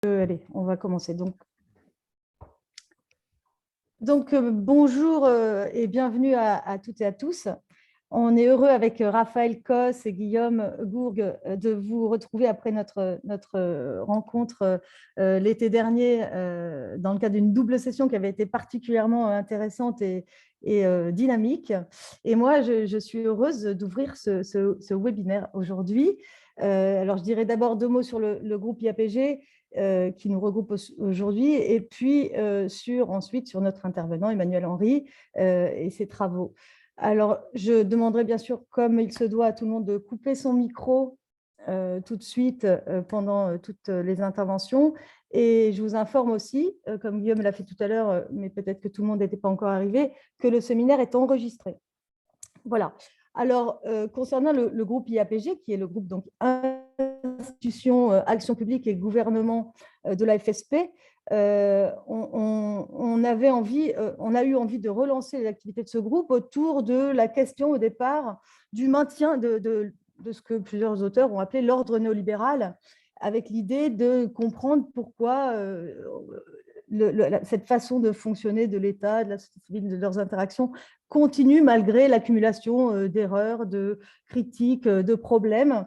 Allez, on va commencer. Bonjour et bienvenue à toutes et à tous. On est heureux avec Raphaël Cos et Guillaume Gourgue de vous retrouver après notre rencontre l'été dernier dans le cadre d'une double session qui avait été particulièrement intéressante et dynamique. Et moi, je suis heureuse d'ouvrir ce webinaire aujourd'hui. Alors, je dirais d'abord 2 mots sur le groupe IAPG qui nous regroupe aujourd'hui, et puis ensuite sur notre intervenant Emmanuel Henry et ses travaux. Alors, je demanderai bien sûr, comme il se doit à tout le monde, de couper son micro tout de suite pendant toutes les interventions. Et je vous informe aussi, comme Guillaume l'a fait tout à l'heure, mais peut-être que tout le monde n'était pas encore arrivé, que le séminaire est enregistré. Voilà. Alors, concernant le groupe IAPG, qui est le groupe donc institution, action publique et gouvernement de la FSP, on a eu envie de relancer les activités de ce groupe autour de la question au départ du maintien de ce que plusieurs auteurs ont appelé l'ordre néolibéral, avec l'idée de comprendre pourquoi cette façon de fonctionner de l'État, de la société civile, de leurs interactions, continue malgré l'accumulation d'erreurs, de critiques, de problèmes.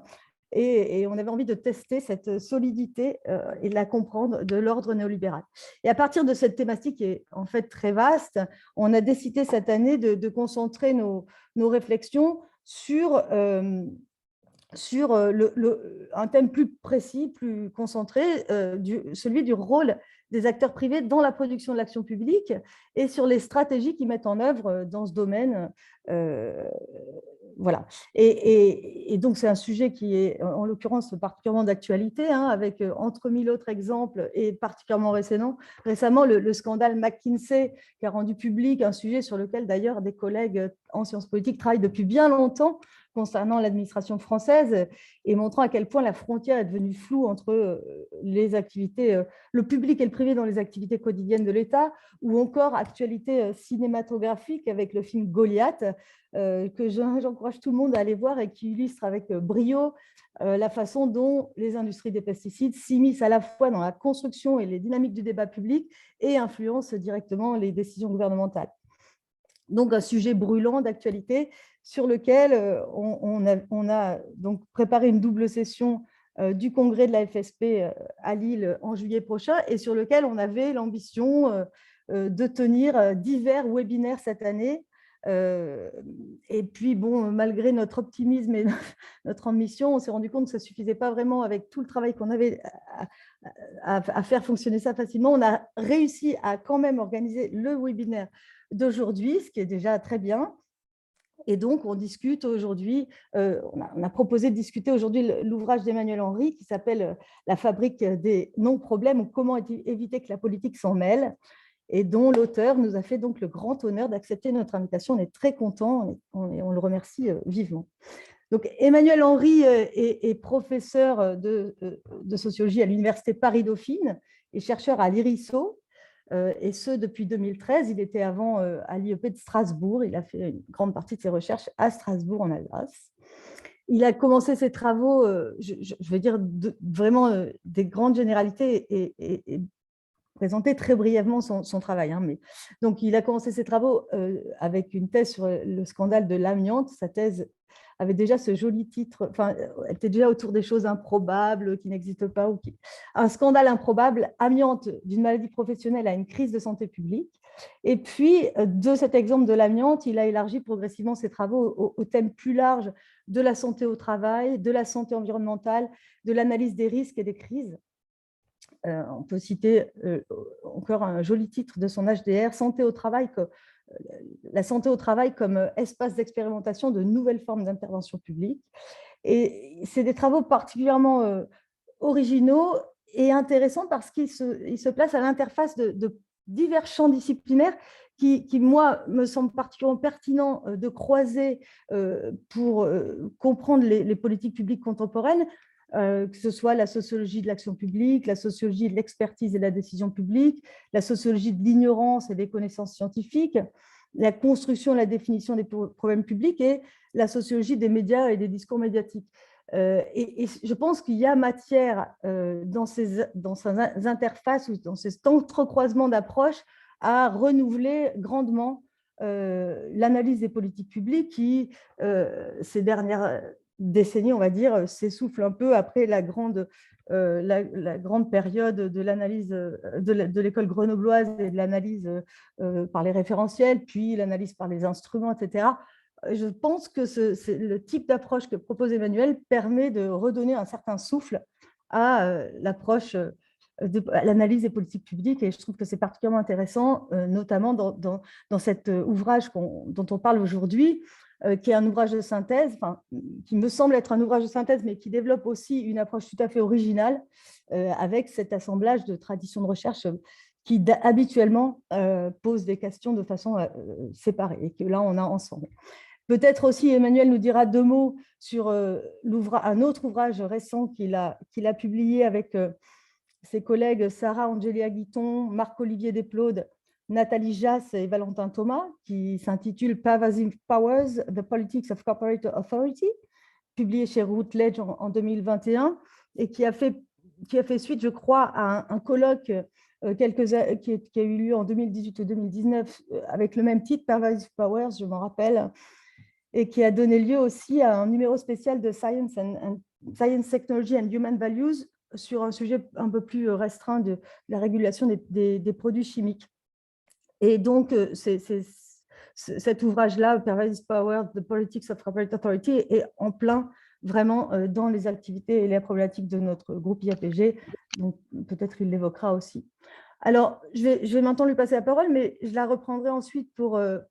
Et on avait envie de tester cette solidité et de la comprendre de l'ordre néolibéral. Et à partir de cette thématique qui est en fait très vaste, on a décidé cette année de concentrer nos réflexions sur un thème plus précis, plus concentré, celui du rôle des acteurs privés dans la production de l'action publique et sur les stratégies qu'ils mettent en œuvre dans ce domaine. Voilà. Et donc, c'est un sujet qui est, en l'occurrence, particulièrement d'actualité, avec, entre mille autres exemples, et particulièrement récemment, le scandale McKinsey, qui a rendu public un sujet sur lequel, d'ailleurs, des collègues en sciences politiques travaillent depuis bien longtemps, concernant l'administration française, et montrant à quel point la frontière est devenue floue entre les activités, le public et le privé dans les activités quotidiennes de l'État, ou encore actualité cinématographique avec le film Goliath, que j'encourage tout le monde à aller voir et qui illustre avec brio la façon dont les industries des pesticides s'immiscent à la fois dans la construction et les dynamiques du débat public et influencent directement les décisions gouvernementales. Donc, un sujet brûlant d'actualité sur lequel on a donc préparé une double session du congrès de la FSP à Lille en juillet prochain, et sur lequel on avait l'ambition de tenir divers webinaires cette année. Et puis, bon, malgré notre optimisme et notre ambition, on s'est rendu compte que ça ne suffisait pas vraiment avec tout le travail qu'on avait à faire fonctionner ça facilement. On a réussi à quand même organiser le webinaire d'aujourd'hui, ce qui est déjà très bien. Et donc, on discute aujourd'hui, on a proposé de discuter aujourd'hui l'ouvrage d'Emmanuel Henry qui s'appelle « La fabrique des non-problèmes » ou « Comment éviter que la politique s'en mêle », et dont l'auteur nous a fait donc le grand honneur d'accepter notre invitation. On est très contents et on le remercie vivement. Donc, Emmanuel Henry est professeur de sociologie à l'Université Paris-Dauphine et chercheur à l'IRISO, et ce depuis 2013. Il était avant à l'IEP de Strasbourg. Il a fait une grande partie de ses recherches à Strasbourg, en Alsace. Il a commencé ses travaux, je vais dire vraiment des grandes généralités et présenter très brièvement son travail. Donc, il a commencé ses travaux avec une thèse sur le scandale de l'amiante. Sa thèse avait déjà ce joli titre, enfin, elle était déjà autour des choses improbables qui n'existent pas. Un scandale improbable, amiante d'une maladie professionnelle à une crise de santé publique. Et puis, de cet exemple de l'amiante, il a élargi progressivement ses travaux au thème plus large de la santé au travail, de la santé environnementale, de l'analyse des risques et des crises. On peut citer encore un joli titre de son HDR, Santé au travail, la santé au travail comme espace d'expérimentation de nouvelles formes d'intervention publique. Et c'est des travaux particulièrement originaux et intéressants parce qu'ils se placent à l'interface de divers champs disciplinaires qui, moi, me semblent particulièrement pertinents de croiser pour comprendre les politiques publiques contemporaines, que ce soit la sociologie de l'action publique, la sociologie de l'expertise et de la décision publique, la sociologie de l'ignorance et des connaissances scientifiques, la construction et la définition des problèmes publics et la sociologie des médias et des discours médiatiques. Et je pense qu'il y a matière dans ces interfaces ou dans ces entrecroisements d'approches à renouveler grandement l'analyse des politiques publiques qui, ces dernières décennies, on va dire, s'essouffle un peu après la grande période de l'analyse de l'école grenobloise et de l'analyse par les référentiels, puis l'analyse par les instruments, etc. Je pense que le type d'approche que propose Emmanuel permet de redonner un certain souffle à l'approche à l'analyse des politiques publiques, et je trouve que c'est particulièrement intéressant, notamment dans cet ouvrage dont on parle aujourd'hui, qui est un ouvrage de synthèse, qui me semble être un ouvrage de synthèse, mais qui développe aussi une approche tout à fait originale, avec cet assemblage de traditions de recherche qui habituellement posent des questions de façon séparée, et que là, on a ensemble. Peut-être aussi, Emmanuel nous dira 2 mots sur un autre ouvrage récent qu'il a publié avec ses collègues Sarah Angélia Guiton, Marc-Olivier Desplaudes, Nathalie Jass et Valentin Thomas, qui s'intitule Pervasive Powers, The Politics of Corporate Authority, publié chez Routledge en 2021, et qui a fait suite, je crois, à un colloque qui a eu lieu en 2018 ou 2019 avec le même titre, Pervasive Powers, je m'en rappelle, et qui a donné lieu aussi à un numéro spécial de Science, Technology and Human Values sur un sujet un peu plus restreint de la régulation des produits chimiques. Et donc, cet ouvrage-là, Pervasive Power, The Politics of Corporate Authority, est en plein vraiment dans les activités et les problématiques de notre groupe IAPG. Donc, peut-être il l'évoquera aussi. Alors, je vais maintenant lui passer la parole, mais je la reprendrai ensuite pour la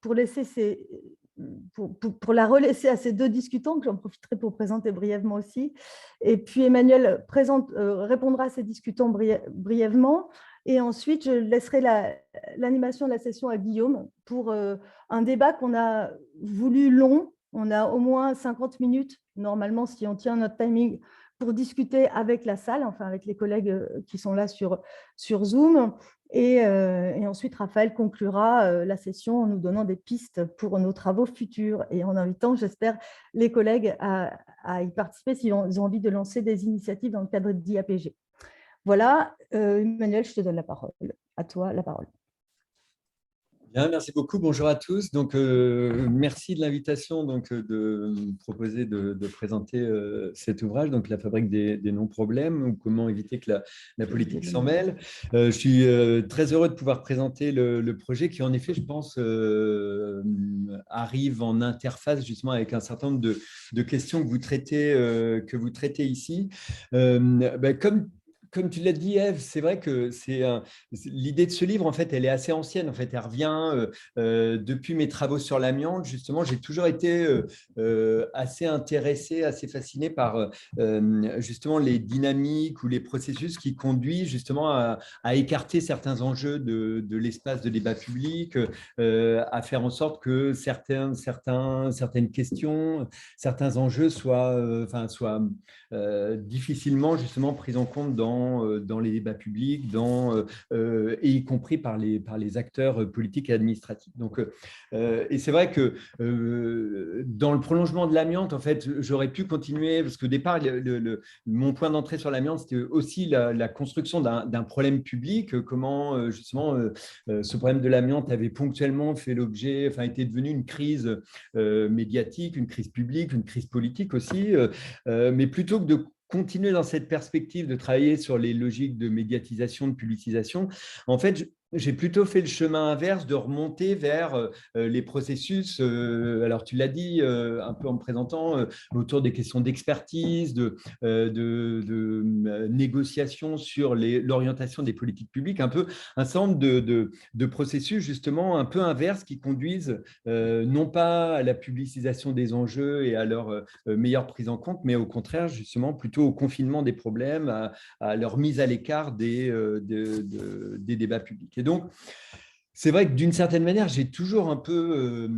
relaisser à ces 2 discutants, que j'en profiterai pour présenter brièvement aussi. Et puis Emmanuel répondra à ces discutants brièvement. Et ensuite, je laisserai l'animation de la session à Guillaume pour un débat qu'on a voulu long. On a au moins 50 minutes, normalement, si on tient notre timing, pour discuter avec la salle, enfin avec les collègues qui sont là sur Zoom. Et ensuite, Raphaël conclura la session en nous donnant des pistes pour nos travaux futurs et en invitant, j'espère, les collègues à y participer s'ils ont envie de lancer des initiatives dans le cadre d'IAPG. Voilà, Emmanuel, je te donne la parole. À toi, la parole. Bien, merci beaucoup. Bonjour à tous. Donc, merci de l'invitation de me proposer de présenter cet ouvrage, donc La fabrique des non-problèmes, ou comment éviter que la politique s'en mêle. Je suis très heureux de pouvoir présenter le projet qui, en effet, je pense, arrive en interface justement avec un certain nombre de questions que vous traitez ici. Comme tu l'as dit, Ève, c'est vrai que l'idée de ce livre, en fait, elle est assez ancienne. En fait, elle revient depuis mes travaux sur l'amiante. Justement, j'ai toujours été assez intéressé, assez fasciné par justement les dynamiques ou les processus qui conduisent justement à écarter certains enjeux de l'espace de débat public, à faire en sorte que certaines questions, certains enjeux soient difficilement justement pris en compte dans les débats publics, et y compris par les acteurs politiques et administratifs. Donc, et c'est vrai que dans le prolongement de l'amiante, en fait, j'aurais pu continuer, parce qu'au départ, mon point d'entrée sur l'amiante, c'était aussi la construction d'un problème public, comment justement ce problème de l'amiante avait ponctuellement fait l'objet, enfin, était devenu une crise médiatique, une crise publique, une crise politique aussi, mais plutôt que de continuer dans cette perspective de travailler sur les logiques de médiatisation, de publicisation, en fait, j'ai plutôt fait le chemin inverse de remonter vers les processus, alors tu l'as dit un peu en me présentant, autour des questions d'expertise, de négociation sur l'orientation des politiques publiques, un peu un certain nombre de processus justement un peu inverses qui conduisent non pas à la publicisation des enjeux et à leur meilleure prise en compte, mais au contraire justement plutôt au confinement des problèmes, à leur mise à l'écart des débats publics. Et donc, c'est vrai que d'une certaine manière, j'ai toujours un peu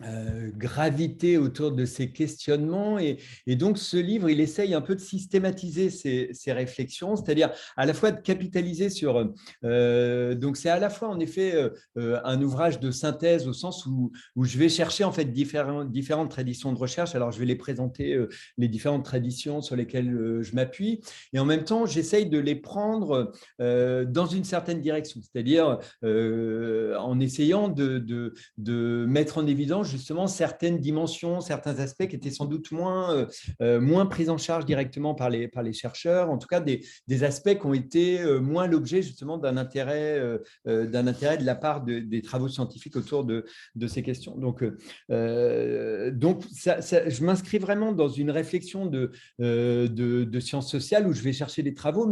graviter autour de ces questionnements. Et donc, ce livre, il essaye un peu de systématiser ces réflexions, c'est-à-dire à la fois de capitaliser sur… donc, c'est à la fois, en effet, un ouvrage de synthèse au sens où je vais chercher, en fait, différentes traditions de recherche. Alors, je vais les présenter, les différentes traditions sur lesquelles je m'appuie. Et en même temps, j'essaye de les prendre dans une certaine direction, c'est-à-dire en essayant de mettre en évidence justement certaines dimensions, certains aspects qui étaient sans doute moins pris en charge directement par les chercheurs, en tout cas des aspects qui ont été moins l'objet justement d'un intérêt de la part des travaux scientifiques autour de ces questions. Donc je m'inscris vraiment dans une réflexion de sciences sociales où je vais chercher des travaux,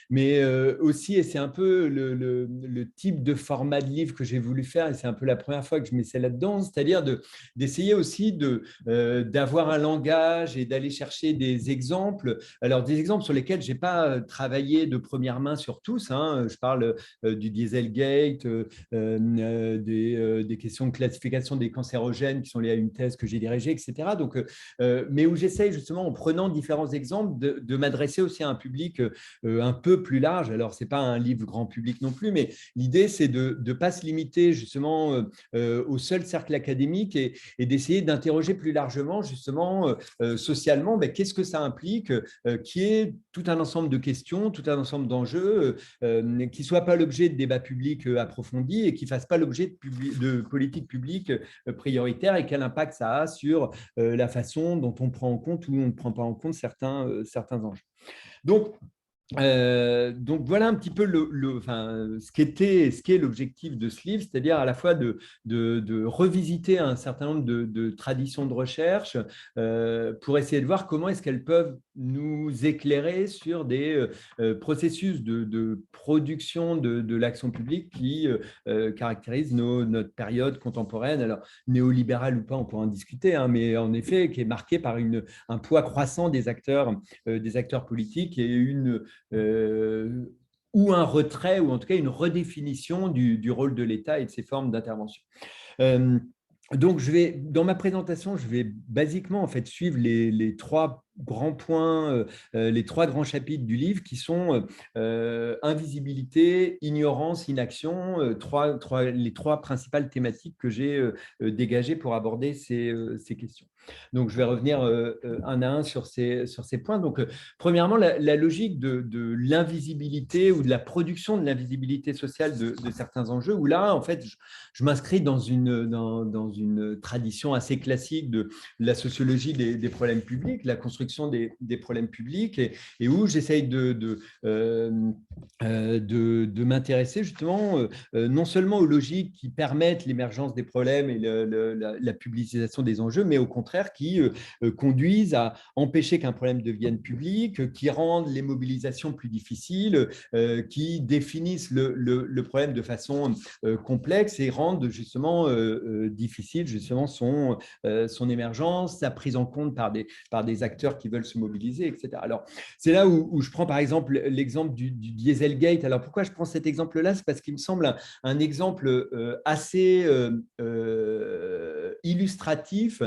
mais aussi, et c'est un peu le type de format de livre que j'ai voulu faire, et c'est un peu la première fois que je m'essaie là-dedans, c'est-à-dire d'essayer aussi d'avoir un langage et d'aller chercher des exemples. Alors, des exemples sur lesquels je n'ai pas travaillé de première main sur tous. Hein. Je parle du Dieselgate, des questions de classification des cancérogènes qui sont liées à une thèse que j'ai dirigée, etc. Donc, mais où j'essaye justement, en prenant différents exemples, de m'adresser aussi à un public un peu plus large. Alors, ce n'est pas un livre grand public non plus, mais l'idée, c'est de ne pas se limiter justement au seul cercle académique et d'essayer d'interroger plus largement justement socialement qu'est-ce que ça implique, qui est tout un ensemble de questions, tout un ensemble d'enjeux qui ne soient pas l'objet de débats publics approfondis et qui ne fassent pas l'objet de politiques publiques prioritaires, et quel impact ça a sur la façon dont on prend en compte ou on ne prend pas en compte certains enjeux. Donc voilà un petit peu ce qu'est l'objectif de ce livre, c'est-à-dire à la fois de revisiter un certain nombre de traditions de recherche pour essayer de voir comment est-ce qu'elles peuvent nous éclairer sur des processus de production de l'action publique qui caractérisent notre période contemporaine. Alors, néolibérale ou pas, on pourra en discuter, hein, mais en effet, qui est marquée par un poids croissant des acteurs politiques et ou un retrait, ou en tout cas une redéfinition du rôle de l'État et de ses formes d'intervention. Donc, dans ma présentation, je vais basiquement en fait suivre les trois grands points, les trois grands chapitres du livre qui sont invisibilité, ignorance, inaction, les trois principales thématiques que j'ai dégagées pour aborder ces questions. Donc, je vais revenir un à un sur ces points. Donc, premièrement, la logique de l'invisibilité ou de la production de l'invisibilité sociale de certains enjeux, où là, en fait, je m'inscris dans une tradition assez classique de la sociologie des problèmes publics, la construction des problèmes publics, et où j'essaye de m'intéresser justement non seulement aux logiques qui permettent l'émergence des problèmes et la publicisation des enjeux, mais au contraire qui conduisent à empêcher qu'un problème devienne public, qui rendent les mobilisations plus difficiles, qui définissent le problème de façon complexe et rendent justement difficile justement son émergence, sa prise en compte par des acteurs qui veulent se mobiliser, etc. Alors, c'est là où je prends par exemple l'exemple du Dieselgate. Alors, pourquoi je prends cet exemple-là? C'est parce qu'il me semble un exemple assez illustratif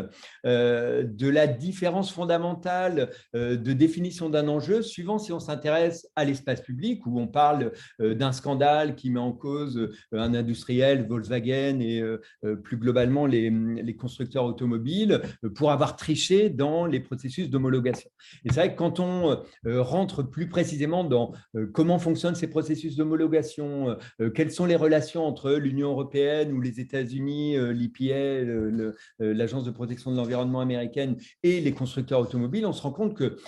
de la différence fondamentale de définition d'un enjeu, suivant si on s'intéresse à l'espace public, où on parle d'un scandale qui met en cause un industriel, Volkswagen, et plus globalement les constructeurs automobiles, pour avoir triché dans les processus d'homologation. Et c'est vrai que quand on rentre plus précisément dans comment fonctionnent ces processus d'homologation, quelles sont les relations entre l'Union européenne ou les États-Unis, l'EPA, l'Agence de protection de l'environnement américaine, et les constructeurs automobiles, on se rend compte que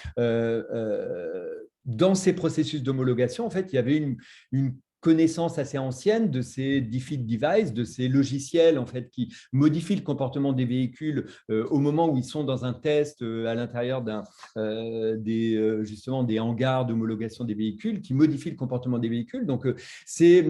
dans ces processus d'homologation, en fait, il y avait une connaissance assez ancienne de ces defeat devices, de ces logiciels en fait qui modifient le comportement des véhicules au moment où ils sont dans un test à l'intérieur justement des hangars d'homologation des véhicules, qui modifient le comportement des véhicules. Donc ces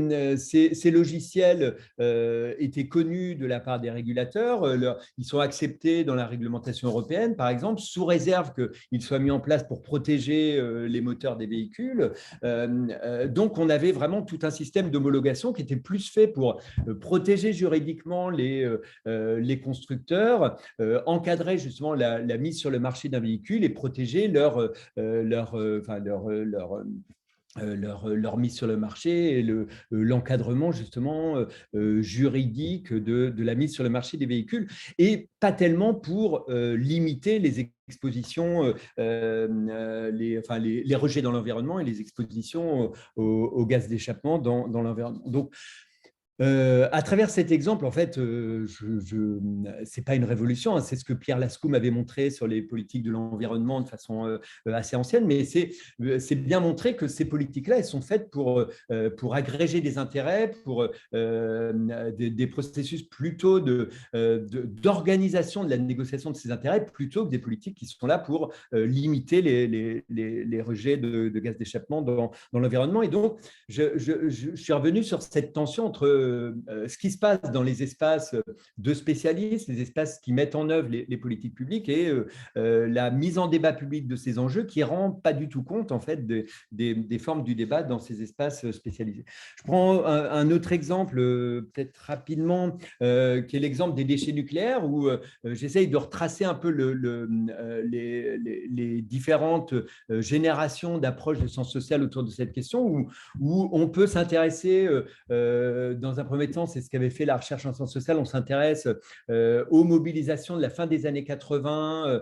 logiciels étaient connus de la part des régulateurs, ils sont acceptés dans la réglementation européenne par exemple, sous réserve qu'ils soient mis en place pour protéger les moteurs des véhicules. Donc on avait vraiment tout un système d'homologation qui était plus fait pour protéger juridiquement les constructeurs, encadrer justement la mise sur le marché d'un véhicule et protéger leur mise sur le marché et l'encadrement justement juridique de la mise sur le marché des véhicules, et pas tellement pour limiter les expositions, les rejets dans l'environnement et les expositions aux gaz d'échappement dans l'environnement. Donc, à travers cet exemple, en fait, c'est pas une révolution, hein, c'est ce que Pierre Lascoum avait montré sur les politiques de l'environnement de façon assez ancienne, mais c'est bien montré que ces politiques-là, elles sont faites pour agréger des intérêts, pour des processus plutôt d'organisation de la négociation de ces intérêts, plutôt que des politiques qui sont là pour limiter les rejets de gaz d'échappement dans l'environnement. Et donc, je suis revenu sur cette tension entre ce qui se passe dans les espaces de spécialistes, les espaces qui mettent en œuvre les politiques publiques, et la mise en débat public de ces enjeux qui ne rend pas du tout compte en fait des formes du débat dans ces espaces spécialisés. Je prends un autre exemple, peut-être rapidement, qui est l'exemple des déchets nucléaires, où j'essaye de retracer un peu les différentes générations d'approches de sciences sociales autour de cette question, où on peut s'intéresser dans un premier temps, c'est ce qu'avait fait la recherche en sciences sociales, on s'intéresse aux mobilisations de la fin des années 80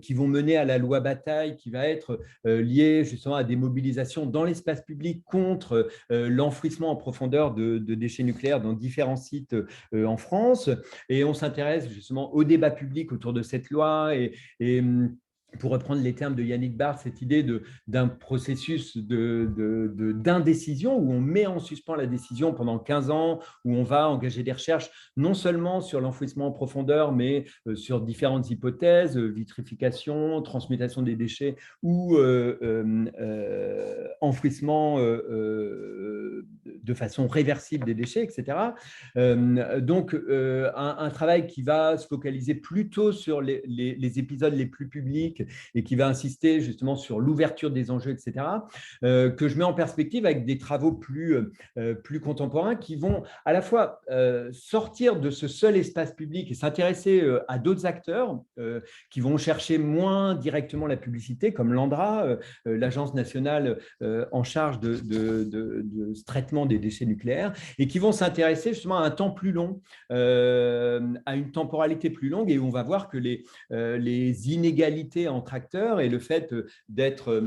qui vont mener à la loi Bataille, qui va être liée justement à des mobilisations dans l'espace public contre l'enfouissement en profondeur de déchets nucléaires dans différents sites en France. Et on s'intéresse justement au débat public autour de cette loi et pour reprendre les termes de Yannick Barth, cette idée d'un processus d'indécision où on met en suspens la décision pendant 15 ans, où on va engager des recherches non seulement sur l'enfouissement en profondeur, mais sur différentes hypothèses, vitrification, transmutation des déchets ou enfouissement de façon réversible des déchets, etc. Donc, un travail qui va se focaliser plutôt sur les épisodes les plus publics et qui va insister justement sur l'ouverture des enjeux, etc., que je mets en perspective avec des travaux plus contemporains qui vont à la fois sortir de ce seul espace public et s'intéresser à d'autres acteurs qui vont chercher moins directement la publicité, comme l'ANDRA, l'Agence nationale en charge de ce traitement des déchets nucléaires, et qui vont s'intéresser justement à un temps plus long, à une temporalité plus longue, et où on va voir que les inégalités entre acteurs et le fait d'être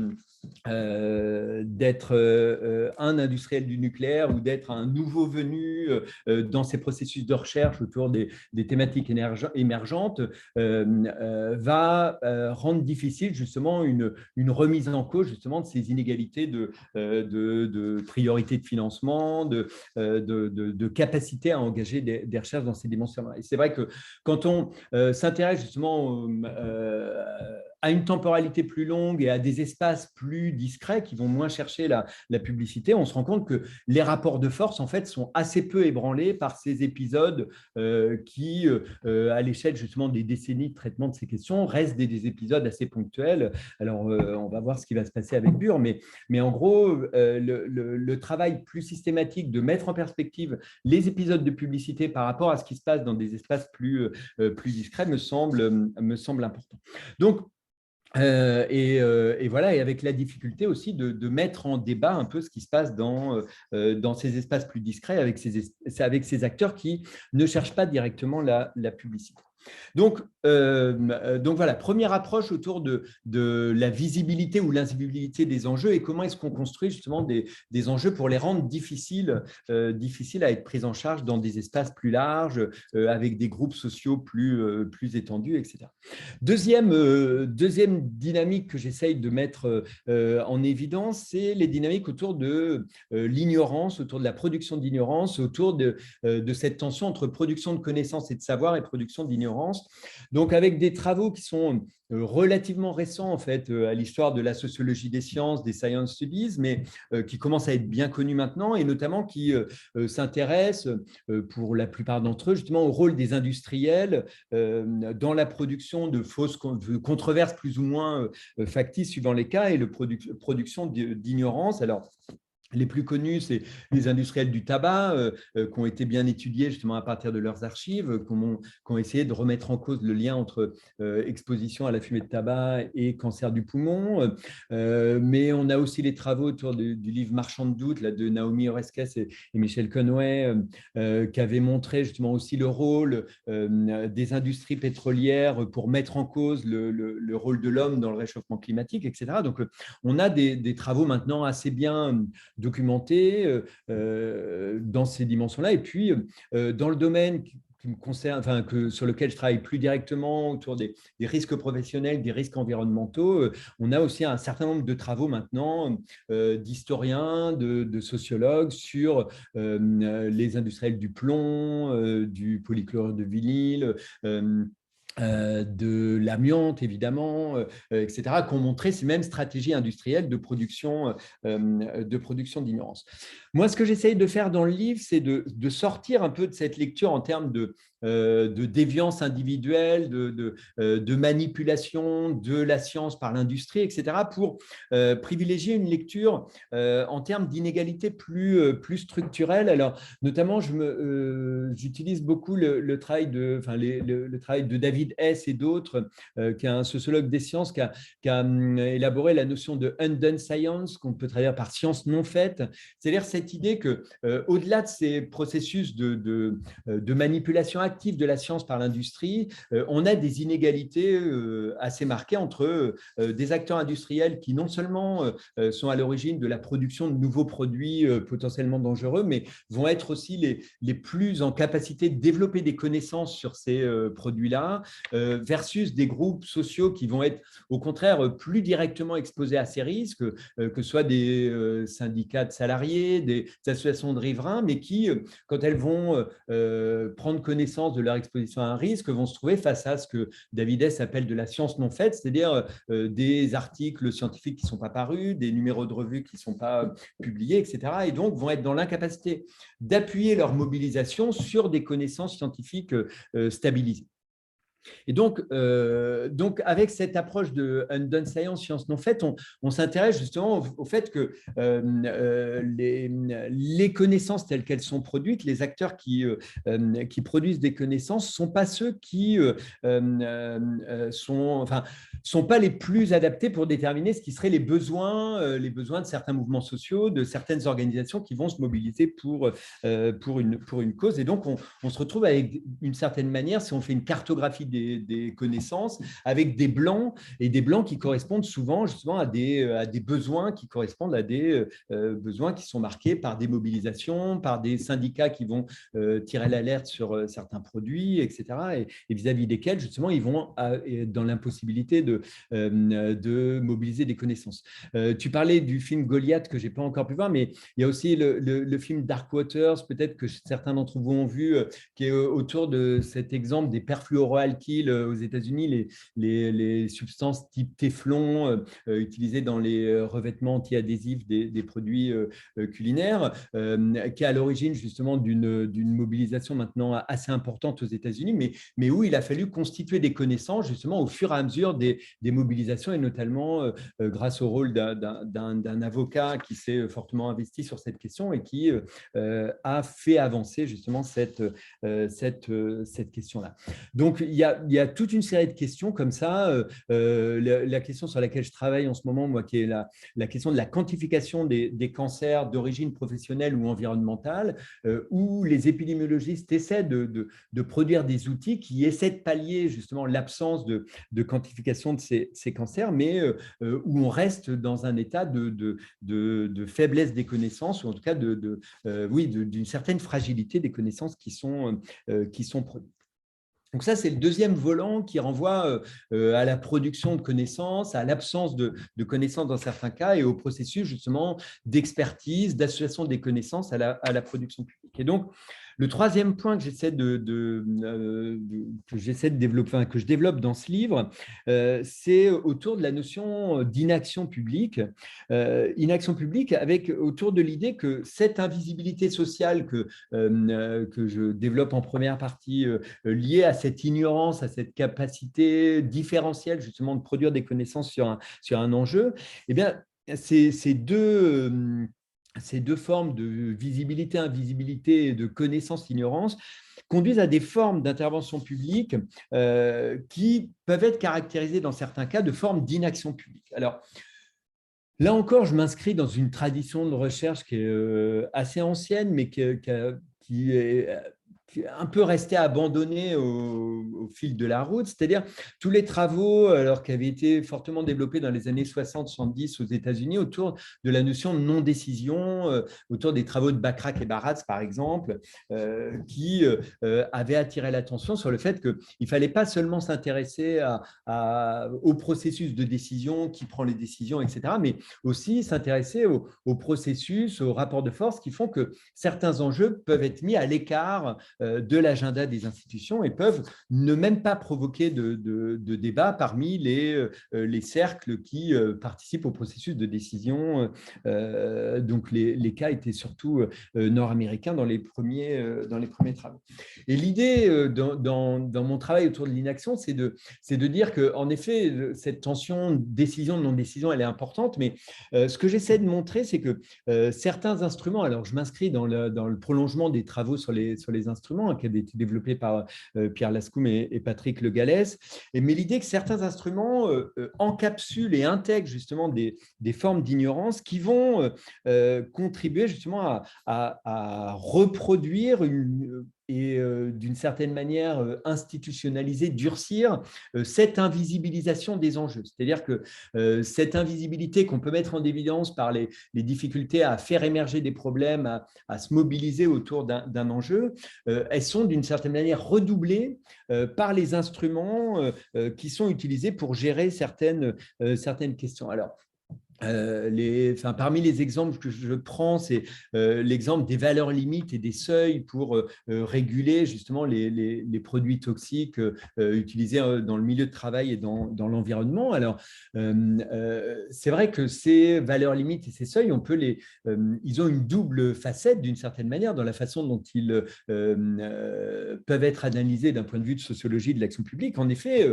un industriel du nucléaire ou d'être un nouveau venu dans ces processus de recherche autour des thématiques émergentes va rendre difficile justement une remise en cause justement de ces inégalités de priorité de financement, de capacité à engager des recherches dans ces dimensions-là. Et c'est vrai que quand on s'intéresse justement à une temporalité plus longue et à des espaces plus discrets qui vont moins chercher la publicité, on se rend compte que les rapports de force en fait sont assez peu ébranlés par ces épisodes qui, à l'échelle justement des décennies de traitement de ces questions, restent des épisodes assez ponctuels. Alors, on va voir ce qui va se passer avec Bure, mais en gros, le travail plus systématique de mettre en perspective les épisodes de publicité par rapport à ce qui se passe dans des espaces plus discrets me semble important. Donc, et voilà, et avec la difficulté aussi de mettre en débat un peu ce qui se passe dans ces espaces plus discrets avec ces acteurs qui ne cherchent pas directement la publicité. Donc voilà, première approche autour de la visibilité ou l'invisibilité des enjeux et comment est-ce qu'on construit justement des enjeux pour les rendre difficiles à être pris en charge dans des espaces plus larges, avec des groupes sociaux plus étendus, etc. Deuxième dynamique que j'essaye de mettre en évidence, c'est les dynamiques autour de l'ignorance, autour de la production d'ignorance, autour de cette tension entre production de connaissances et de savoir et production d'ignorance. Donc, avec des travaux qui sont relativement récents en fait à l'histoire de la sociologie des sciences, des science studies, mais qui commencent à être bien connus maintenant et notamment qui s'intéressent pour la plupart d'entre eux justement au rôle des industriels dans la production de fausses controverses plus ou moins factices suivant les cas et la production d'ignorance. Alors, Les plus connus, c'est les industriels du tabac qui ont été bien étudiés justement à partir de leurs archives, qui ont essayé de remettre en cause le lien entre exposition à la fumée de tabac et cancer du poumon. Mais on a aussi les travaux autour du livre Marchand de doute là, de Naomi Oreskes et Michel Conway, qui avaient montré justement aussi le rôle des industries pétrolières pour mettre en cause le rôle de l'homme dans le réchauffement climatique, etc. Donc, on a des travaux maintenant assez bien documenté dans ces dimensions-là. Et puis, dans le domaine qui me concerne, enfin, sur lequel je travaille plus directement, autour des risques professionnels, des risques environnementaux, on a aussi un certain nombre de travaux maintenant d'historiens, de sociologues sur les industriels du plomb, du polychlorure de vinyle, de l'amiante, évidemment, etc., qui ont montré ces mêmes stratégies industrielles de production d'ignorance. Moi, ce que j'essaye de faire dans le livre, c'est de sortir un peu de cette lecture en termes de déviance individuelle, de manipulation de la science par l'industrie, etc., pour privilégier une lecture en termes d'inégalité plus structurelle. Alors, notamment, j'utilise beaucoup le travail le travail de David Hess et d'autres, qui est un sociologue des sciences, qui a élaboré la notion de undone science, qu'on peut traduire par science non faite. C'est-à-dire cette idée que, au-delà de ces processus de manipulation active de la science par l'industrie, on a des inégalités assez marquées entre des acteurs industriels qui non seulement sont à l'origine de la production de nouveaux produits potentiellement dangereux, mais vont être aussi les plus en capacité de développer des connaissances sur ces produits-là, versus des groupes sociaux qui vont être au contraire plus directement exposés à ces risques, que ce soit des syndicats de salariés, des associations de riverains, mais qui, quand elles vont prendre connaissance de leur exposition à un risque, vont se trouver face à ce que David Hess appelle de la science non faite, c'est-à-dire des articles scientifiques qui ne sont pas parus, des numéros de revues qui ne sont pas publiés, etc. Et donc vont être dans l'incapacité d'appuyer leur mobilisation sur des connaissances scientifiques stabilisées. Et donc, avec cette approche de undone science, science non faite, on s'intéresse justement au fait que les connaissances telles qu'elles sont produites, les acteurs qui produisent des connaissances ne sont pas ceux qui sont pas les plus adaptés pour déterminer ce qui seraient les besoins de certains mouvements sociaux, de certaines organisations qui vont se mobiliser pour une cause. Et donc, on se retrouve avec une certaine manière, si on fait une cartographie des connaissances, avec des blancs, et des blancs qui correspondent souvent justement à des besoins qui correspondent à des besoins qui sont marqués par des mobilisations, par des syndicats qui vont tirer l'alerte sur certains produits, etc. Et vis-à-vis desquels justement ils vont dans l'impossibilité de mobiliser des connaissances. Tu parlais du film Goliath que je n'ai pas encore pu voir, mais il y a aussi le film Dark Waters, peut-être que certains d'entre vous ont vu, qui est autour de cet exemple des perfluoroalkyles aux États-Unis, les substances type téflon utilisées dans les revêtements anti-adhésifs des produits culinaires, qui est à l'origine justement d'une mobilisation maintenant assez importante aux États-Unis, mais où il a fallu constituer des connaissances justement au fur et à mesure des mobilisations, et notamment grâce au rôle d'un avocat qui s'est fortement investi sur cette question et qui a fait avancer justement cette question-là. Donc, il y a toute une série de questions comme ça. La question sur laquelle je travaille en ce moment, moi, qui est la question de la quantification des cancers d'origine professionnelle ou environnementale, où les épidémiologistes essaient de produire des outils qui essaient de pallier justement l'absence de quantification de ces cancers, mais où on reste dans un état de faiblesse des connaissances, ou en tout cas d'une certaine fragilité des connaissances qui sont produites. Donc ça, c'est le deuxième volant qui renvoie à la production de connaissances, à l'absence de connaissances dans certains cas, et au processus justement d'expertise, d'association des connaissances à la production publique. Et donc, le troisième point que j'essaie de développer, enfin, que je développe dans ce livre, c'est autour de la notion d'inaction publique. Inaction publique autour de l'idée que cette invisibilité sociale que je développe en première partie, liée à cette ignorance, à cette capacité différentielle justement de produire des connaissances sur un enjeu, eh bien, ces deux ces deux formes de visibilité, invisibilité et de connaissance, ignorance, conduisent à des formes d'intervention publique qui peuvent être caractérisées dans certains cas de formes d'inaction publique. Alors, là encore, je m'inscris dans une tradition de recherche qui est assez ancienne, mais qui est un peu resté abandonné au fil de la route, c'est-à-dire tous les travaux alors, qui avaient été fortement développés dans les années 60-70 aux États-Unis autour de la notion de non-décision, autour des travaux de Bachrach et Baratz, par exemple, qui avaient attiré l'attention sur le fait qu'il ne fallait pas seulement s'intéresser au processus de décision, qui prend les décisions, etc., mais aussi s'intéresser au processus, aux rapports de force qui font que certains enjeux peuvent être mis à l'écart de l'agenda des institutions et peuvent ne même pas provoquer de débat parmi les cercles qui participent au processus de décision. Donc, les cas étaient surtout nord-américains dans les premiers travaux. Et l'idée dans mon travail autour de l'inaction, c'est de dire qu'en effet, cette tension décision-non-décision, elle est importante, mais ce que j'essaie de montrer, c'est que certains instruments, alors je m'inscris dans le prolongement des travaux sur les instruments qui avaient été développés par Pierre Lascoum et Patrick Le Gallès, mais l'idée que certains instruments encapsulent et intègrent justement des formes d'ignorance qui vont contribuer justement à reproduire et d'une certaine manière institutionnaliser, durcir cette invisibilisation des enjeux. C'est-à-dire que cette invisibilité qu'on peut mettre en évidence par les difficultés à faire émerger des problèmes, à se mobiliser autour d'un enjeu, elles sont d'une certaine manière redoublées par les instruments qui sont utilisés pour gérer certaines questions. Alors, parmi les exemples que je prends, c'est l'exemple des valeurs limites et des seuils pour réguler justement les produits toxiques utilisés dans le milieu de travail et dans l'environnement. Alors, c'est vrai que ces valeurs limites et ces seuils, ils ont une double facette d'une certaine manière dans la façon dont ils peuvent être analysés d'un point de vue de sociologie de l'action publique. En effet,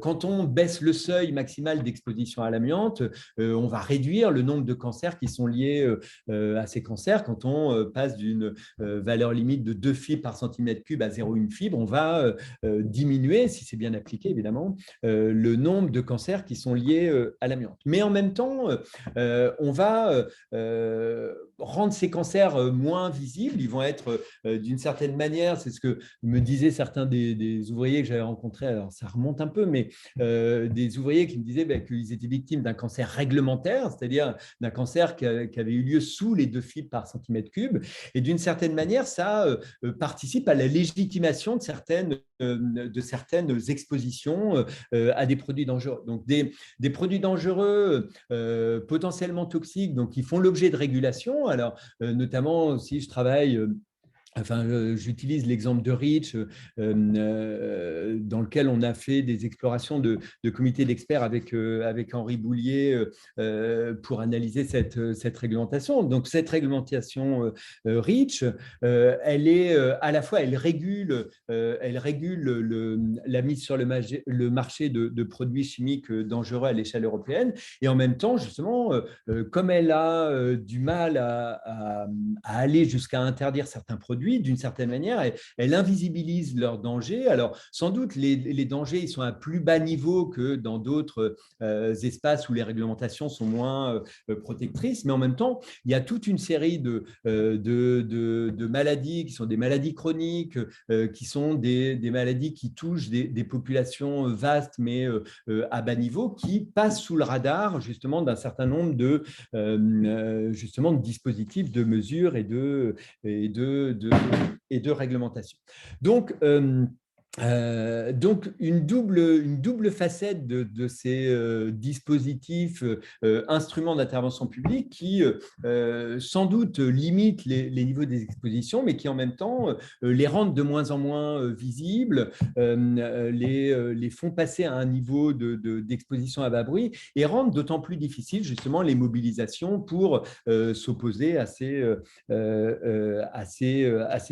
quand on baisse le seuil maximal d'exposition à l'amiante, on va réduire le nombre de cancers qui sont liés à ces cancers. Quand on passe d'une valeur limite de 2 fibres par centimètre cube à 0,1 fibre, on va diminuer, si c'est bien appliqué évidemment, le nombre de cancers qui sont liés à l'amiante. Mais en même temps, on va rendre ces cancers moins visibles. Ils vont être d'une certaine manière, c'est ce que me disaient certains des ouvriers que j'avais rencontrés, alors ça remonte un peu, mais des ouvriers qui me disaient qu'ils étaient victimes d'un cancer réglementaire, c'est-à-dire d'un cancer qui avait eu lieu sous les 2 fibres par centimètre cube. Et d'une certaine manière, ça participe à la légitimation de certaines expositions à des produits dangereux. Donc, des produits dangereux potentiellement toxiques, donc qui font l'objet de régulation. Alors, notamment, si je travaille… j'utilise l'exemple de REACH, dans lequel on a fait des explorations de comités d'experts avec Henri Boulier pour analyser cette réglementation. Donc, cette réglementation REACH, elle est à la fois, elle régule la mise sur le marché de produits chimiques dangereux à l'échelle européenne, et en même temps, justement, comme elle a du mal à aller jusqu'à interdire certains produits, d'une certaine manière, elle invisibilise leurs dangers. Alors, sans doute, les dangers, ils sont à plus bas niveau que dans d'autres espaces où les réglementations sont moins protectrices, mais en même temps, il y a toute une série de maladies qui sont des maladies chroniques, qui sont des maladies qui touchent des populations vastes, mais à bas niveau, qui passent sous le radar, justement, d'un certain nombre de dispositifs, de mesures et de réglementation. Donc, une double facette de ces dispositifs, instruments d'intervention publique qui sans doute limitent les niveaux des expositions, mais qui en même temps les rendent de moins en moins visibles, les font passer à un niveau d'exposition à bas bruit et rendent d'autant plus difficile justement les mobilisations pour s'opposer à ces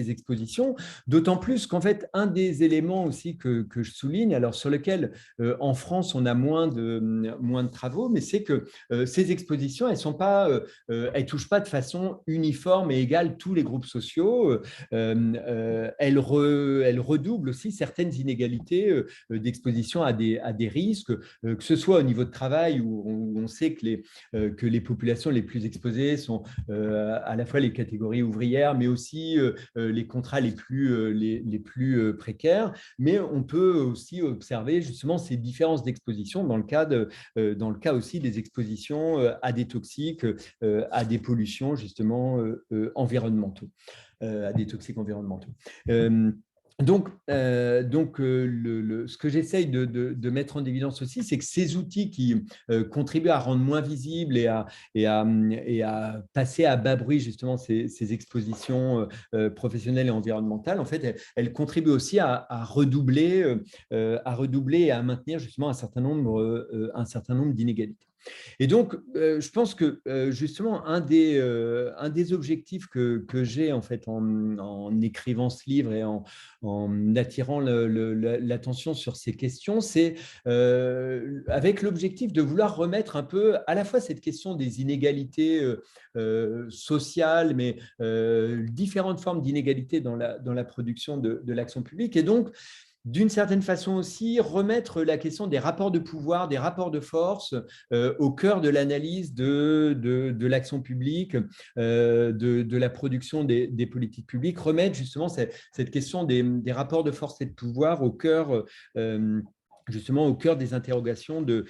expositions, d'autant plus qu'en fait un des éléments élément aussi que je souligne, alors sur lequel en France on a moins de travaux, mais c'est que ces expositions, elles touchent pas de façon uniforme et égale tous les groupes sociaux. Elles redoublent aussi certaines inégalités d'exposition à des risques, que ce soit au niveau de travail où on sait que les populations les plus exposées sont à la fois les catégories ouvrières, mais aussi les contrats les plus précaires. Mais on peut aussi observer justement ces différences d'exposition dans le cas aussi des expositions à des toxiques, à des pollutions justement environnementaux, à des toxiques environnementaux. Ce que j'essaye de mettre en évidence aussi, c'est que ces outils qui contribuent à rendre moins visibles et à passer à bas bruit justement ces expositions professionnelles et environnementales, en fait, elles contribuent aussi à redoubler et à maintenir justement un certain nombre d'inégalités. Et donc, je pense que justement, un des objectifs que j'ai en fait en écrivant ce livre et en attirant l'attention sur ces questions, c'est avec l'objectif de vouloir remettre un peu à la fois cette question des inégalités sociales, mais différentes formes d'inégalités dans la production de l'action publique. Et donc, d'une certaine façon aussi, remettre la question des rapports de pouvoir, des rapports de force au cœur de l'analyse de l'action publique, de la production des politiques publiques, remettre justement cette question des rapports de force et de pouvoir au cœur justement au cœur des interrogations de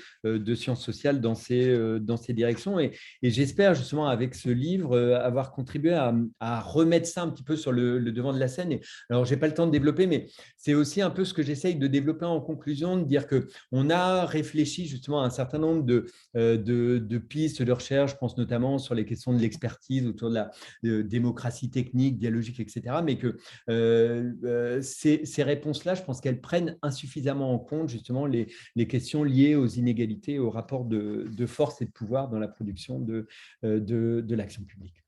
sciences sociales dans ces directions. Et j'espère justement avec ce livre avoir contribué à remettre ça un petit peu sur le devant de la scène. Et, alors, je n'ai pas le temps de développer, mais c'est aussi un peu ce que j'essaye de développer en conclusion, de dire qu'on a réfléchi justement à un certain nombre de pistes de recherche, je pense notamment sur les questions de l'expertise autour de la démocratie technique, dialogique, etc. Mais que ces réponses-là, je pense qu'elles prennent insuffisamment en compte justement les questions liées aux inégalités, aux rapports de force et de pouvoir dans la production de l'action publique.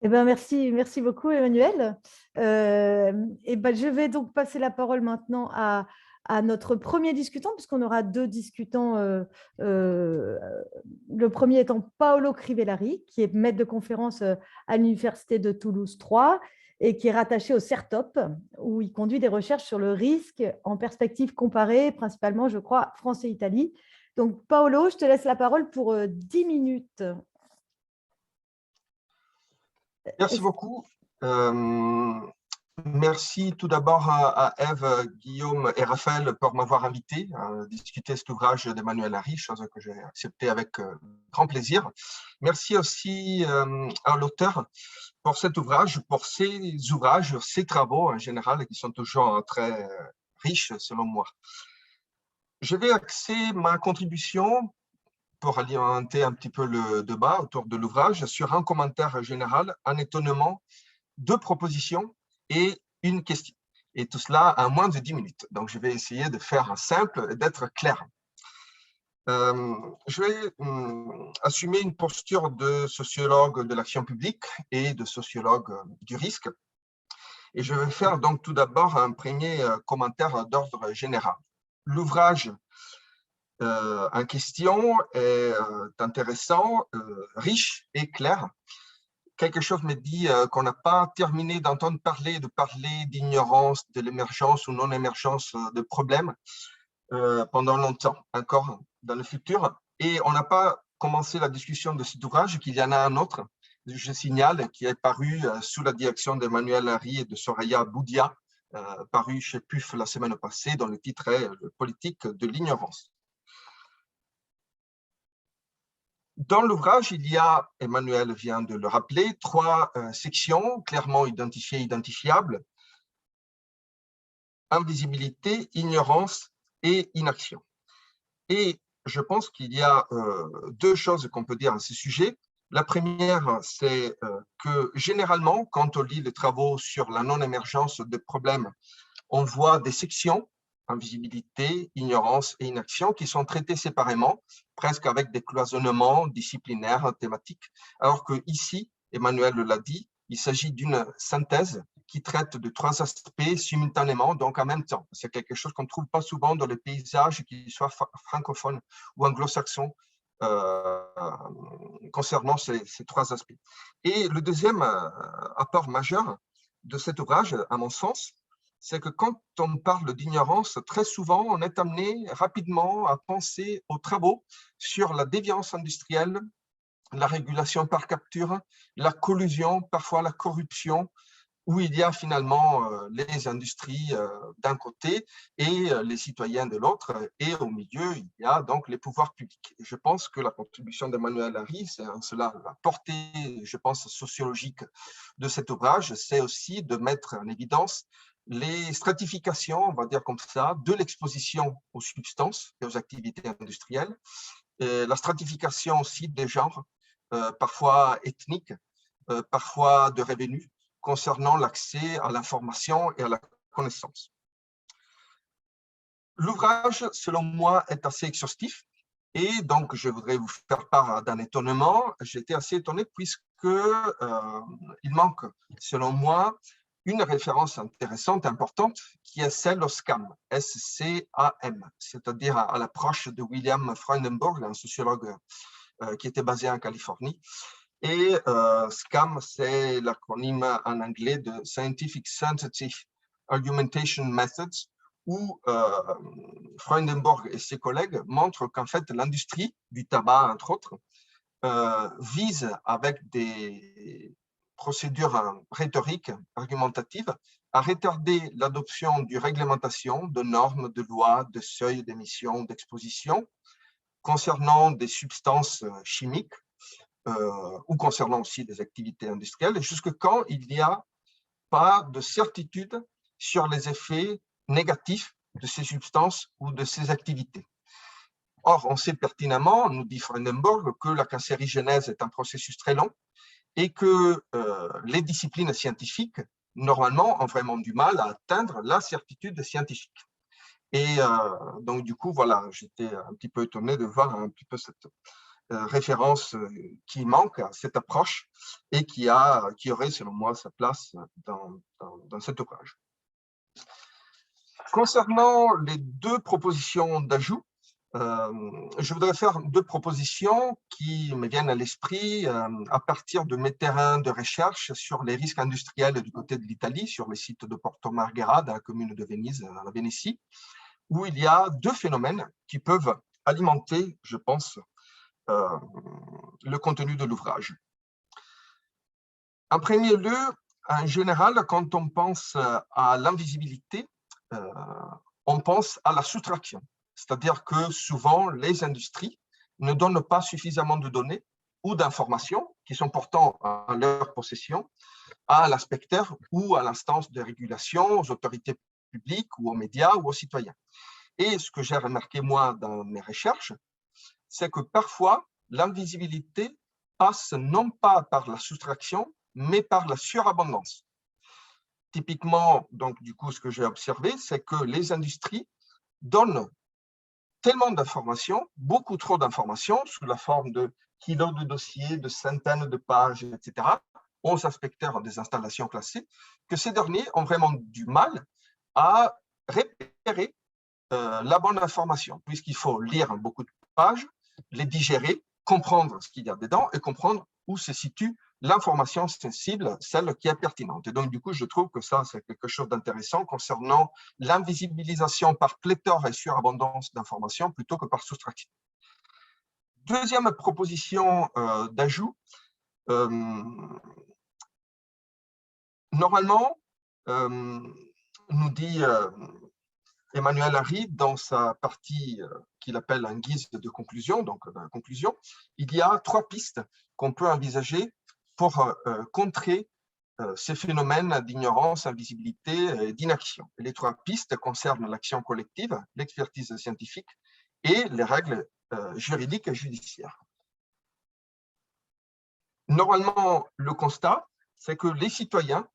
Eh ben, merci beaucoup, Emmanuel. Je vais donc passer la parole maintenant à notre premier discutant, puisqu'on aura deux discutants. Le premier étant Paolo Crivellari, qui est maître de conférence à l'Université de Toulouse 3 et qui est rattaché au CERTOP, où il conduit des recherches sur le risque en perspective comparée, principalement, je crois, France et Italie. Donc, Paolo, je te laisse la parole pour 10 minutes. Merci beaucoup. Merci tout d'abord à Ève, Guillaume et Raphaël pour m'avoir invité à discuter cet ouvrage d'Emmanuel Hari, chose que j'ai acceptée avec grand plaisir. Merci aussi à l'auteur pour cet ouvrage, pour ses ouvrages, ses travaux en général, qui sont toujours très riches selon moi. Je vais axer ma contribution pour alimenter un petit peu le débat autour de l'ouvrage sur un commentaire général, un étonnement, deux propositions et une question. Et tout cela en moins de 10 minutes. Donc, je vais essayer de faire simple et d'être clair. Je vais assumer une posture de sociologue de l'action publique et de sociologue du risque. Et je vais faire donc tout d'abord un premier commentaire d'ordre général. L'ouvrage en question est intéressant, riche et clair. Quelque chose me dit qu'on n'a pas terminé d'entendre parler d'ignorance, de l'émergence ou non-émergence de problèmes pendant longtemps, encore dans le futur. Et on n'a pas commencé la discussion de cet ouvrage, qu'il y en a un autre, je signale, qui est paru sous la direction d'Emmanuel Hari et de Soraya Boudia, paru chez PUF la semaine passée, dont le titre est « Politique de l'ignorance ». Dans l'ouvrage, il y a, Emmanuel vient de le rappeler, trois sections clairement identifiées, identifiables: invisibilité, ignorance et inaction. Et je pense qu'il y a deux choses qu'on peut dire à ce sujet. La première, c'est que généralement, quand on lit les travaux sur la non-émergence de problèmes, on voit des sections, invisibilité, ignorance et inaction, qui sont traitées séparément, presque avec des cloisonnements disciplinaires, thématiques, alors qu'ici, Emmanuel l'a dit, il s'agit d'une synthèse qui traite de 3 aspects simultanément, donc en même temps. C'est quelque chose qu'on ne trouve pas souvent dans les paysages, qu'ils soient francophones ou anglo-saxons, concernant ces 3 aspects. Et le deuxième apport majeur de cet ouvrage, à mon sens, c'est que quand on parle d'ignorance, très souvent, on est amené rapidement à penser aux travaux sur la déviance industrielle, la régulation par capture, la collusion, parfois la corruption, où il y a finalement les industries d'un côté et les citoyens de l'autre, et au milieu, il y a donc les pouvoirs publics. Et je pense que la contribution d'Emmanuel Hari, c'est en cela la portée, je pense, sociologique de cet ouvrage, c'est aussi de mettre en évidence les stratifications, on va dire comme ça, de l'exposition aux substances et aux activités industrielles, et la stratification aussi des genres, parfois ethniques, parfois de revenus, concernant l'accès à l'information et à la connaissance. L'ouvrage, selon moi, est assez exhaustif et donc je voudrais vous faire part d'un étonnement. J'étais assez étonné puisque il manque, selon moi, une référence intéressante, importante, qui est celle au SCAM, S-C-A-M, c'est-à-dire à l'approche de William Freudenberg, un sociologue qui était basé en Californie. Et SCAM, c'est l'acronyme en anglais de Scientific Sensitive Argumentation Methods, où Freudenberg et ses collègues montrent qu'en fait, l'industrie du tabac, entre autres, vise avec des procédures rhétoriques, argumentatives, à retarder l'adoption d'une réglementation, de normes, de lois, de seuils d'émission, d'exposition, concernant des substances chimiques, ou concernant aussi des activités industrielles, jusque quand il n'y a pas de certitude sur les effets négatifs de ces substances ou de ces activités. Or, on sait pertinemment, nous dit Freudenberg, que la cancérigénèse est un processus très long et que les disciplines scientifiques, normalement, ont vraiment du mal à atteindre la certitude scientifique. Et donc, du coup, voilà, j'étais un petit peu étonné de voir un petit peu cette référence qui manque à cette approche et qui aurait, selon moi, sa place dans cet ouvrage. Concernant les 2 propositions d'ajout, je voudrais faire 2 propositions qui me viennent à l'esprit à partir de mes terrains de recherche sur les risques industriels du côté de l'Italie, sur les sites de Porto Marghera, dans la commune de Venise, à la Vénétie, où il y a 2 phénomènes qui peuvent alimenter, je pense, le contenu de l'ouvrage. En premier lieu, en général, quand on pense à l'invisibilité, on pense à la soustraction. C'est-à-dire que souvent, les industries ne donnent pas suffisamment de données ou d'informations qui sont pourtant à leur possession à l'inspecteur ou à l'instance de régulation, aux autorités publiques ou aux médias ou aux citoyens. Et ce que j'ai remarqué, moi, dans mes recherches, c'est que parfois, l'invisibilité passe non pas par la soustraction, mais par la surabondance. Typiquement, donc, du coup, ce que j'ai observé, c'est que les industries donnent tellement d'informations, beaucoup trop d'informations, sous la forme de kilos de dossiers, de centaines de pages, etc., aux inspecteurs des installations classées, que ces derniers ont vraiment du mal à repérer la bonne information, puisqu'il faut lire beaucoup de pages, les digérer, comprendre ce qu'il y a dedans et comprendre où se situe l'information sensible, celle qui est pertinente. Et donc, du coup, je trouve que ça, c'est quelque chose d'intéressant concernant l'invisibilisation par pléthore et surabondance d'informations plutôt que par soustraction. Deuxième proposition d'ajout, normalement, nous dit Emmanuel Hari, dans sa partie qu'il appelle un guise de conclusion, donc la conclusion, il y a 3 pistes qu'on peut envisager pour contrer ces phénomènes d'ignorance, d'invisibilité et d'inaction. Les 3 pistes concernent l'action collective, l'expertise scientifique et les règles juridiques et judiciaires. Normalement, le constat, c'est que les citoyens,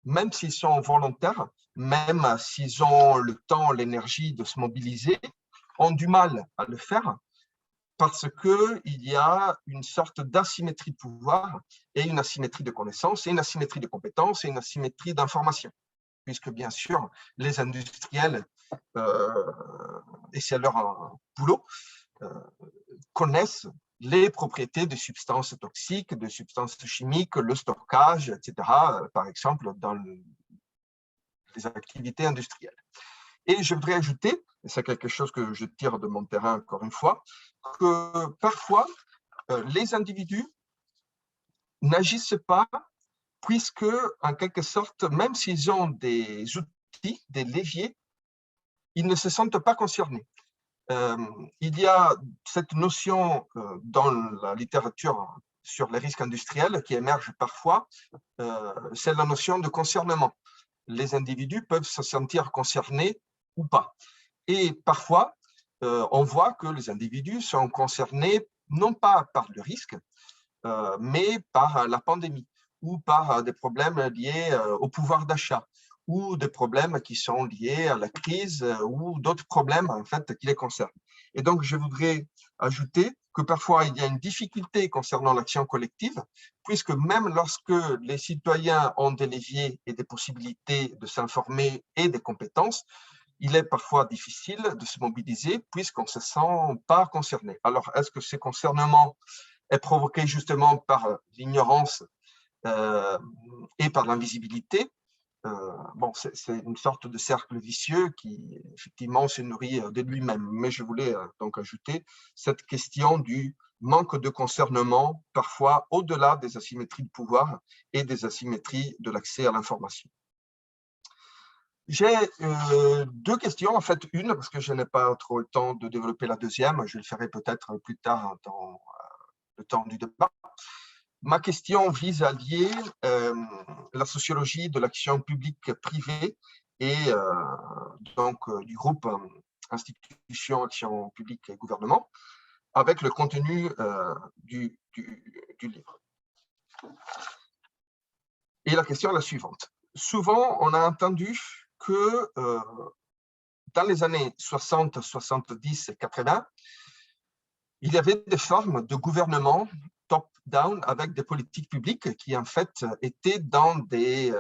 même s'ils sont volontaires, même s'ils ont le temps, l'énergie de se mobiliser, ont du mal à le faire parce qu'il y a une sorte d'asymétrie de pouvoir et une asymétrie de connaissances et une asymétrie de compétences et une asymétrie d'information. Puisque bien sûr, les industriels, et c'est leur boulot, connaissent les propriétés de substances toxiques, de substances chimiques, le stockage, etc., par exemple, dans les activités industrielles. Et je voudrais ajouter, et c'est quelque chose que je tire de mon terrain encore une fois, que parfois, les individus n'agissent pas puisque, en quelque sorte, même s'ils ont des outils, des leviers, ils ne se sentent pas concernés. Il y a cette notion dans la littérature sur les risques industriels qui émerge parfois, c'est la notion de concernement. Les individus peuvent se sentir concernés ou pas. Et parfois, on voit que les individus sont concernés non pas par le risque, mais par la pandémie ou par des problèmes liés au pouvoir d'achat ou des problèmes qui sont liés à la crise ou d'autres problèmes en fait qui les concernent. Et donc, je voudrais ajouter que parfois, il y a une difficulté concernant l'action collective, puisque même lorsque les citoyens ont des leviers et des possibilités de s'informer et des compétences, il est parfois difficile de se mobiliser puisqu'on ne se sent pas concerné. Alors, est-ce que ce concernement est provoqué justement par l'ignorance et par l'invisibilité? Bon, c'est une sorte de cercle vicieux qui, effectivement, se nourrit de lui-même. Mais je voulais donc ajouter cette question du manque de concernement, parfois au-delà des asymétries de pouvoir et des asymétries de l'accès à l'information. J'ai deux questions, en fait, une, parce que je n'ai pas trop le temps de développer la deuxième, je le ferai peut-être plus tard dans le temps du débat. Ma question vise à lier la sociologie de l'action publique privée et donc du groupe Institutions, Action publique et gouvernement avec le contenu du livre. Et la question est la suivante. Souvent, on a entendu que dans les années 60, 70 et 80, il y avait des formes de gouvernement top-down avec des politiques publiques qui, en fait, étaient dans des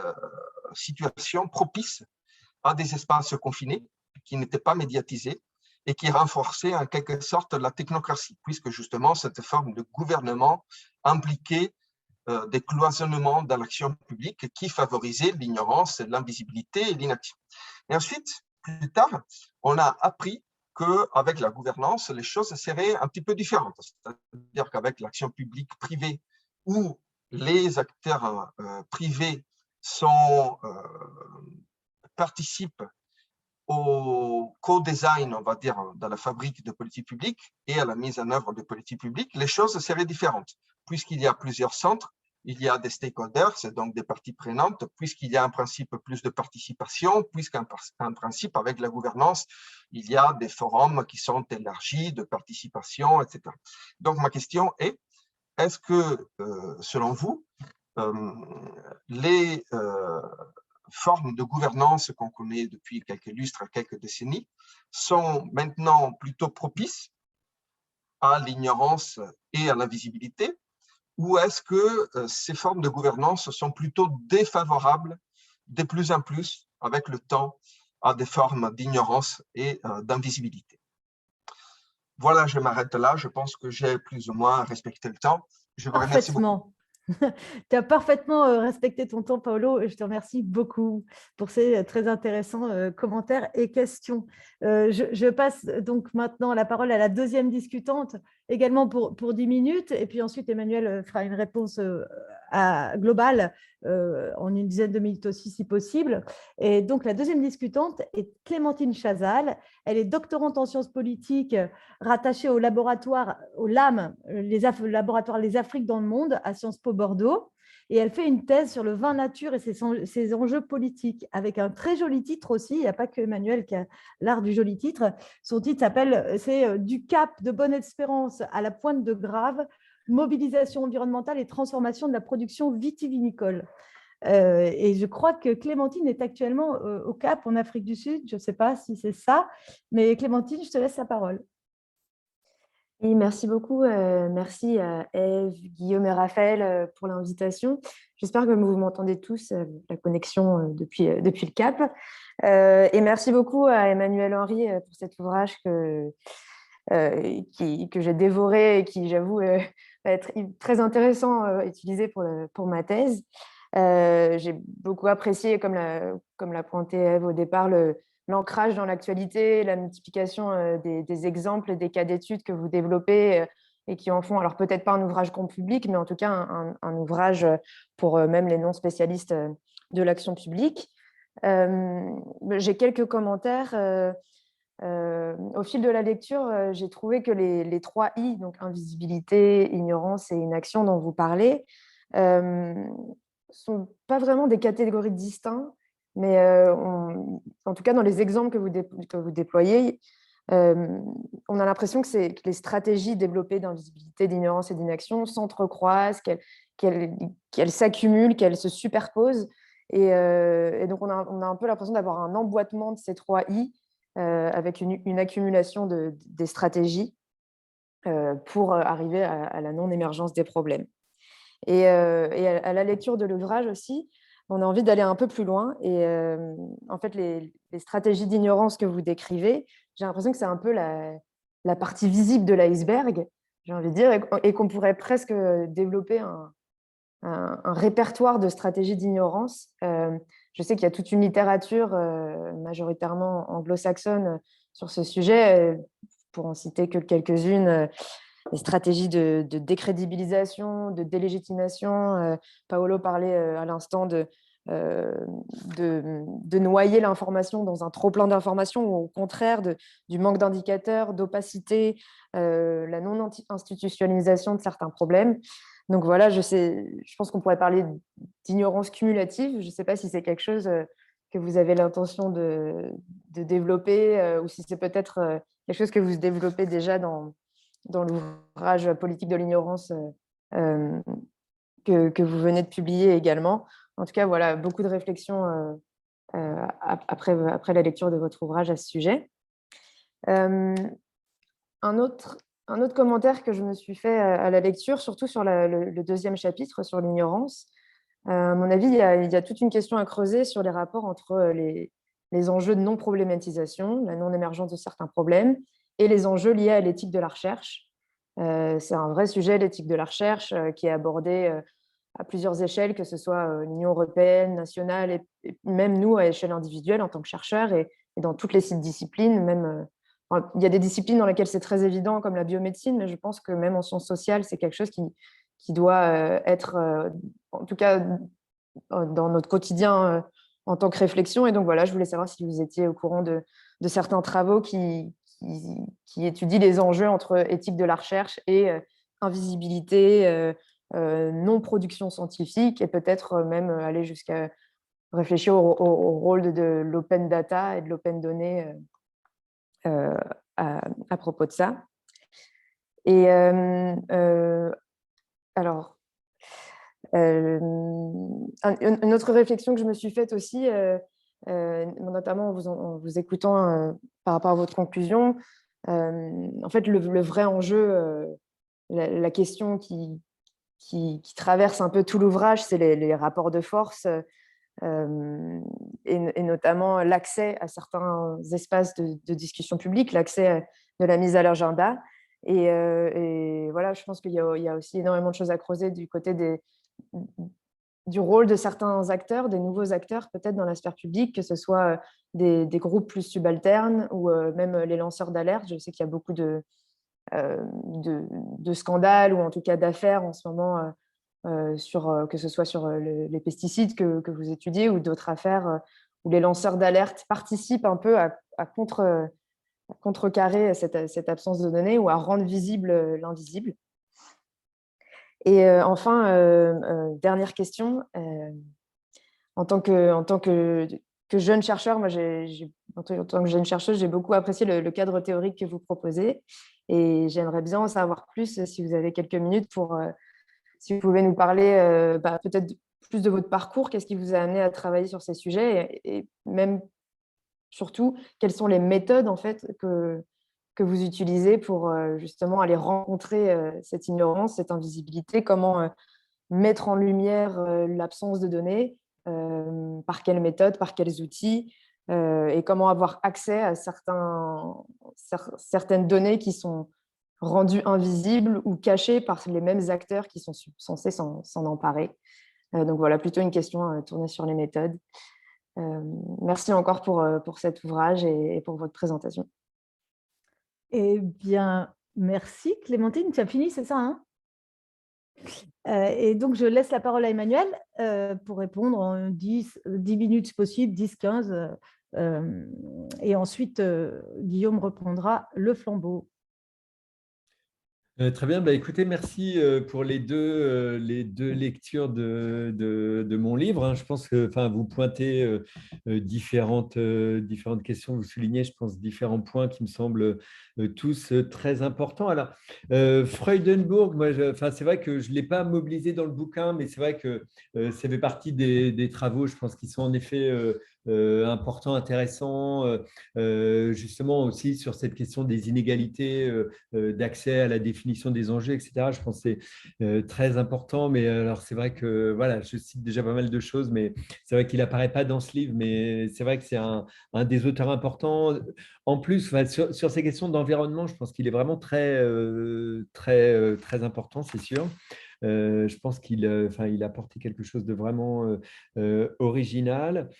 situations propices à des espaces confinés, qui n'étaient pas médiatisés et qui renforçaient en quelque sorte la technocratie, puisque justement, cette forme de gouvernement impliquait des cloisonnements dans l'action publique qui favorisaient l'ignorance, l'invisibilité et l'inaction. Et ensuite, plus tard, on a appris qu'avec la gouvernance, les choses seraient un petit peu différentes. C'est-à-dire qu'avec l'action publique privée, où les acteurs privés participent au co-design, on va dire, dans la fabrique de politiques publiques et à la mise en œuvre de politiques publiques, les choses seraient différentes. Puisqu'il y a plusieurs centres, il y a des stakeholders, c'est donc des parties prenantes, puisqu'il y a un principe plus de participation, puisqu'un principe avec la gouvernance, il y a des forums qui sont élargis de participation, etc. Donc ma question est, est-ce que, selon vous, les formes de gouvernance qu'on connaît depuis quelques lustres, quelques décennies, sont maintenant plutôt propices à l'ignorance et à l'invisibilité, ou est-ce que ces formes de gouvernance sont plutôt défavorables de plus en plus, avec le temps, à des formes d'ignorance et d'invisibilité? Voilà, je m'arrête là. Je pense que j'ai plus ou moins respecté le temps. Je vous remercie beaucoup. Tu as parfaitement respecté ton temps, Paolo, et je te remercie beaucoup pour ces très intéressants commentaires et questions. Je passe donc maintenant la parole à la deuxième discutante, également pour 10 minutes, et puis ensuite Emmanuel fera une réponse globale en une dizaine de minutes aussi, si possible. Et donc, la deuxième discutante est Clémentine Chazal. Elle est doctorante en sciences politiques, rattachée au laboratoire, au LAM, laboratoire Les Afriques dans le monde, à Sciences Po Bordeaux. Et elle fait une thèse sur le vin nature et ses enjeux politiques, avec un très joli titre aussi. Il n'y a pas que Emmanuel qui a l'art du joli titre. Son titre s'appelle « C'est du Cap de Bonne-Espérance à la Pointe de Grave, mobilisation environnementale et transformation de la production vitivinicole ». Et je crois que Clémentine est actuellement au Cap, en Afrique du Sud. Je ne sais pas si c'est ça, mais Clémentine, je te laisse la parole. Et merci beaucoup. Merci à Ève, Guillaume et Raphaël pour l'invitation. J'espère que vous m'entendez tous, la connexion depuis le Cap. Et merci beaucoup à Emmanuel Henry pour cet ouvrage que j'ai dévoré et qui, j'avoue, va être très intéressant à utiliser pour ma thèse. J'ai beaucoup apprécié, comme l'a pointé Ève au départ, l'ancrage dans l'actualité, la multiplication des exemples et des cas d'études que vous développez et qui en font, alors peut-être pas un ouvrage grand public, mais en tout cas un ouvrage pour même les non-spécialistes de l'action publique. J'ai quelques commentaires. Au fil de la lecture, j'ai trouvé que les 3 I, donc invisibilité, ignorance et inaction dont vous parlez, sont pas vraiment des catégories distinctes, mais en tout cas dans les exemples que vous déployez, on a l'impression que les stratégies développées d'invisibilité, d'ignorance et d'inaction s'entrecroisent, qu'elles s'accumulent, qu'elles se superposent. Et donc on a un peu l'impression d'avoir un emboîtement de ces 3 I avec une accumulation des stratégies pour arriver à la non-émergence des problèmes. Et à la lecture de l'ouvrage aussi, on a envie d'aller un peu plus loin. Et en fait, les stratégies d'ignorance que vous décrivez, j'ai l'impression que c'est un peu la partie visible de l'iceberg, j'ai envie de dire, et qu'on pourrait presque développer un répertoire de stratégies d'ignorance. Je sais qu'il y a toute une littérature majoritairement anglo-saxonne sur ce sujet, pour en citer que quelques-unes. Les stratégies de décrédibilisation, de délégitimation. Paolo parlait à l'instant de noyer l'information dans un trop-plein d'informations, ou au contraire du manque d'indicateurs, d'opacité, la non-institutionnalisation de certains problèmes. Donc voilà, je pense qu'on pourrait parler d'ignorance cumulative. Je ne sais pas si c'est quelque chose que vous avez l'intention de développer ou si c'est peut-être quelque chose que vous développez déjà dans l'ouvrage Politique de l'ignorance que vous venez de publier également. En tout cas, voilà, beaucoup de réflexions après la lecture de votre ouvrage à ce sujet. Un autre commentaire que je me suis fait à la lecture, surtout sur le deuxième chapitre, sur l'ignorance. À mon avis, il y a toute une question à creuser sur les rapports entre les enjeux de non-problématisation, la non-émergence de certains problèmes, et les enjeux liés à l'éthique de la recherche. C'est un vrai sujet, l'éthique de la recherche, qui est abordé à plusieurs échelles, que ce soit l'Union européenne, nationale, et même nous, à échelle individuelle, en tant que chercheurs, et dans toutes les disciplines. Même, il y a des disciplines dans lesquelles c'est très évident, comme la biomédecine, mais je pense que même en sciences sociales, c'est quelque chose qui doit être, en tout cas, dans notre quotidien en tant que réflexion. Et donc, voilà, je voulais savoir si vous étiez au courant de certains travaux qui étudient les enjeux entre éthique de la recherche et invisibilité, non-production scientifique, et peut-être même aller jusqu'à réfléchir au rôle de l'open data et de l'open données à propos de ça. Et alors, une autre réflexion que je me suis faite aussi, notamment en vous écoutant par rapport à votre conclusion, en fait, le vrai enjeu, la question qui traverse un peu tout l'ouvrage, c'est les rapports de force, et notamment l'accès à certains espaces de discussion publique, l'accès de la mise à l'agenda. Et voilà, je pense qu'il y a aussi énormément de choses à creuser du côté du rôle de certains acteurs, des nouveaux acteurs peut-être dans la sphère publique, que ce soit des groupes plus subalternes ou même les lanceurs d'alerte. Je sais qu'il y a beaucoup de scandales, ou en tout cas d'affaires en ce moment, que ce soit sur les pesticides que vous étudiez, ou d'autres affaires où les lanceurs d'alerte participent un peu à contrecarrer cette absence de données, ou à rendre visible l'invisible. Et enfin, dernière question, en tant que jeune chercheur, moi, en tant que jeune chercheuse, j'ai beaucoup apprécié le cadre théorique que vous proposez, et j'aimerais bien en savoir plus, si vous avez quelques minutes, si vous pouvez nous parler peut-être plus de votre parcours, qu'est-ce qui vous a amené à travailler sur ces sujets, et même surtout, quelles sont les méthodes en fait que que vous utilisez pour justement aller rencontrer cette ignorance, cette invisibilité, comment mettre en lumière l'absence de données, par quelles méthodes, par quels outils, et comment avoir accès à certaines données qui sont rendues invisibles ou cachées par les mêmes acteurs qui sont censés s'en emparer. Donc voilà, plutôt une question tournée sur les méthodes. Merci encore pour cet ouvrage et pour votre présentation. Eh bien, merci Clémentine, tu as fini, c'est ça, hein? Et donc, je laisse la parole à Emmanuel pour répondre en 10 minutes si possible, 10-15. Et ensuite, Guillaume reprendra le flambeau. Très bien, écoutez, merci pour les deux lectures de mon livre, hein. Je pense que vous pointez différentes questions, vous soulignez, je pense, différents points qui me semblent tous très importants. Alors, Freudenburg, moi, c'est vrai que je ne l'ai pas mobilisé dans le bouquin, mais c'est vrai que ça fait partie des travaux, je pense, qui sont en effet importants, intéressants, justement aussi sur cette question des inégalités d'accès à la définition des enjeux, etc. Je pense que c'est très important, mais alors c'est vrai que voilà, je cite déjà pas mal de choses, mais c'est vrai qu'il n'apparaît pas dans ce livre, mais c'est vrai que c'est un des auteurs importants. En plus, sur ces questions d'environnement, je pense qu'il est vraiment très important, c'est sûr. Je pense qu'il il a apporté quelque chose de vraiment original.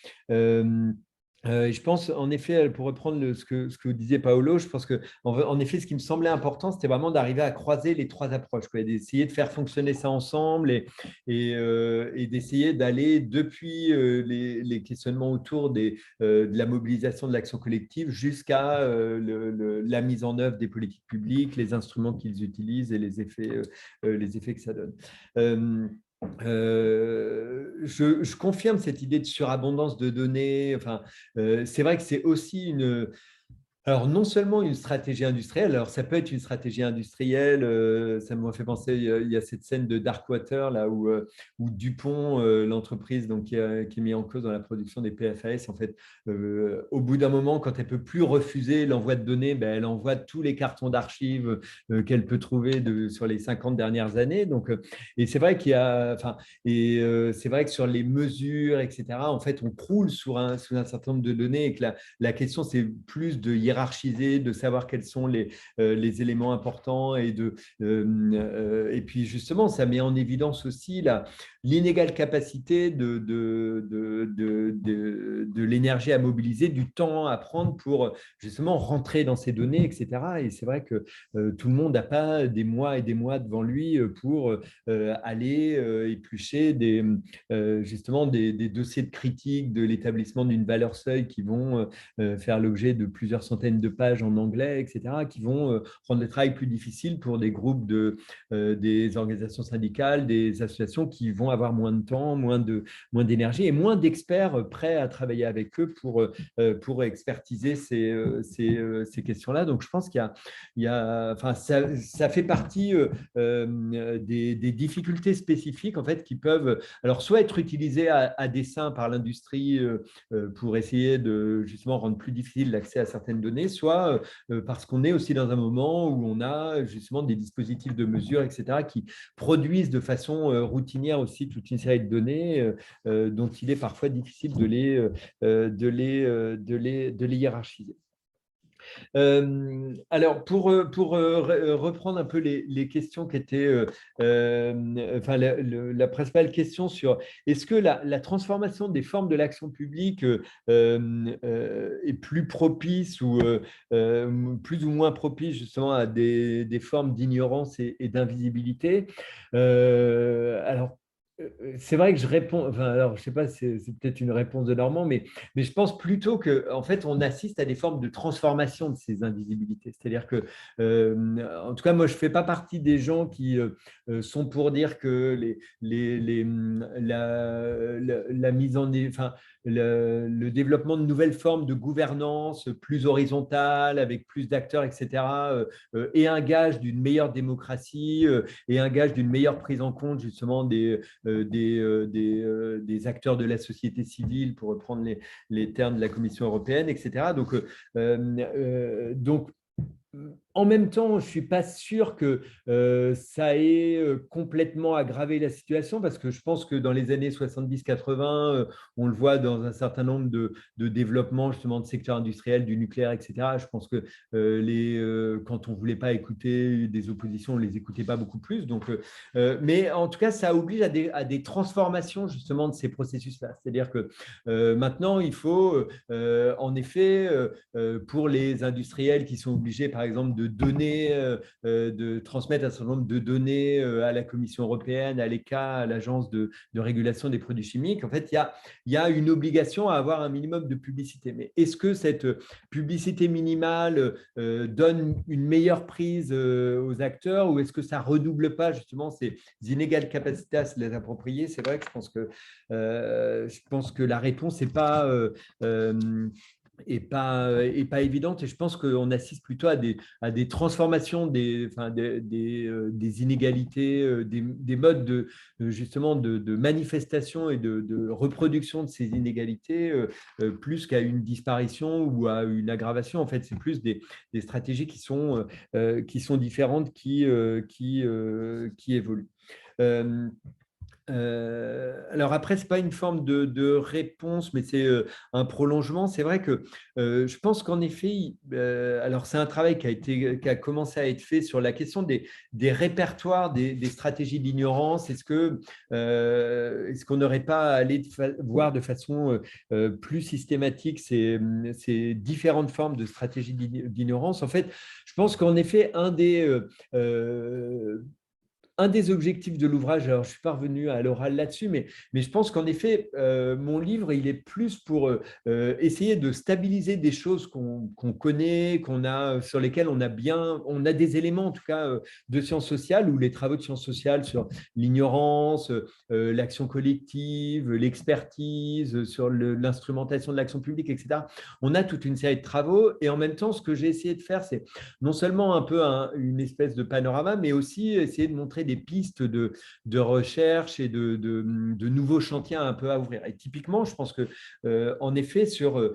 Je pense, en effet, pour reprendre ce que vous disiez, Paolo, je pense en effet, ce qui me semblait important, c'était vraiment d'arriver à croiser les trois approches, quoi, d'essayer de faire fonctionner ça ensemble et d'essayer d'aller depuis les questionnements autour de la mobilisation de l'action collective jusqu'à la mise en œuvre des politiques publiques, les instruments qu'ils utilisent et les effets que ça donne. Je confirme cette idée de surabondance de données. C'est vrai que c'est aussi alors, non seulement une stratégie industrielle, alors ça peut être une stratégie industrielle, ça m'a fait penser, il y a cette scène de Darkwater, là où Dupont, l'entreprise qui est mise en cause dans la production des PFAS, en fait, au bout d'un moment, quand elle ne peut plus refuser l'envoi de données, elle envoie tous les cartons d'archives qu'elle peut trouver sur les 50 dernières années. Donc, et c'est vrai qu'il y a, c'est vrai que sur les mesures, etc., en fait, on croule sous un certain nombre de données et que la question, c'est plus de hiérarchiser, de savoir quels sont les éléments importants et puis justement, ça met en évidence aussi l'inégale capacité de l'énergie à mobiliser, du temps à prendre pour justement rentrer dans ces données, etc. Et c'est vrai que tout le monde n'a pas des mois et des mois devant lui pour aller éplucher justement des dossiers de critique de l'établissement d'une valeur seuil qui vont faire l'objet de plusieurs centaines de pages en anglais, etc., qui vont rendre le travail plus difficile pour des groupes des organisations syndicales, des associations qui vont avoir moins de temps, moins d'énergie et moins d'experts prêts à travailler avec eux pour expertiser ces questions-là. Donc, je pense qu'il y a ça fait partie des difficultés spécifiques en fait, qui peuvent alors soit être utilisées à dessein par l'industrie pour essayer de justement rendre plus difficile l'accès à certaines données, soit parce qu'on est aussi dans un moment où on a justement des dispositifs de mesure, etc., qui produisent de façon routinière aussi toute une série de données dont il est parfois difficile de les hiérarchiser. Alors, pour reprendre un peu les questions qui étaient, la principale question sur est-ce que la transformation des formes de l'action publique est plus propice ou plus ou moins propice justement à des formes d'ignorance et d'invisibilité. Alors, c'est vrai que je réponds, alors je ne sais pas, c'est peut-être une réponse de Normand, mais je pense plutôt qu'en fait, on assiste à des formes de transformation de ces invisibilités. C'est-à-dire que, en tout cas, moi, je ne fais pas partie des gens qui sont pour dire que la mise en… le développement de nouvelles formes de gouvernance plus horizontale, avec plus d'acteurs, etc., est un gage d'une meilleure démocratie et un gage d'une meilleure prise en compte justement des acteurs de la société civile, pour reprendre les termes de la Commission européenne, etc. Donc En même temps, je ne suis pas sûr que ça ait complètement aggravé la situation parce que je pense que dans les années 70-80, on le voit dans un certain nombre de développements justement de secteurs industriels, du nucléaire, etc. Je pense que quand on ne voulait pas écouter des oppositions, on ne les écoutait pas beaucoup plus. Donc, mais en tout cas, ça oblige à des transformations justement de ces processus-là. C'est-à-dire que maintenant, il faut en effet, pour les industriels qui sont obligés, par exemple, de transmettre un certain nombre de données à la Commission européenne, à l'ECHA, à l'Agence de régulation des produits chimiques. En fait, il y a une obligation à avoir un minimum de publicité. Mais est-ce que cette publicité minimale donne une meilleure prise aux acteurs ou est-ce que ça ne redouble pas justement ces inégales capacités à se les approprier? C'est vrai que je pense que la réponse n'est pas pas évidente et je pense qu'on assiste plutôt à des transformations des inégalités, des modes justement de manifestation et de reproduction de ces inégalités plus qu'à une disparition ou à une aggravation. En fait, c'est plus des stratégies qui sont différentes, qui évoluent. Alors après, ce n'est pas une forme de réponse, mais c'est un prolongement. C'est vrai que je pense qu'en effet, alors c'est un travail qui a commencé à être fait sur la question des répertoires, des stratégies d'ignorance. Est-ce qu'on n'aurait pas à aller voir de façon plus systématique ces différentes formes de stratégies d'ignorance? En fait, je pense qu'en effet, un des objectifs de l'ouvrage, alors je ne suis pas revenu à l'oral là-dessus, mais je pense qu'en effet, mon livre, il est plus pour essayer de stabiliser des choses qu'on connaît, sur lesquelles on a des éléments en tout cas de sciences sociales ou les travaux de sciences sociales sur l'ignorance, l'action collective, l'expertise, sur l'instrumentation de l'action publique, etc. On a toute une série de travaux et en même temps, ce que j'ai essayé de faire, c'est non seulement un peu une espèce de panorama, mais aussi essayer de montrer des pistes de recherche et de nouveaux chantiers un peu à ouvrir. Et typiquement, je pense que en effet, sur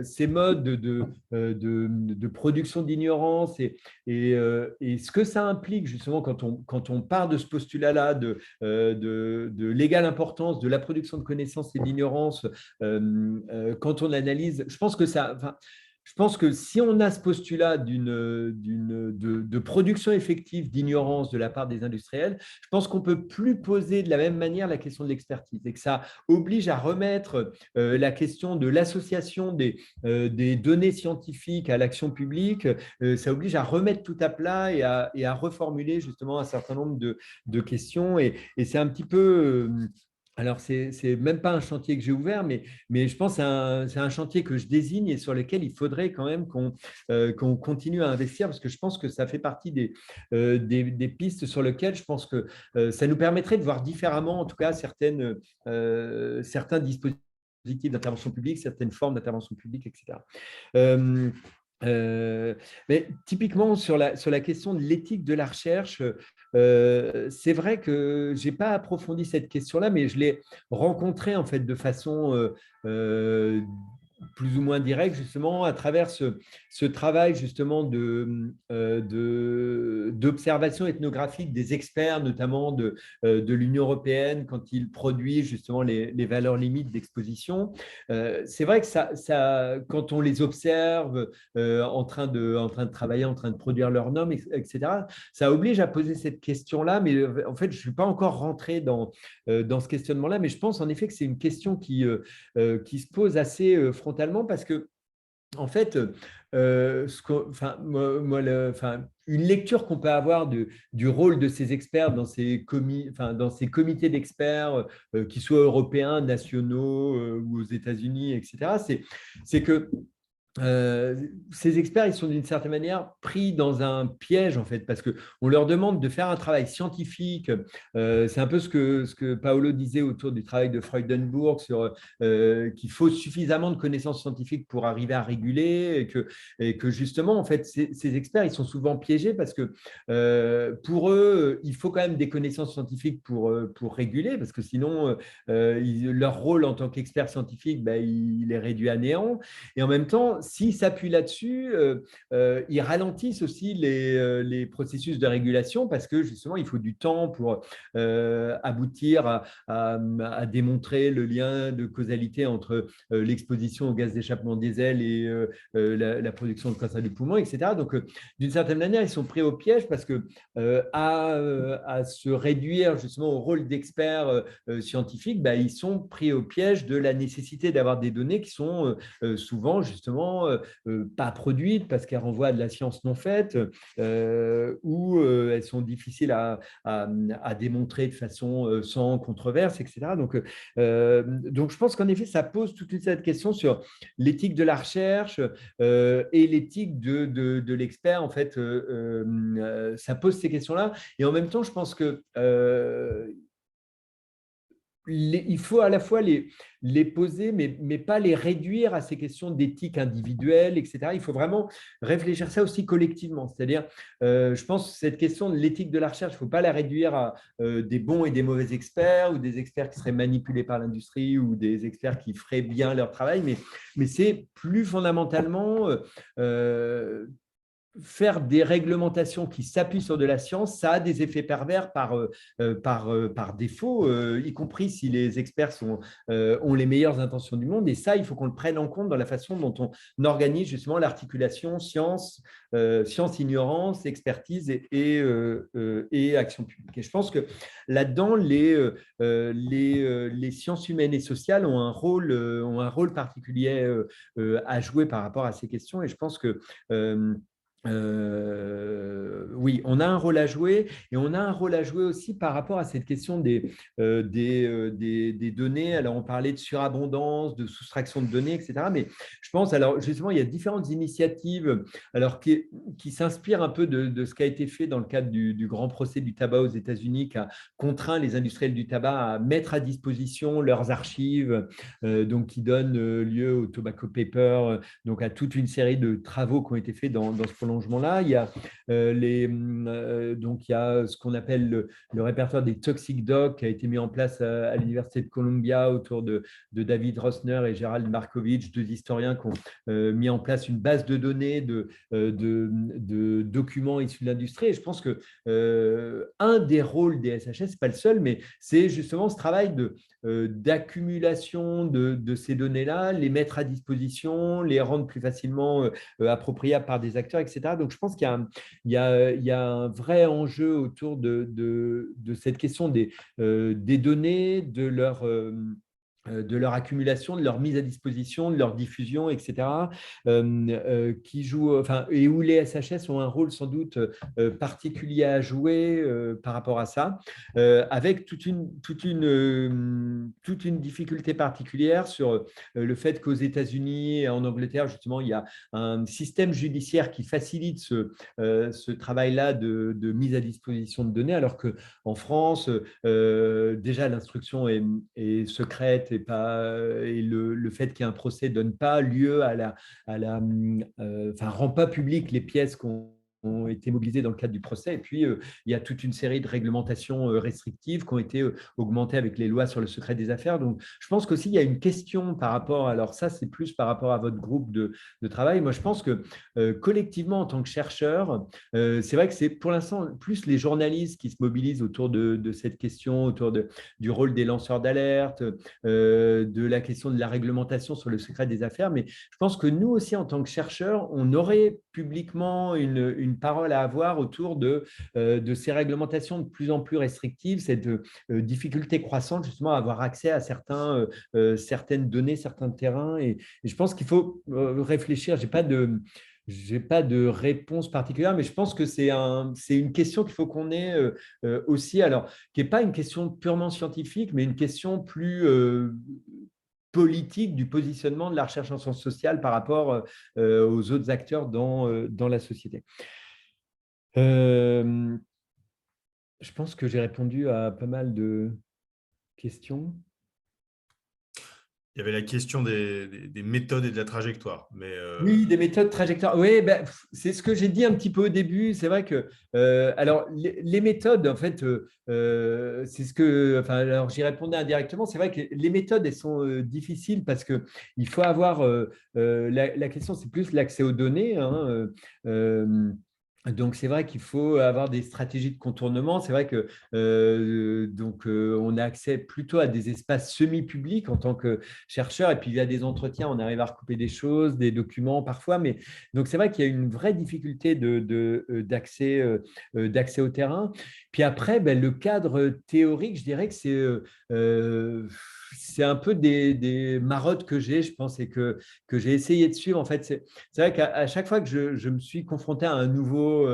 ces modes de production d'ignorance et ce que ça implique justement quand on part de ce postulat-là de l'égale importance de la production de connaissances et d'ignorance, quand on analyse, je pense que je pense que si on a ce postulat de production effective d'ignorance de la part des industriels, je pense qu'on ne peut plus poser de la même manière la question de l'expertise et que ça oblige à remettre la question de l'association des données scientifiques à l'action publique, ça oblige à remettre tout à plat et à reformuler justement un certain nombre de questions. Et c'est un petit peu… Alors, ce n'est même pas un chantier que j'ai ouvert, mais je pense que c'est un chantier que je désigne et sur lequel il faudrait quand même qu'on continue à investir parce que je pense que ça fait partie des pistes sur lesquelles je pense que ça nous permettrait de voir différemment, en tout cas, certains dispositifs d'intervention publique, certaines formes d'intervention publique, etc. Mais typiquement sur la question de l'éthique de la recherche, c'est vrai que je n'ai pas approfondi cette question-là, mais je l'ai rencontrée en fait de façon plus ou moins directe justement à travers ce travail justement d'observation ethnographique des experts, notamment de l'Union européenne, quand ils produisent justement les valeurs limites d'exposition. C'est vrai que quand on les observe en train de travailler, en train de produire leurs normes, etc., ça oblige à poser cette question-là, mais en fait, je ne suis pas encore rentré dans ce questionnement-là, mais je pense en effet que c'est une question qui se pose assez frontalement parce que, en fait, une lecture qu'on peut avoir du rôle de ces experts dans ces comités d'experts, qu'ils soient européens, nationaux ou aux États-Unis, etc., c'est que ces experts, ils sont d'une certaine manière pris dans un piège en fait, parce qu'on leur demande de faire un travail scientifique. C'est un peu ce que Paolo disait autour du travail de Freudenburg sur qu'il faut suffisamment de connaissances scientifiques pour arriver à réguler et que justement en fait ces experts, ils sont souvent piégés parce que pour eux, il faut quand même des connaissances scientifiques pour réguler, parce que sinon leur rôle en tant qu'expert scientifique, il est réduit à néant. Et en même temps, maintenant, s'ils s'appuient là-dessus, ils ralentissent aussi les processus de régulation parce que justement, il faut du temps pour aboutir à démontrer le lien de causalité entre l'exposition au gaz d'échappement diesel et la production de cancer du poumon, etc. Donc, d'une certaine manière, ils sont pris au piège parce que à se réduire justement au rôle d'experts scientifiques, bah, ils sont pris au piège de la nécessité d'avoir des données qui sont souvent justement pas produites parce qu'elles renvoient à de la science non faite ou elles sont difficiles à démontrer de façon sans controverse, etc. Donc, je pense qu'en effet, ça pose toute une série de questions sur l'éthique de la recherche et l'éthique de l'expert. En fait, ça pose ces questions-là. Et en même temps, je pense que il faut à la fois les poser, mais pas les réduire à ces questions d'éthique individuelle, etc. Il faut vraiment réfléchir ça aussi collectivement. C'est-à-dire, je pense que cette question de l'éthique de la recherche, il ne faut pas la réduire à des bons et des mauvais experts ou des experts qui seraient manipulés par l'industrie ou des experts qui feraient bien leur travail, mais c'est plus fondamentalement faire des réglementations qui s'appuient sur de la science, ça a des effets pervers par défaut, y compris si les experts ont les meilleures intentions du monde. Et ça, il faut qu'on le prenne en compte dans la façon dont on organise justement l'articulation science-ignorance, expertise et action publique. Et je pense que là-dedans, les sciences humaines et sociales ont un rôle particulier à jouer par rapport à ces questions. Et je pense que oui, on a un rôle à jouer et on a un rôle à jouer aussi par rapport à cette question des données. Alors, on parlait de surabondance, de soustraction de données, etc. Mais je pense, alors justement, il y a différentes initiatives alors, qui s'inspirent un peu de ce qui a été fait dans le cadre du grand procès du tabac aux États-Unis qui a contraint les industriels du tabac à mettre à disposition leurs archives, donc qui donnent lieu au Tobacco Paper, donc à toute une série de travaux qui ont été faits dans ce prolongement-là. Il y a donc il y a ce qu'on appelle le répertoire des Toxic Docs qui a été mis en place à l'Université de Columbia autour de David Rosner et Gerald Markovitch, deux historiens qui ont mis en place une base de données de documents issus de l'industrie. Et je pense que un des rôles des SHS, ce n'est pas le seul, mais c'est justement ce travail d'accumulation de ces données-là, les mettre à disposition, les rendre plus facilement appropriables par des acteurs, etc. Donc, je pense qu'il y a un vrai enjeu autour de cette question des données, de leur accumulation, de leur mise à disposition, de leur diffusion, etc., qui jouent, enfin, et où les SHS ont un rôle sans doute particulier à jouer par rapport à ça, avec toute une difficulté particulière sur le fait qu'aux États-Unis et en Angleterre, justement, il y a un système judiciaire qui facilite ce travail-là de mise à disposition de données, alors qu'en France, déjà, l'instruction est secrète et le fait qu'il y ait un procès ne donne pas lieu enfin, rend pas public les pièces ont été mobilisées dans le cadre du procès. Et puis, il y a toute une série de réglementations restrictives qui ont été augmentées avec les lois sur le secret des affaires. Donc, je pense qu'aussi, il y a une question par rapport, alors ça, c'est plus par rapport à votre groupe de travail. Moi, je pense que collectivement, en tant que chercheur, c'est vrai que c'est pour l'instant plus les journalistes qui se mobilisent autour de cette question, autour du rôle des lanceurs d'alerte, de la question de la réglementation sur le secret des affaires. Mais je pense que nous aussi, en tant que chercheurs, on aurait publiquement une parole à avoir autour de ces réglementations de plus en plus restrictives, cette difficulté croissante justement à avoir accès à certaines données, certains terrains. Et je pense qu'il faut réfléchir. Je n'ai pas de réponse particulière, mais je pense que c'est une question qu'il faut qu'on ait aussi, alors, qui n'est pas une question purement scientifique, mais une question plus politique du positionnement de la recherche en sciences sociales par rapport aux autres acteurs dans la société. Je pense que j'ai répondu à pas mal de questions. Il y avait la question des méthodes et de la trajectoire. Mais, Oui, des méthodes trajectoires. Oui, ben, c'est ce que j'ai dit un petit peu au début. C'est vrai que, alors, les méthodes, en fait, c'est ce que, enfin, alors j'y répondais indirectement. C'est vrai que les méthodes, elles sont difficiles parce que il faut avoir, la question, c'est plus l'accès aux données, hein, donc, c'est vrai qu'il faut avoir des stratégies de contournement. C'est vrai que on a accès plutôt à des espaces semi-publics en tant que chercheur. Et puis, via des entretiens, on arrive à recouper des choses, des documents parfois. Mais donc, c'est vrai qu'il y a une vraie difficulté d'accès au terrain. Puis après, ben, le cadre théorique, je dirais que c'est un peu des marottes que j'ai, je pense, et que j'ai essayé de suivre. En fait, c'est vrai qu'à chaque fois que je me suis confronté à un nouveau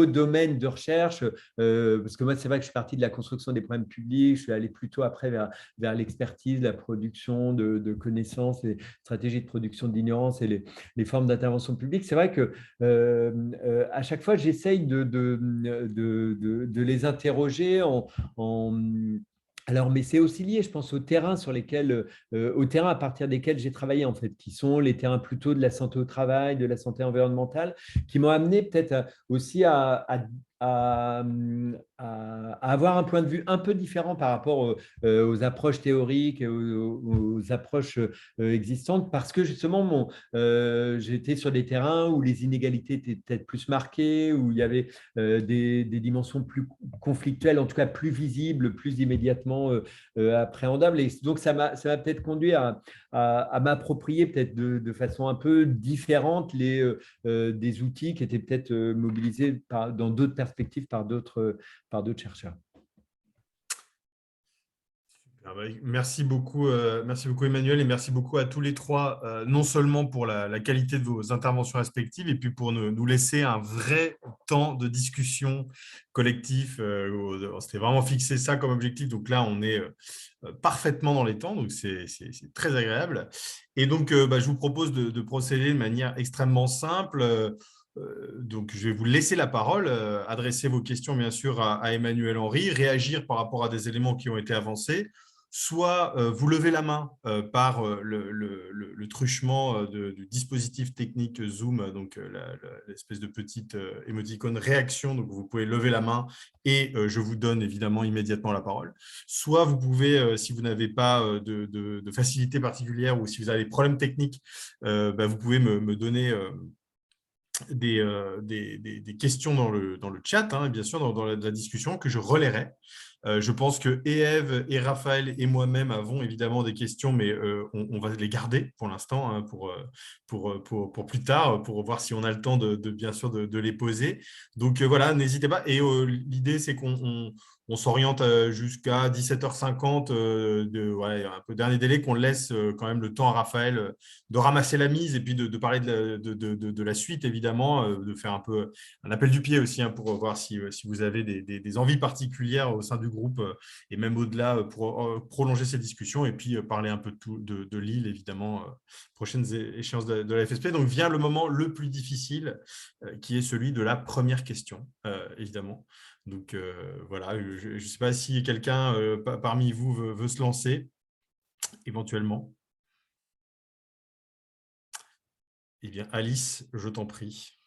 domaine de recherche, parce que moi, c'est vrai que je suis parti de la construction des problèmes publics, je suis allé plutôt après vers l'expertise, la production de connaissances, les stratégies de production de l'ignorance et les formes d'intervention publique. C'est vrai que à chaque fois, j'essaye de les interroger alors, mais c'est aussi lié, je pense, aux terrains aux terrains à partir desquels j'ai travaillé, en fait, qui sont les terrains plutôt de la santé au travail, de la santé environnementale, qui m'ont amené peut-être aussi à avoir un point de vue un peu différent par rapport aux approches théoriques et aux approches existantes, parce que justement, j'étais sur des terrains où les inégalités étaient peut-être plus marquées, où il y avait des dimensions plus conflictuelles, en tout cas plus visibles, plus immédiatement appréhendables. Et donc, ça m'a peut-être conduit à m'approprier peut-être de façon un peu différente des outils qui étaient peut-être mobilisés dans d'autres perspectives par d'autres chercheurs. Merci beaucoup Emmanuel, et merci beaucoup à tous les trois, non seulement pour la qualité de vos interventions respectives, et puis pour nous laisser un vrai temps de discussion collectif. On s'était vraiment fixé ça comme objectif, donc là on est parfaitement dans les temps, donc c'est très agréable. Et donc je vous propose de procéder de manière extrêmement simple. Donc, je vais vous laisser la parole, adresser vos questions bien sûr à Emmanuel Henry, réagir par rapport à des éléments qui ont été avancés. Soit vous levez la main par le truchement du dispositif technique Zoom, donc l'espèce de petite émoticône réaction. Donc, vous pouvez lever la main et je vous donne évidemment immédiatement la parole. Soit vous pouvez, si vous n'avez pas de facilité particulière ou si vous avez des problèmes techniques, vous pouvez me donner des questions dans le chat, hein, bien sûr, dans la discussion, que je relayerai. Je pense que Ève et Raphaël et moi-même avons évidemment des questions, mais on va les garder pour l'instant, hein, pour plus tard, pour voir si on a le temps bien sûr de les poser. Donc voilà, n'hésitez pas. Et l'idée, c'est qu'on s'oriente jusqu'à 17h50, un peu dernier délai, qu'on laisse quand même le temps à Raphaël de ramasser la mise et puis de parler de la suite, évidemment, de faire un peu un appel du pied aussi, hein, pour voir si vous avez des envies particulières au sein du groupe et même au-delà pour prolonger ces discussions et puis parler un peu de Lille, évidemment, prochaines échéances de la FSP. Donc, vient le moment le plus difficile qui est celui de la première question, évidemment. Donc, voilà, je ne sais pas si quelqu'un parmi vous veut se lancer, éventuellement. Eh bien, Alice, je t'en prie.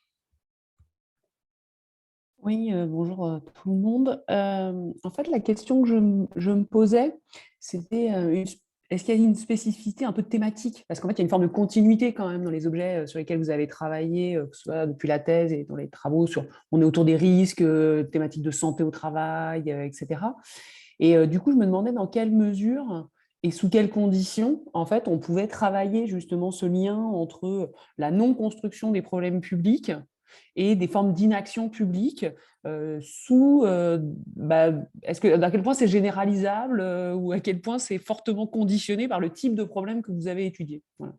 Oui, bonjour tout le monde. En fait, la question que je me posais, c'était est-ce qu'il y a une spécificité un peu thématique? Parce qu'en fait, il y a une forme de continuité quand même dans les objets sur lesquels vous avez travaillé, que ce soit depuis la thèse et dans les travaux on est autour des risques, thématiques de santé au travail, etc. Et du coup, je me demandais dans quelle mesure et sous quelles conditions, en fait, on pouvait travailler justement ce lien entre la non-construction des problèmes publics et des formes d'inaction publique est-ce que, à quel point c'est généralisable ou à quel point c'est fortement conditionné par le type de problème que vous avez étudié. Voilà.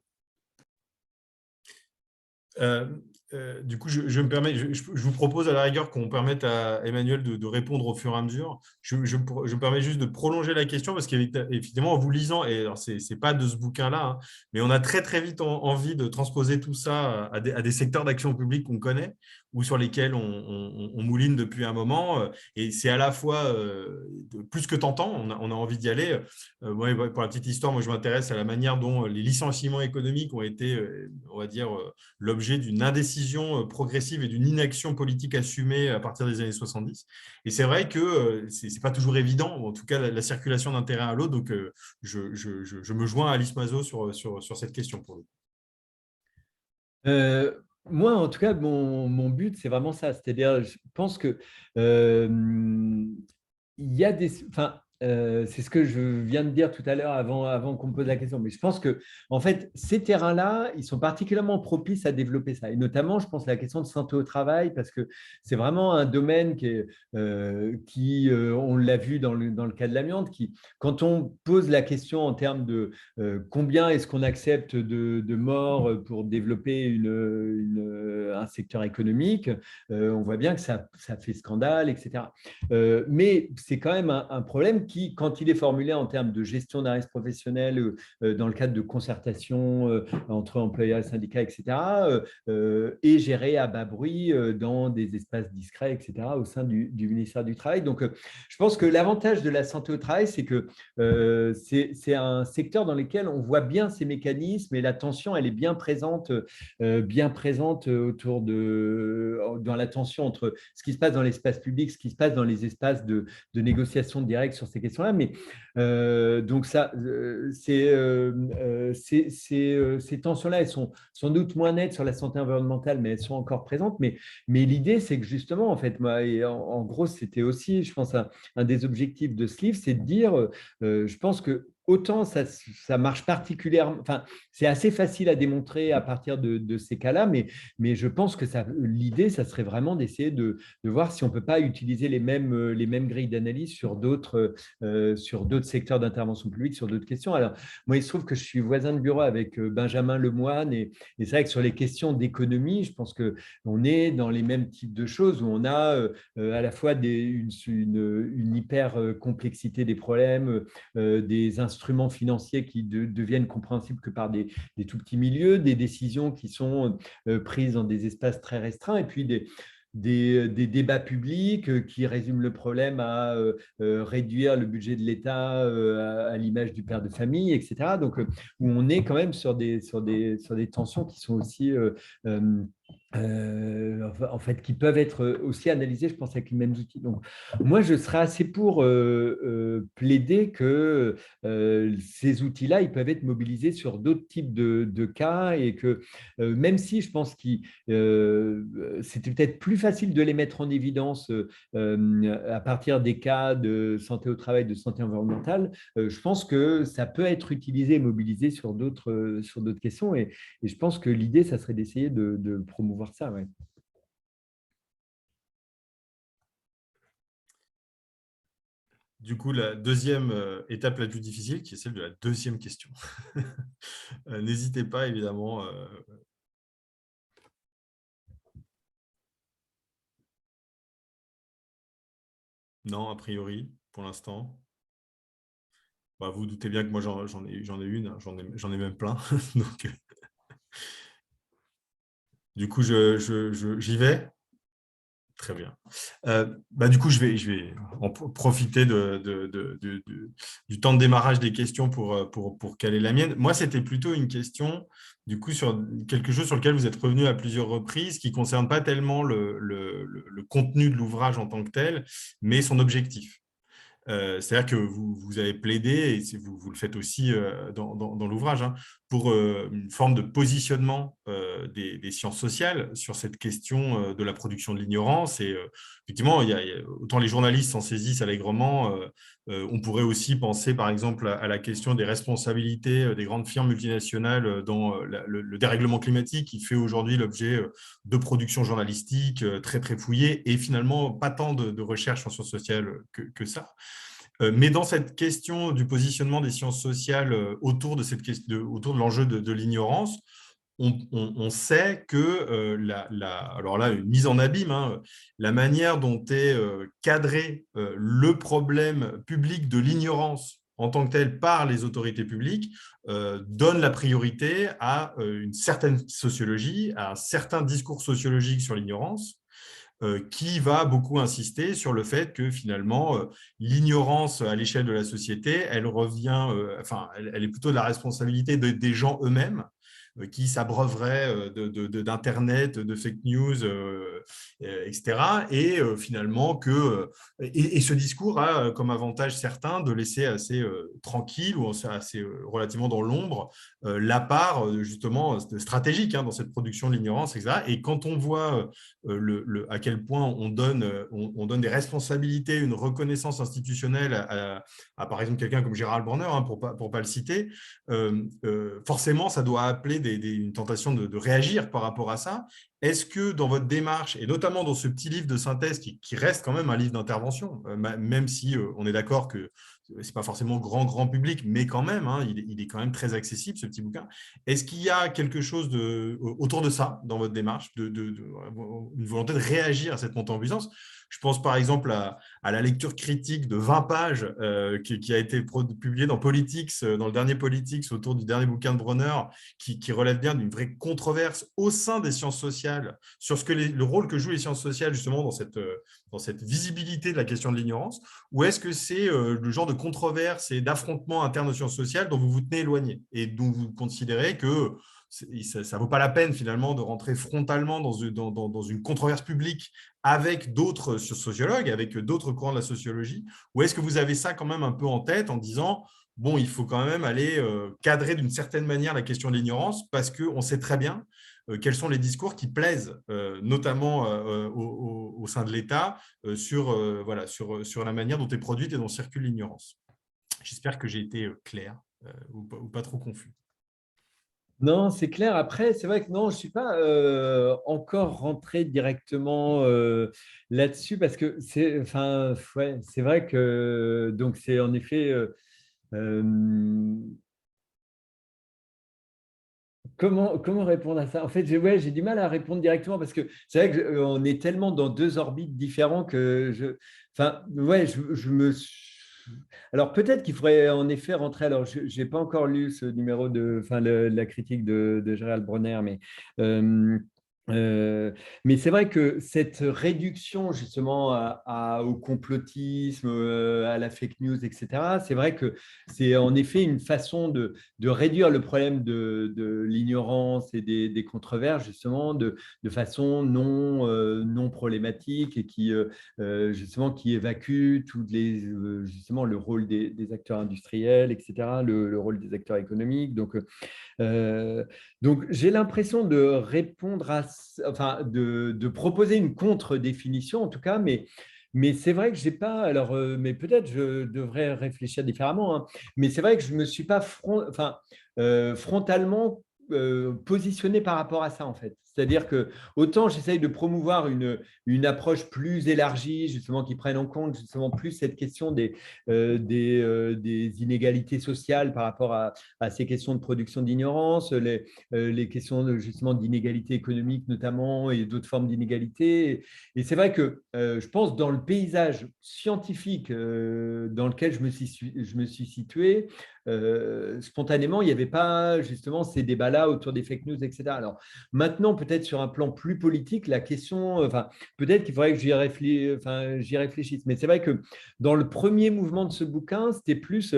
Du coup, je me permets, je vous propose à la rigueur qu'on permette à Emmanuel de répondre au fur et à mesure. Je me permets juste de prolonger la question parce qu'évidemment, en vous lisant, et alors c'est pas de ce bouquin-là, hein, mais on a très très vite envie de transposer tout ça à des secteurs d'action publique qu'on connaît. ou sur lesquels on mouline depuis un moment. Et c'est à la fois plus que tentant, on a envie d'y aller. Pour la petite histoire, moi, je m'intéresse à la manière dont les licenciements économiques ont été, on va dire, l'objet d'une indécision progressive et d'une inaction politique assumée à partir des années 70. Et c'est vrai que ce n'est pas toujours évident, en tout cas, la circulation d'un terrain à l'autre. Donc, je me joins à Alice Mazeaud sur cette question pour le coup. Moi, en tout cas, mon but, c'est vraiment ça. C'est-à-dire, je pense que il y a des… Enfin, c'est ce que je viens de dire tout à l'heure avant qu'on me pose la question. Mais je pense que, en fait, ces terrains-là, ils sont particulièrement propices à développer ça. Et notamment, je pense à la question de santé au travail, parce que c'est vraiment un domaine qui on l'a vu dans le cas de l'amiante, qui, quand on pose la question en termes de combien est-ce qu'on accepte de morts pour développer un secteur économique, on voit bien que ça fait scandale, etc. Mais c'est quand même un problème qui, quand il est formulé en termes de gestion d'un risque professionnel, dans le cadre de concertation entre employeurs et syndicats, etc., est géré à bas bruit dans des espaces discrets, etc., au sein du ministère du Travail. Donc, je pense que l'avantage de la santé au travail, c'est que c'est un secteur dans lequel on voit bien ces mécanismes et la tension, elle est bien présente autour dans la tension entre ce qui se passe dans l'espace public, ce qui se passe dans les espaces de négociation directe sur ces questions-là. Mais donc, ces tensions-là, elles sont sans doute moins nettes sur la santé environnementale, mais elles sont encore présentes. Mais l'idée, c'est que justement, en fait, moi, et en gros, c'était aussi, je pense, un des objectifs de ce livre, c'est de dire, je pense que autant ça marche particulièrement, enfin, c'est assez facile à démontrer à partir de ces cas-là, mais je pense que l'idée, ça serait vraiment d'essayer de voir si on ne peut pas utiliser les mêmes grilles d'analyse sur d'autres secteurs d'intervention publique, sur d'autres questions. Alors, moi, il se trouve que je suis voisin de bureau avec Benjamin Lemoine, et c'est vrai que sur les questions d'économie, je pense qu'on est dans les mêmes types de choses où on a à la fois une hyper complexité des problèmes, des instruments financiers qui deviennent compréhensibles que par des tout petits milieux, des décisions qui sont prises dans des espaces très restreints, et puis des débats publics qui résument le problème à réduire le budget de l'État à l'image du père de famille, etc. Donc, où on est quand même sur des tensions qui sont aussi… en fait, qui peuvent être aussi analysées, je pense, avec les mêmes outils. Donc, moi, je serais assez pour plaider que ces outils-là, ils peuvent être mobilisés sur d'autres types de cas, et que même si je pense que c'était peut-être plus facile de les mettre en évidence à partir des cas de santé au travail, de santé environnementale, je pense que ça peut être utilisé et mobilisé sur d'autres questions. Et je pense que l'idée, ça serait d'essayer de promouvoir ça, ouais. Du coup, la deuxième étape la plus difficile, qui est celle de la deuxième question. N'hésitez pas, évidemment. Non, a priori, pour l'instant. Bah, vous doutez bien que moi, j'en ai une, j'en ai même plein. Donc, du coup, j'y vais. Très bien. Du coup, je vais en profiter du temps de démarrage des questions pour caler la mienne. Moi, c'était plutôt une question, du coup, sur quelque chose sur lequel vous êtes revenu à plusieurs reprises, qui ne concerne pas tellement le contenu de l'ouvrage en tant que tel, mais son objectif. C'est-à-dire que vous avez plaidé, et vous le faites aussi dans l'ouvrage, hein, pour une forme de positionnement des sciences sociales sur cette question de la production de l'ignorance. Et effectivement, autant les journalistes s'en saisissent allègrement, on pourrait aussi penser, par exemple, à la question des responsabilités des grandes firmes multinationales dans le dérèglement climatique, qui fait aujourd'hui l'objet de production journalistique très, très fouillée, et finalement pas tant de recherche en sciences sociales que ça. Mais dans cette question du positionnement des sciences sociales autour de l'enjeu de l'ignorance, on sait que alors là, une mise en abîme, hein, la manière dont est cadré le problème public de l'ignorance en tant que tel par les autorités publiques donne la priorité à une certaine sociologie, à un certain discours sociologique sur l'ignorance, qui va beaucoup insister sur le fait que finalement, l'ignorance à l'échelle de la société, elle revient, elle est plutôt de la responsabilité des gens eux-mêmes, qui s'abreuveraient d'Internet, de fake news, etc. Et finalement, et ce discours a comme avantage certain de laisser assez tranquille ou assez relativement dans l'ombre la part justement stratégique dans cette production de l'ignorance, etc. Et quand on voit à quel point on donne des responsabilités, une reconnaissance institutionnelle à par exemple, quelqu'un comme Gérald Bronner, pour pas le citer, forcément, ça doit appeler une tentation de réagir par rapport à ça. Est-ce que dans votre démarche, et notamment dans ce petit livre de synthèse qui reste quand même un livre d'intervention, même si on est d'accord que ce n'est pas forcément grand public, mais quand même, il est quand même très accessible, ce petit bouquin. Est-ce qu'il y a quelque chose autour de ça dans votre démarche, une volonté de réagir à cette montée en puissance? Je pense par exemple à la lecture critique de 20 pages qui a été publiée dans Politics, dans le dernier Politics, autour du dernier bouquin de Bronner, qui relève bien d'une vraie controverse au sein des sciences sociales sur le rôle que jouent les sciences sociales justement dans cette visibilité de la question de l'ignorance, ou est-ce que c'est le genre de controverse et d'affrontement interne aux sciences sociales dont vous vous tenez éloigné et dont vous considérez que ça ne vaut pas la peine finalement de rentrer frontalement dans une controverse publique avec d'autres sociologues, avec d'autres courants de la sociologie, ou est-ce que vous avez ça quand même un peu en tête en disant bon, il faut quand même aller cadrer d'une certaine manière la question de l'ignorance parce qu'on sait très bien quels sont les discours qui plaisent, notamment au sein de l'État, sur la manière dont est produite et dont circule l'ignorance. J'espère que j'ai été clair ou pas trop confus. Non, c'est clair. Après, c'est vrai que non, je ne suis pas encore rentré directement là-dessus parce que c'est vrai que donc c'est en effet comment répondre à ça? En fait, j'ai du mal à répondre directement parce que c'est vrai qu'on est tellement dans deux orbites différentes que je me suis. Alors peut-être qu'il faudrait en effet rentrer. Alors je n'ai pas encore lu ce numéro la critique de Gérald Bronner, euh, mais c'est vrai que cette réduction justement au complotisme, à la fake news, etc., c'est vrai que c'est en effet une façon de réduire le problème de l'ignorance et des controverses justement de façon non problématique et justement qui évacue justement le rôle des acteurs industriels, etc., le rôle des acteurs économiques. Donc, j'ai l'impression de répondre de proposer une contre-définition en tout cas, mais c'est vrai que j'ai pas. Alors, mais peut-être je devrais réfléchir différemment. Mais c'est vrai que je me suis pas frontalement positionné par rapport à ça en fait. C'est-à-dire que autant j'essaye de promouvoir une approche plus élargie, justement, qui prenne en compte justement plus cette question des inégalités sociales par rapport à ces questions de production d'ignorance, les questions justement d'inégalité économique notamment et d'autres formes d'inégalité. Et c'est vrai que je pense dans le paysage scientifique dans lequel je me suis situé, spontanément, il n'y avait pas justement ces débats-là autour des fake news, etc. Alors maintenant, peut-être sur un plan plus politique, la question, peut-être qu'il faudrait que j'y réfléchisse. Mais c'est vrai que dans le premier mouvement de ce bouquin, c'était plus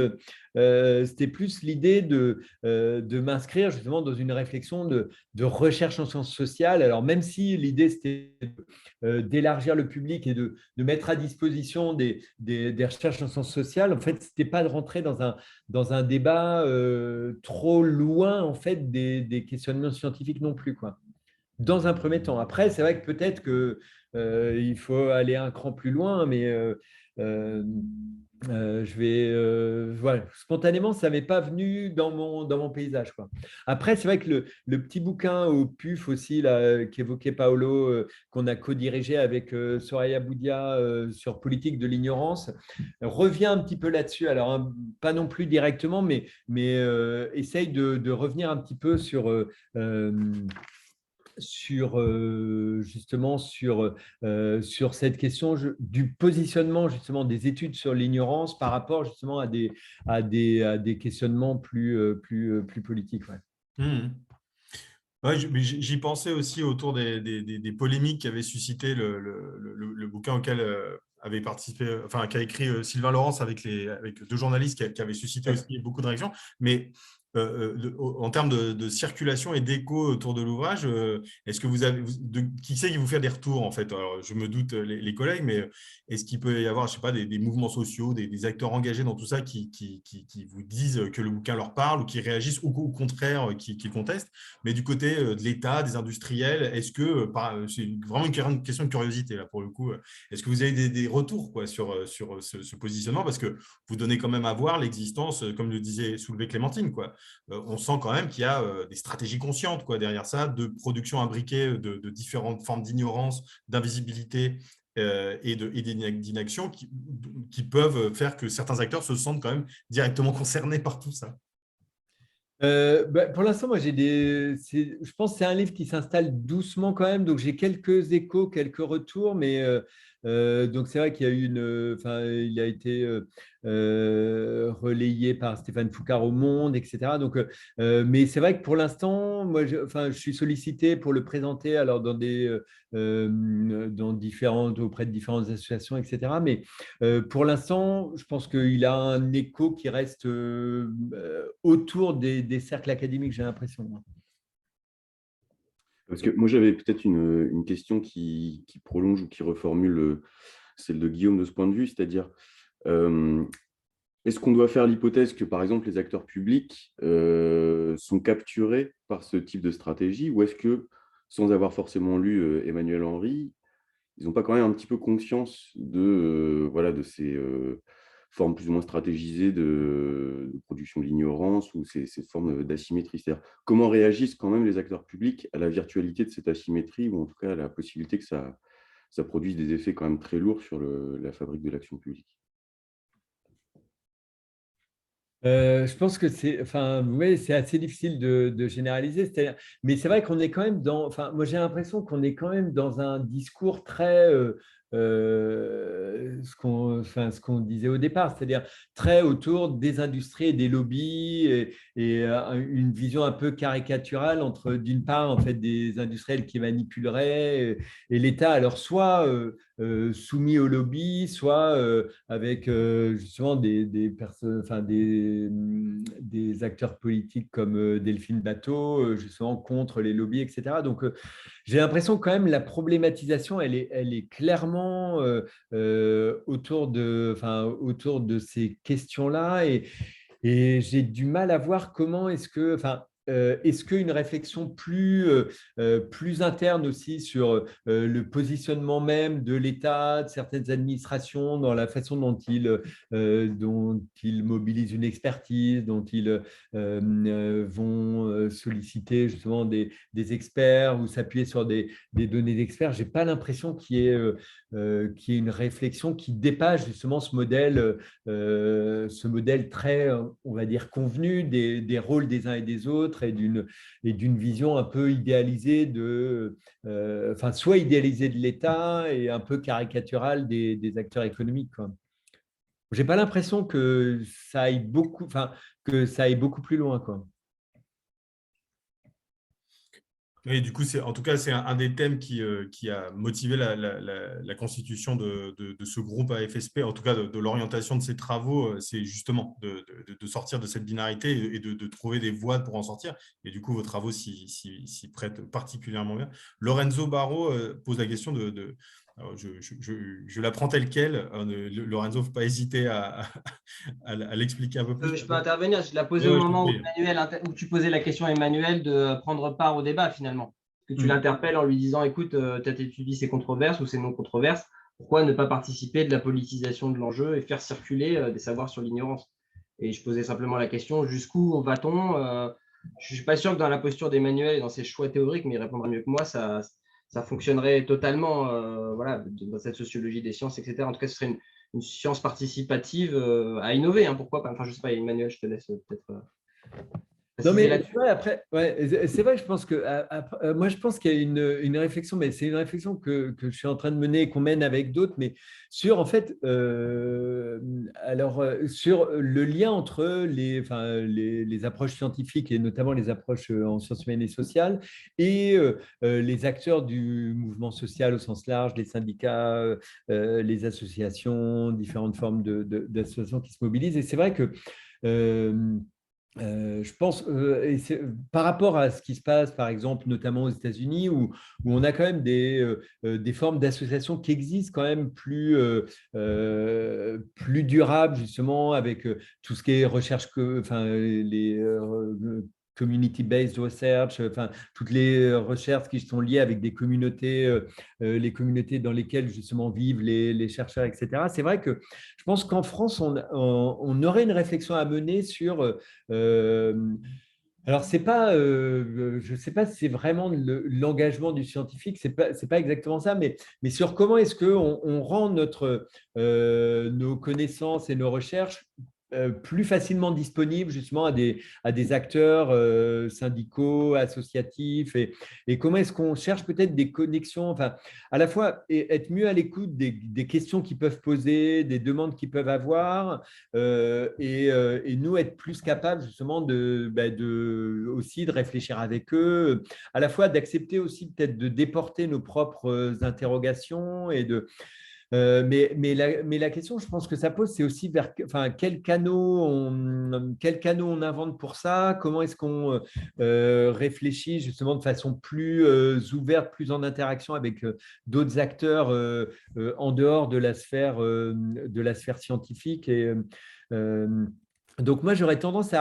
l'idée de m'inscrire justement dans une réflexion de recherche en sciences sociales. Alors même si l'idée c'était d'élargir le public et de mettre à disposition des recherches en sciences sociales, en fait, c'était pas de rentrer dans un débat trop loin en fait des questionnements scientifiques non plus, quoi. Dans un premier temps. Après, c'est vrai que peut-être qu'il faut aller un cran plus loin, mais voilà. Spontanément, ça ne m'est pas venu dans mon paysage, quoi. Après, c'est vrai que le petit bouquin au PUF aussi, là, qu'évoquait Paolo, qu'on a co-dirigé avec Soraya Boudia sur politique de l'ignorance, revient un petit peu là-dessus. Alors, pas non plus directement, mais essaye de revenir un petit peu justement sur cette question du positionnement justement des études sur l'ignorance par rapport justement à des questionnements plus politiques. Ouais. Mmh. Ouais, j'y pensais aussi autour des polémiques qu'avait suscité le bouquin auquel avait participé, enfin, qu'a écrit Sylvain Laurence avec deux journalistes qui avaient suscité aussi beaucoup de réactions. Mais en termes de circulation et d'écho autour de l'ouvrage, est-ce que qui c'est qui vous fait des retours en fait? Alors, je me doute les collègues, mais est-ce qu'il peut y avoir, je sais pas, des mouvements sociaux, des acteurs engagés dans tout ça qui vous disent que le bouquin leur parle ou qui réagissent ou au contraire qui contestent? Mais du côté de l'État, des industriels, est-ce que, c'est vraiment une question de curiosité là pour le coup, est-ce que vous avez des retours quoi, sur ce positionnement? Parce que vous donnez quand même à voir l'existence, comme le disait soulevé Clémentine, quoi. On sent quand même qu'il y a des stratégies conscientes quoi, derrière ça, de production imbriquée de différentes formes d'ignorance, d'invisibilité et d'inaction qui peuvent faire que certains acteurs se sentent quand même directement concernés par tout ça. Pour l'instant, moi, je pense que c'est un livre qui s'installe doucement quand même. Donc, j'ai quelques échos, quelques retours, mais donc c'est vrai qu'il y a eu il a été relayé par Stéphane Foucard au Monde, etc. Donc, mais c'est vrai que pour l'instant, moi, je suis sollicité pour le présenter alors auprès de différentes associations, etc. Mais pour l'instant, je pense qu'il a un écho qui reste autour des cercles académiques, j'ai l'impression. Parce que moi, j'avais peut-être une question qui prolonge ou qui reformule celle de Guillaume de ce point de vue, c'est-à-dire, est-ce qu'on doit faire l'hypothèse que, par exemple, les acteurs publics sont capturés par ce type de stratégie, ou est-ce que, sans avoir forcément lu Emmanuel Henry, ils n'ont pas quand même un petit peu conscience de ces formes plus ou moins stratégisées de production de l'ignorance ou ces formes d'asymétrie? C'est-à-dire, comment réagissent quand même les acteurs publics à la virtualité de cette asymétrie, ou en tout cas à la possibilité que ça produise des effets quand même très lourds sur la fabrique de l'action publique? Je pense que c'est assez difficile de généraliser. Mais c'est vrai qu'on est quand même moi j'ai l'impression qu'on est quand même dans un discours très, ce qu'on disait au départ, c'est-à-dire très autour des industries et des lobbies et une vision un peu caricaturale entre d'une part en fait des industriels qui manipuleraient et l'État alors soit soumis au lobby, soit avec justement des acteurs politiques comme Delphine Batho, justement contre les lobbies, etc. Donc, j'ai l'impression quand même la problématisation, elle est clairement autour de ces questions-là et j'ai du mal à voir comment est-ce qu'une réflexion plus interne aussi sur le positionnement même de l'État, de certaines administrations, dans la façon dont ils mobilisent une expertise, dont ils vont solliciter justement des experts ou s'appuyer sur des données d'experts, je n'ai pas l'impression qu'il y ait une réflexion qui dépasse justement ce modèle très, on va dire, convenu des rôles des uns et des autres et d'une vision un peu idéalisée soit idéalisée de l'État et un peu caricaturale des acteurs économiques, quoi. J'ai pas l'impression que ça aille beaucoup plus loin, quoi. Et du coup, en tout cas, c'est un des thèmes qui a motivé la constitution de ce groupe AFSP, en tout cas de l'orientation de ces travaux, c'est justement de sortir de cette binarité et de trouver des voies pour en sortir. Et du coup, vos travaux s'y prêtent particulièrement bien. Lorenzo Barro pose la question alors je la prends telle quelle. Lorenzo, il ne faut pas hésiter à l'expliquer un peu plus. Je peux intervenir. Je l'ai posé au moment où tu posais la question à Emmanuel de prendre part au débat finalement. Que tu l'interpelles en lui disant, écoute, tu as étudié ces controverses ou ces non-controverses, pourquoi ne pas participer de la politisation de l'enjeu et faire circuler des savoirs sur l'ignorance? Et je posais simplement la question, jusqu'où va-t-on? Je ne suis pas sûr que dans la posture d'Emmanuel et dans ses choix théoriques, mais il répondra mieux que moi, ça fonctionnerait totalement dans cette sociologie des sciences, etc. En tout cas, ce serait une science participative à innover, hein, pourquoi pas. Enfin, je ne sais pas, Emmanuel, je te laisse peut-être Non, préciser mais là-dessus. c'est vrai, après, ouais, c'est vrai, je pense que moi, je pense qu'il y a une réflexion, mais c'est une réflexion que je suis en train de mener et qu'on mène avec d'autres, mais sur, en fait, sur le lien entre les approches scientifiques et notamment les approches en sciences humaines et sociales et les acteurs du mouvement social au sens large, les syndicats, les associations, différentes formes d'associations qui se mobilisent. Et c'est vrai que euh, je pense, par rapport à ce qui se passe, par exemple, notamment aux États-Unis, où on a quand même des formes d'associations qui existent quand même plus durables, justement, avec tout ce qui est recherche, enfin, les community-based research, enfin, toutes les recherches qui sont liées avec des communautés, les communautés dans lesquelles, justement, vivent les chercheurs, etc. C'est vrai que je pense qu'en France, on aurait une réflexion à mener sur alors, c'est pas, je ne sais pas si c'est vraiment l'engagement du scientifique, c'est pas exactement ça, mais sur comment est-ce qu'on rend nos connaissances et nos recherches plus facilement disponibles justement à des acteurs syndicaux, associatifs, et comment est-ce qu'on cherche peut-être des connexions, enfin, à la fois être mieux à l'écoute des questions qu'ils peuvent poser, des demandes qu'ils peuvent avoir, et nous être plus capables justement aussi de réfléchir avec eux, à la fois d'accepter aussi peut-être de déporter nos propres interrogations mais la question, je pense que ça pose, c'est aussi enfin, quel canot on invente pour ça, comment est-ce qu'on réfléchit justement de façon plus ouverte, plus en interaction avec d'autres acteurs en dehors de la sphère scientifique. Euh, donc moi, j'aurais tendance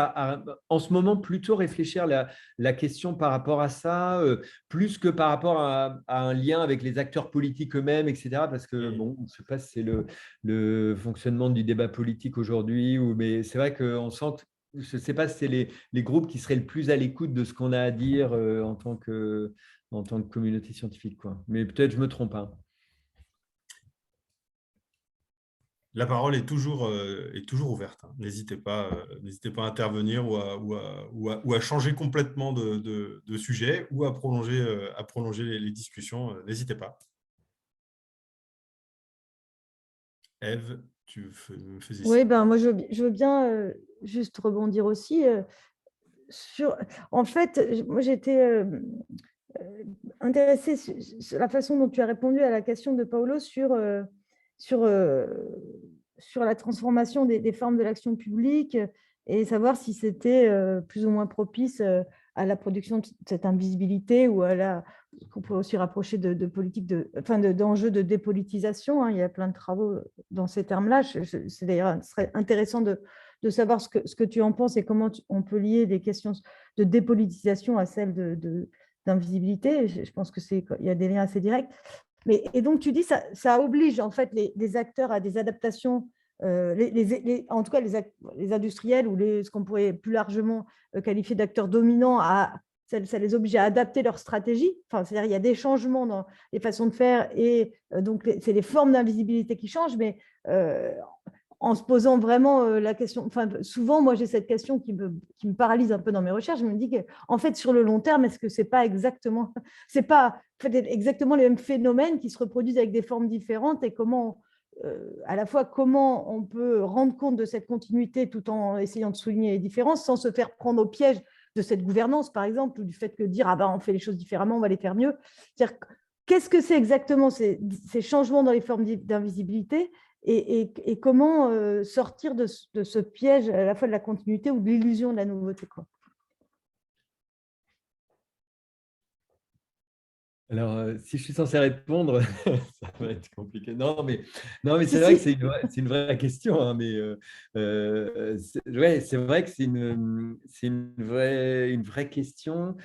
en ce moment, plutôt réfléchir la question par rapport à ça, plus que par rapport à un lien avec les acteurs politiques eux-mêmes, etc. Parce que, bon, je ne sais pas si c'est le fonctionnement du débat politique aujourd'hui, mais c'est vrai qu'on sent que je ne sais pas si c'est les groupes qui seraient le plus à l'écoute de ce qu'on a à dire en tant que communauté scientifique, quoi. Mais peut-être je me trompe, hein. La parole est toujours ouverte, hein. N'hésitez pas à intervenir ou à changer complètement de sujet ou à prolonger les discussions. N'hésitez pas. Ève, tu me faisais Oui, signe. ben, moi, je veux bien juste rebondir aussi sur… En fait, moi, j'étais intéressée sur la façon dont tu as répondu à la question de Paolo sur, sur la transformation des formes de l'action publique et savoir si c'était plus ou moins propice à la production de cette invisibilité ou qu'on pourrait aussi rapprocher de politiques d'enjeux de dépolitisation, hein. Il y a plein de travaux dans ces termes-là. C'est d'ailleurs, ce serait intéressant de savoir ce que tu en penses et comment on peut lier des questions de dépolitisation à celles d'invisibilité. Je pense qu'il y a des liens assez directs. Et donc, tu dis, ça oblige en fait les acteurs à des adaptations, en tout cas les industriels ou ce qu'on pourrait plus largement qualifier d'acteurs dominants, ça les oblige à adapter leur stratégie. Enfin, c'est-à-dire il y a des changements dans les façons de faire et donc c'est les formes d'invisibilité qui changent, mais en se posant vraiment la question, enfin, souvent, moi, j'ai cette question qui me paralyse un peu dans mes recherches. Je me dis qu'en fait, sur le long terme, est-ce que c'est pas exactement les mêmes phénomènes qui se reproduisent avec des formes différentes et à la fois, comment on peut rendre compte de cette continuité tout en essayant de souligner les différences sans se faire prendre au piège de cette gouvernance, par exemple, ou du fait que dire, on fait les choses différemment, on va les faire mieux. C'est-à-dire, qu'est-ce que c'est exactement ces changements dans les formes d'invisibilité et comment sortir de ce piège à la fois de la continuité ou de l'illusion de la nouveauté, quoi. Alors, si je suis censé répondre, ça va être compliqué. Non, mais c'est vrai que c'est une vraie question, hein, mais c'est vrai que c'est une vraie question.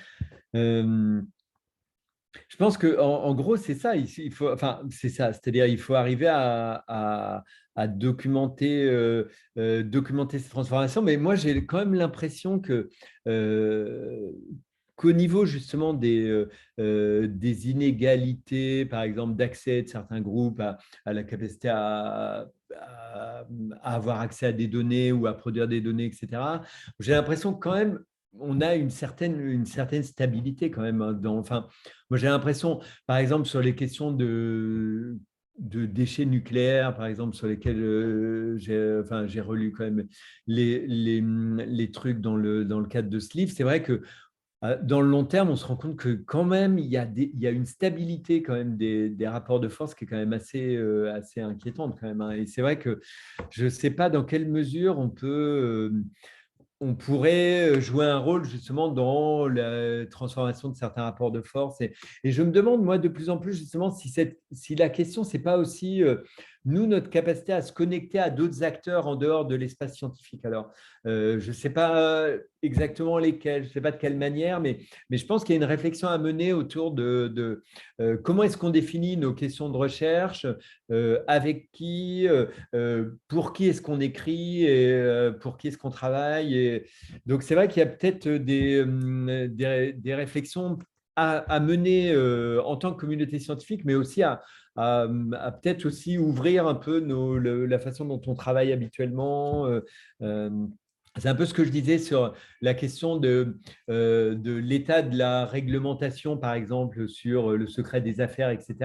Je pense que en gros, c'est ça. C'est ça. C'est-à-dire, il faut arriver à documenter, documenter ces transformations. Mais moi, j'ai quand même l'impression qu'au niveau justement des inégalités, par exemple, d'accès de certains groupes à la capacité à avoir accès à des données ou à produire des données, etc., j'ai l'impression quand même on a une certaine stabilité quand même. Enfin, moi, j'ai l'impression, par exemple, sur les questions de déchets nucléaires, par exemple, sur lesquels j'ai relu quand même les trucs dans le cadre de ce livre. C'est vrai que dans le long terme, on se rend compte que quand même, il y a une stabilité quand même des rapports de force qui est quand même assez inquiétante quand même, hein. Et c'est vrai que je ne sais pas dans quelle mesure on pourrait jouer un rôle justement dans la transformation de certains rapports de force. Et je me demande, moi, de plus en plus, justement, si la question, ce n'est pas aussi, nous, notre capacité à se connecter à d'autres acteurs en dehors de l'espace scientifique. Alors, je ne sais pas exactement lesquels, je ne sais pas de quelle manière, mais je pense qu'il y a une réflexion à mener autour de comment est-ce qu'on définit nos questions de recherche, avec qui, pour qui est-ce qu'on écrit et pour qui est-ce qu'on travaille. Et donc, c'est vrai qu'il y a peut-être des réflexions à mener en tant que communauté scientifique, mais aussi à peut-être aussi ouvrir un peu la façon dont on travaille habituellement. Euh, c'est un peu ce que je disais sur la question de l'état de la réglementation, par exemple, sur le secret des affaires, etc.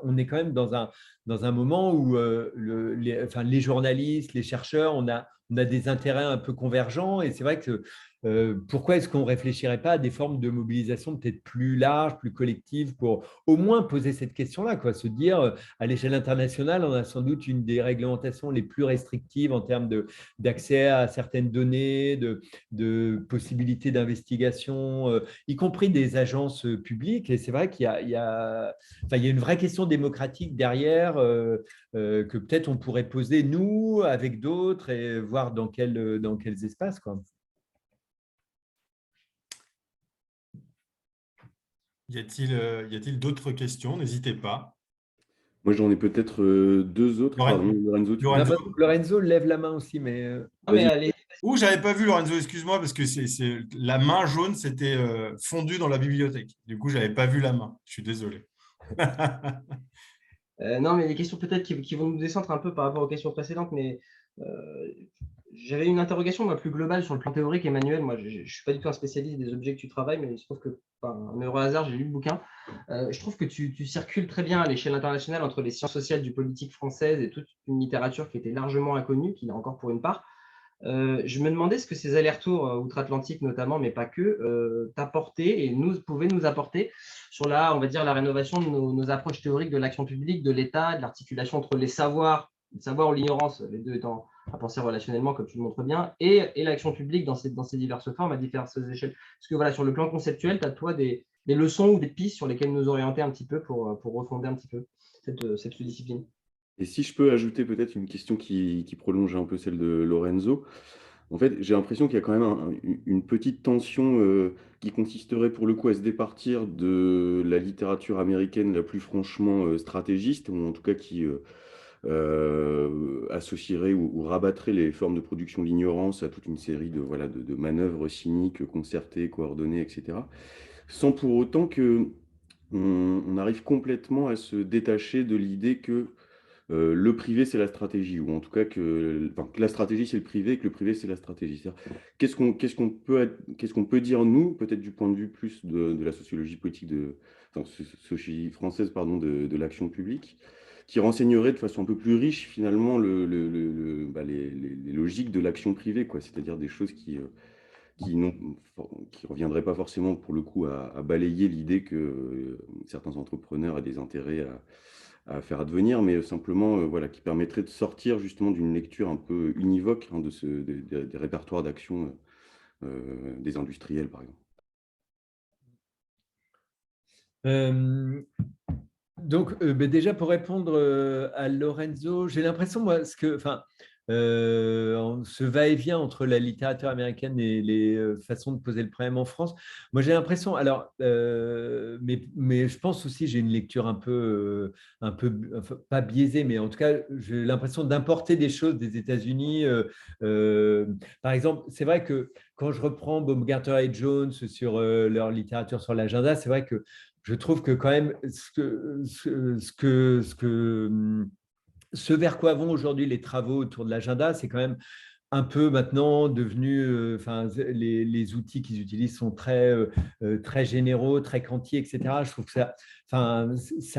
On est quand même dans un moment où les journalistes, les chercheurs, on a des intérêts un peu convergents. Et c'est vrai que pourquoi est-ce qu'on ne réfléchirait pas à des formes de mobilisation peut-être plus larges, plus collectives, pour au moins poser cette question-là, quoi, se dire, à l'échelle internationale, on a sans doute une des réglementations les plus restrictives en termes d'accès à certaines données, de possibilités d'investigation, y compris des agences publiques. Et c'est vrai qu'il y a une vraie question démocratique derrière que peut-être on pourrait poser, nous, avec d'autres, et voir dans quels espaces, quoi. Y a-t-il d'autres questions? N'hésitez pas. Moi, j'en ai peut-être deux autres. Pardon, Lorenzo, tu Lorenzo. Lorenzo lève la main aussi, mais… Non, mais allez. J'avais pas vu Lorenzo, excuse-moi, parce que la main jaune s'était fondue dans la bibliothèque. Du coup, j'avais pas vu la main. Je suis désolé. Non, mais les questions peut-être qui vont nous descendre un peu par rapport aux questions précédentes, mais j'avais une interrogation plus globale sur le plan théorique, Emmanuel. Moi, je ne suis pas du tout un spécialiste des objets que tu travailles, mais je trouve que, par un heureux hasard, j'ai lu le bouquin. Je trouve que tu circules très bien à l'échelle internationale entre les sciences sociales du politique française et toute une littérature qui était largement inconnue, qui l'est encore pour une part. Je me demandais ce que ces allers-retours outre-Atlantique notamment, mais pas que, t'apportaient et pouvaient nous apporter sur on va dire, la rénovation de nos approches théoriques de l'action publique, de l'État, de l'articulation entre les savoirs, le savoir ou l'ignorance, les deux étant à penser relationnellement, comme tu le montres bien, et l'action publique dans ces diverses formes, à diverses échelles. Parce que voilà, sur le plan conceptuel, tu as toi des leçons ou des pistes sur lesquelles nous orienter un petit peu pour refonder un petit peu cette discipline. Et si je peux ajouter peut-être une question qui prolonge un peu celle de Lorenzo. En fait, j'ai l'impression qu'il y a quand même une petite tension qui consisterait pour le coup à se départir de la littérature américaine la plus franchement stratégiste, ou en tout cas qui associerait ou rabattrait les formes de production de l'ignorance à toute une série de manœuvres cyniques, concertées, coordonnées, etc. Sans pour autant qu'on arrive complètement à se détacher de l'idée que le privé, c'est la stratégie, ou en tout cas que la stratégie, c'est le privé, et que le privé, c'est la stratégie. Qu'est-ce qu'on peut dire, nous, peut-être du point de vue plus de la sociologie politique, sociologie française, pardon, de l'action publique, qui renseignerait de façon un peu plus riche, finalement, les logiques de l'action privée, quoi, c'est-à-dire des choses qui reviendraient pas forcément, pour le coup, à balayer l'idée que certains entrepreneurs aient des intérêts à faire advenir, mais simplement qui permettrait de sortir justement d'une lecture un peu univoque des répertoires d'action des industriels, par exemple. Donc, déjà, pour répondre à Lorenzo, j'ai l'impression, moi, ce va-et-vient entre la littérature américaine et les façons de poser le problème en France, moi, j'ai l'impression, alors, mais je pense aussi, j'ai une lecture un peu enfin, pas biaisée, mais en tout cas, j'ai l'impression d'importer des choses des États-Unis. Par exemple, c'est vrai que quand je reprends Baumgartner et Jones sur leur littérature sur l'agenda, c'est vrai que je trouve que quand même ce vers quoi vont aujourd'hui les travaux autour de l'agenda, c'est quand même un peu maintenant devenus, enfin, les outils qu'ils utilisent sont très généraux, très quanti, etc. Je trouve que ça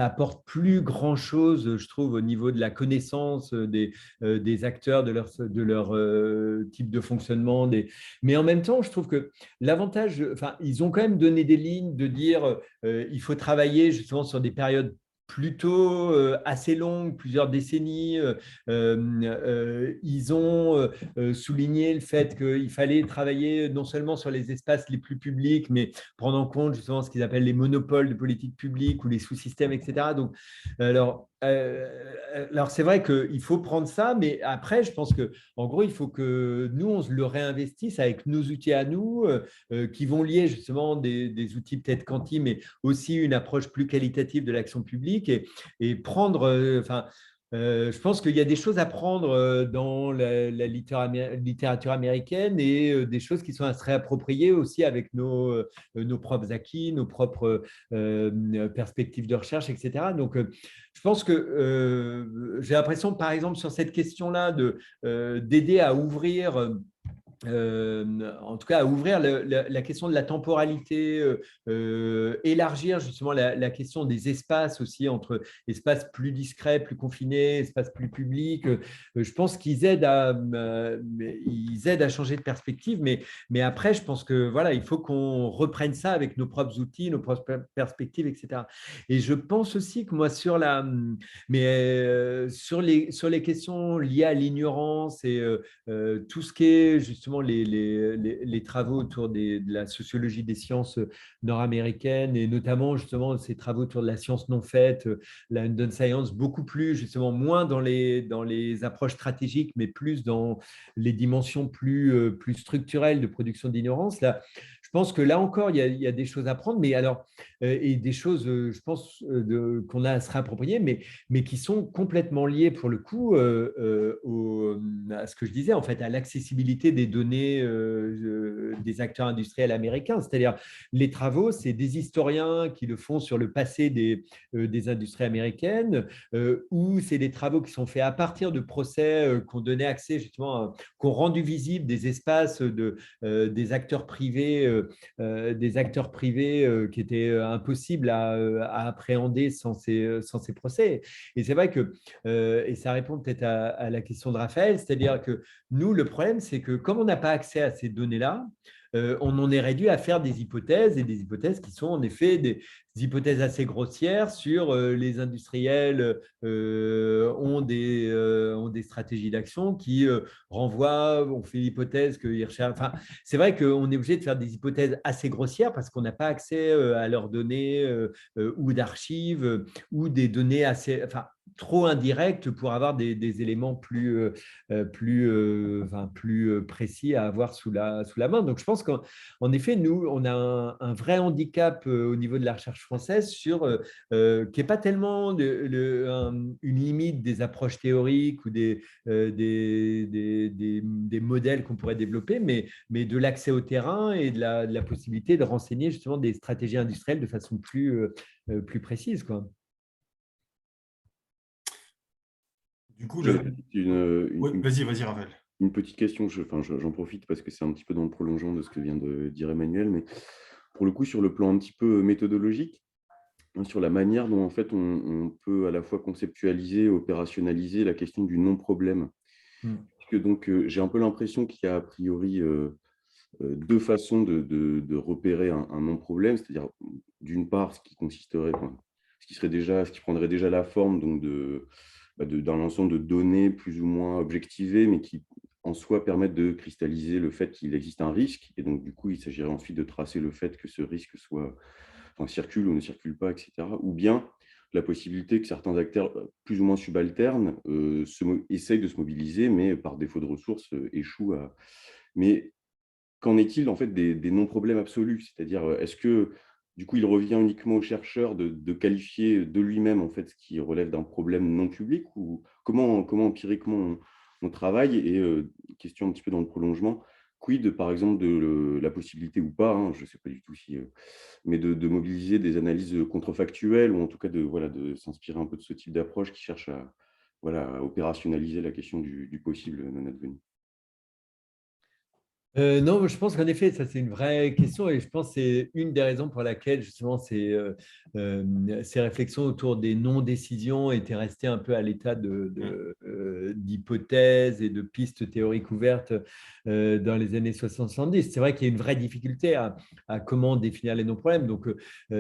apporte plus grand-chose, je trouve, au niveau de la connaissance des acteurs, de leur type de fonctionnement. Mais en même temps, je trouve que l'avantage, enfin, ils ont quand même donné des lignes de dire il faut travailler justement sur des périodes plutôt assez longues, plusieurs décennies. Ils ont souligné le fait qu'il fallait travailler non seulement sur les espaces les plus publics, mais prendre en compte justement ce qu'ils appellent les monopoles de politique publique ou les sous-systèmes, etc. Donc, alors c'est vrai qu'il faut prendre ça, mais après, je pense qu'en gros, il faut que nous, on le réinvestisse avec nos outils à nous, qui vont lier justement des outils peut-être quanti, mais aussi une approche plus qualitative de l'action publique et prendre, je pense qu'il y a des choses à prendre dans la littérature américaine et des choses qui sont à se réapproprier aussi avec nos propres acquis, nos propres perspectives de recherche, etc. Donc, je pense que j'ai l'impression, par exemple, sur cette question-là, d'aider à ouvrir en tout cas à ouvrir la question de la temporalité, élargir justement la question des espaces aussi, entre espaces plus discrets, plus confinés, espaces plus publics. Je pense qu'ils ils aident à changer de perspective, mais après, je pense que voilà, il faut qu'on reprenne ça avec nos propres outils, nos propres perspectives, etc. Et je pense aussi que moi, sur les questions liées à l'ignorance et tout ce qui est justement les travaux autour de la sociologie des sciences nord-américaines et notamment justement ces travaux autour de la science non faite, la undone science, beaucoup plus justement moins dans les approches stratégiques, mais plus dans les dimensions plus structurelles de production d'ignorance. Là, je pense que là encore, il y a des choses à prendre, mais alors, et des choses, je pense, qu'on a à se réapproprier, mais qui sont complètement liées pour le coup à ce que je disais, en fait, à l'accessibilité des données des acteurs industriels américains. C'est-à-dire, les travaux, c'est des historiens qui le font sur le passé des industries américaines, ou c'est des travaux qui sont faits à partir de procès qu'on donnait accès justement, qu'on rendu visible des espaces des acteurs privés, qui étaient impossibles à appréhender sans ces procès. Et c'est vrai que, et ça répond peut-être à la question de Raphaël, c'est-à-dire que nous, le problème, c'est que comme on n'a pas accès à ces données-là, on en est réduit à faire des hypothèses, et des hypothèses qui sont en effet des hypothèses assez grossières sur les industriels ont des stratégies d'action qui renvoient, on fait l'hypothèse qu'ils recherchent. Enfin, c'est vrai qu'on est obligé de faire des hypothèses assez grossières parce qu'on n'a pas accès à leurs données ou d'archives ou des données assez, enfin, trop indirectes pour avoir des éléments plus précis à avoir sous la main. Donc, je pense qu'en effet, nous, on a un vrai handicap au niveau de la recherche française qui n'est pas tellement une limite des approches théoriques ou des modèles qu'on pourrait développer, mais de l'accès au terrain et de la possibilité de renseigner justement des stratégies industrielles de façon plus précise, quoi. Du coup, vas-y, Raphaël. Une petite question, j'en profite parce que c'est un petit peu dans le prolongement de ce que vient de dire Emmanuel, mais pour le coup, sur le plan un petit peu méthodologique, sur la manière dont en fait on peut à la fois conceptualiser, opérationnaliser la question du non-problème. Parce que donc j'ai un peu l'impression qu'il y a a priori deux façons de repérer un non-problème, c'est-à-dire d'une part ce qui prendrait déjà la forme donc d'un ensemble de données plus ou moins objectivées, mais qui en soi permettent de cristalliser le fait qu'il existe un risque. Et donc, du coup, il s'agirait ensuite de tracer le fait que ce risque circule ou ne circule pas, etc. Ou bien la possibilité que certains acteurs plus ou moins subalternes essayent de se mobiliser, mais par défaut de ressources, échouent à… Mais qu'en est-il en fait des non-problèmes absolus? C'est-à-dire, est-ce que du coup, il revient uniquement au chercheur de qualifier de lui-même en fait ce qui relève d'un problème non public, ou comment empiriquement on travaille? Et question un petit peu dans le prolongement, quid par exemple de la possibilité ou pas, hein, je ne sais pas du tout si, mais de mobiliser des analyses contrefactuelles, ou en tout cas de s'inspirer un peu de ce type d'approche qui cherche à opérationnaliser la question du possible non advenu. Non, je pense qu'en effet, ça c'est une vraie question et je pense que c'est une des raisons pour laquelle justement ces réflexions autour des non-décisions étaient restées un peu à l'état d'hypothèses et de pistes théoriques ouvertes dans les années 60-70. C'est vrai qu'il y a une vraie difficulté à comment définir les non-problèmes. Donc,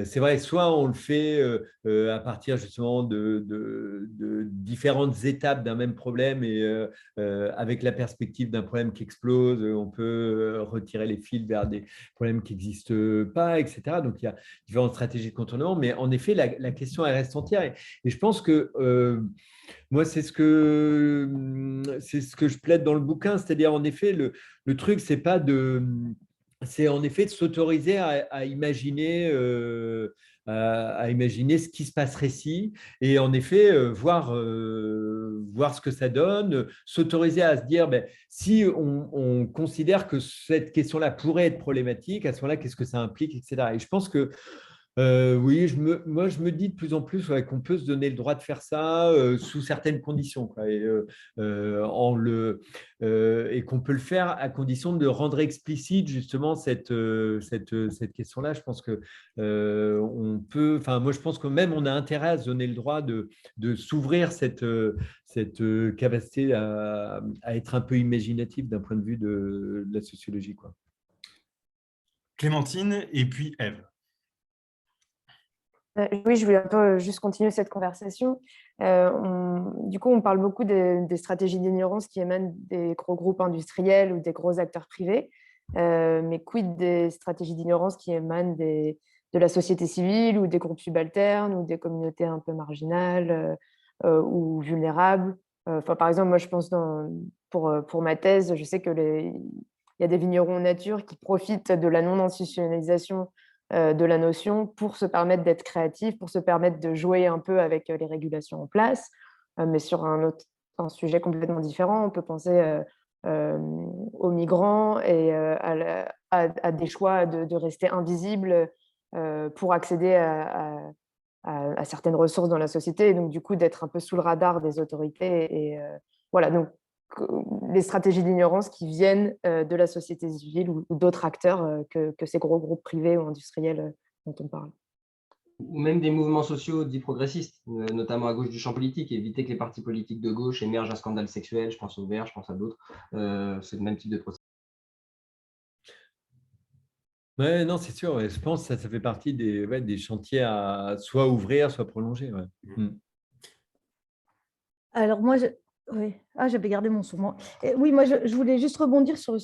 c'est vrai, soit on le fait à partir justement de différentes étapes d'un même problème et avec la perspective d'un problème qui explose, on peut retirer les fils vers des problèmes qui n'existent pas, etc. Donc, il y a différentes stratégies de contournement, mais en effet, la question elle reste entière. Et je pense que moi, c'est ce que je plaide dans le bouquin, c'est-à-dire en effet, le truc, c'est en effet de s'autoriser à imaginer à imaginer ce qui se passerait si, et en effet, voir ce que ça donne, s'autoriser à se dire, ben, si on considère que cette question-là pourrait être problématique, à ce moment-là, qu'est-ce que ça implique, etc. Et je pense que oui, moi, je me dis de plus en plus qu'on peut se donner le droit de faire ça sous certaines conditions, quoi, et qu'on peut le faire à condition de rendre explicite justement cette question-là. Je pense que on peut, enfin, moi, je pense que même on a intérêt à se donner le droit de s'ouvrir cette capacité à être un peu imaginatif d'un point de vue de la sociologie, quoi. Clémentine et puis Ève. Oui, je voulais un peu juste continuer cette conversation. Du coup, on parle beaucoup des stratégies d'ignorance qui émanent des gros groupes industriels ou des gros acteurs privés. Mais quid des stratégies d'ignorance qui émanent de la société civile ou des groupes subalternes ou des communautés un peu marginales ou vulnérables? Par exemple, moi, je pense pour ma thèse, je sais il y a des vignerons nature qui profitent de la non-institutionnalisation de la notion pour se permettre d'être créatif, pour se permettre de jouer un peu avec les régulations en place. Mais sur un sujet complètement différent, on peut penser aux migrants et à des choix de rester invisibles pour accéder à certaines ressources dans la société, et donc du coup d'être un peu sous le radar des autorités. Et voilà, donc les stratégies d'ignorance qui viennent de la société civile ou d'autres acteurs que ces gros groupes privés ou industriels dont on parle. Ou même des mouvements sociaux dits progressistes, notamment à gauche du champ politique, et éviter que les partis politiques de gauche émergent un scandale sexuel, je pense au Vert, je pense à d'autres, c'est le même type de processus. Ouais, non, c'est sûr. Ouais. Je pense que ça fait partie des chantiers à soit ouvrir, soit prolonger. Ouais. Alors moi, oui. J'avais gardé mon souvenir. Oui, moi, je voulais juste rebondir sur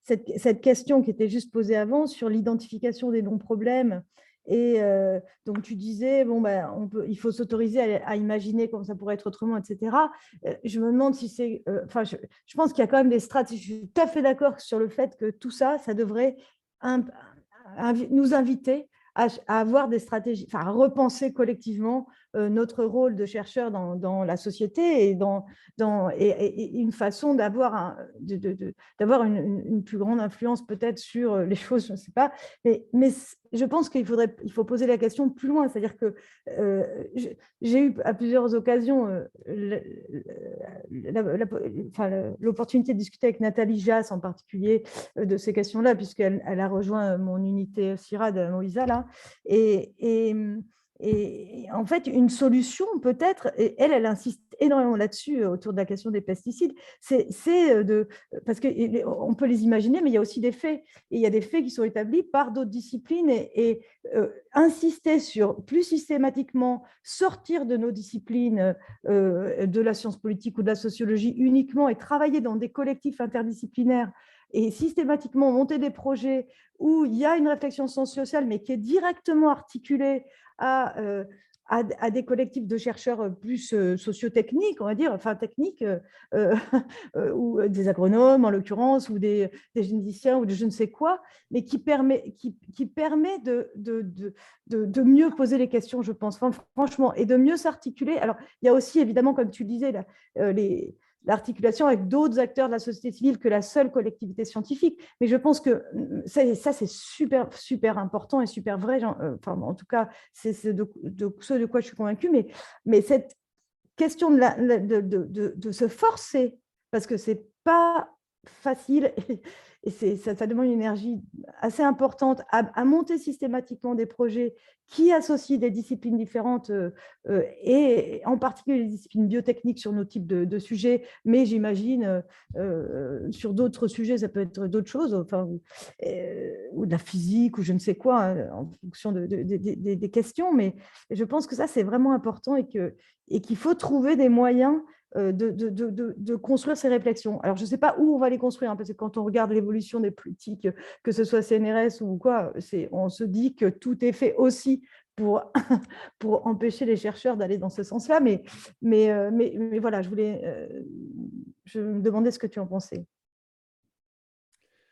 cette question qui était juste posée avant, sur l'identification des non-problèmes. Et donc, tu disais, bon, ben, il faut s'autoriser à imaginer comment ça pourrait être autrement, etc. Je me demande si c'est… je pense qu'il y a quand même des stratégies. Je suis tout à fait d'accord sur le fait que tout ça, ça devrait nous inviter à avoir des stratégies, à repenser collectivement notre rôle de chercheur dans la société et une façon d'avoir une plus grande influence peut-être sur les choses, je ne sais pas. Mais je pense qu'il faut poser la question plus loin. C'est-à-dire que j'ai eu à plusieurs occasions l'opportunité de discuter avec Nathalie Jass en particulier de ces questions-là, puisqu'elle a rejoint mon unité CIRAD à Moïsa, là. Et en fait, une solution peut-être, et elle insiste énormément là-dessus autour de la question des pesticides, parce qu'on peut les imaginer, mais il y a aussi des faits. Et il y a des faits qui sont établis par d'autres disciplines et insister sur plus systématiquement sortir de nos disciplines de la science politique ou de la sociologie uniquement et travailler dans des collectifs interdisciplinaires et systématiquement monter des projets où il y a une réflexion sociale, mais qui est directement articulée à des collectifs de chercheurs plus socio-techniques, on va dire, enfin techniques, ou des agronomes en l'occurrence, ou des généticiens, ou de je ne sais quoi, mais qui permet de mieux poser les questions, je pense, franchement, et de mieux s'articuler. Alors, il y a aussi, évidemment, comme tu le disais, l'articulation avec d'autres acteurs de la société civile que la seule collectivité scientifique. Mais je pense que ça c'est super, super important et super vrai. En tout cas, c'est ce de quoi je suis convaincue. Mais cette question de se forcer, parce que ce n'est pas facile et ça demande une énergie assez importante à monter systématiquement des projets qui associent des disciplines différentes et en particulier les disciplines biotechniques sur nos types de sujets, mais j'imagine sur d'autres sujets, ça peut être d'autres choses, enfin, ou de la physique ou je ne sais quoi, hein, en fonction des questions, mais je pense que ça, c'est vraiment important et qu'il faut trouver des moyens de construire ces réflexions. Alors, je ne sais pas où on va les construire, hein, parce que quand on regarde l'évolution des politiques, que ce soit CNRS ou quoi, on se dit que tout est fait aussi pour empêcher les chercheurs d'aller dans ce sens-là. Mais voilà, je me demandais ce que tu en pensais.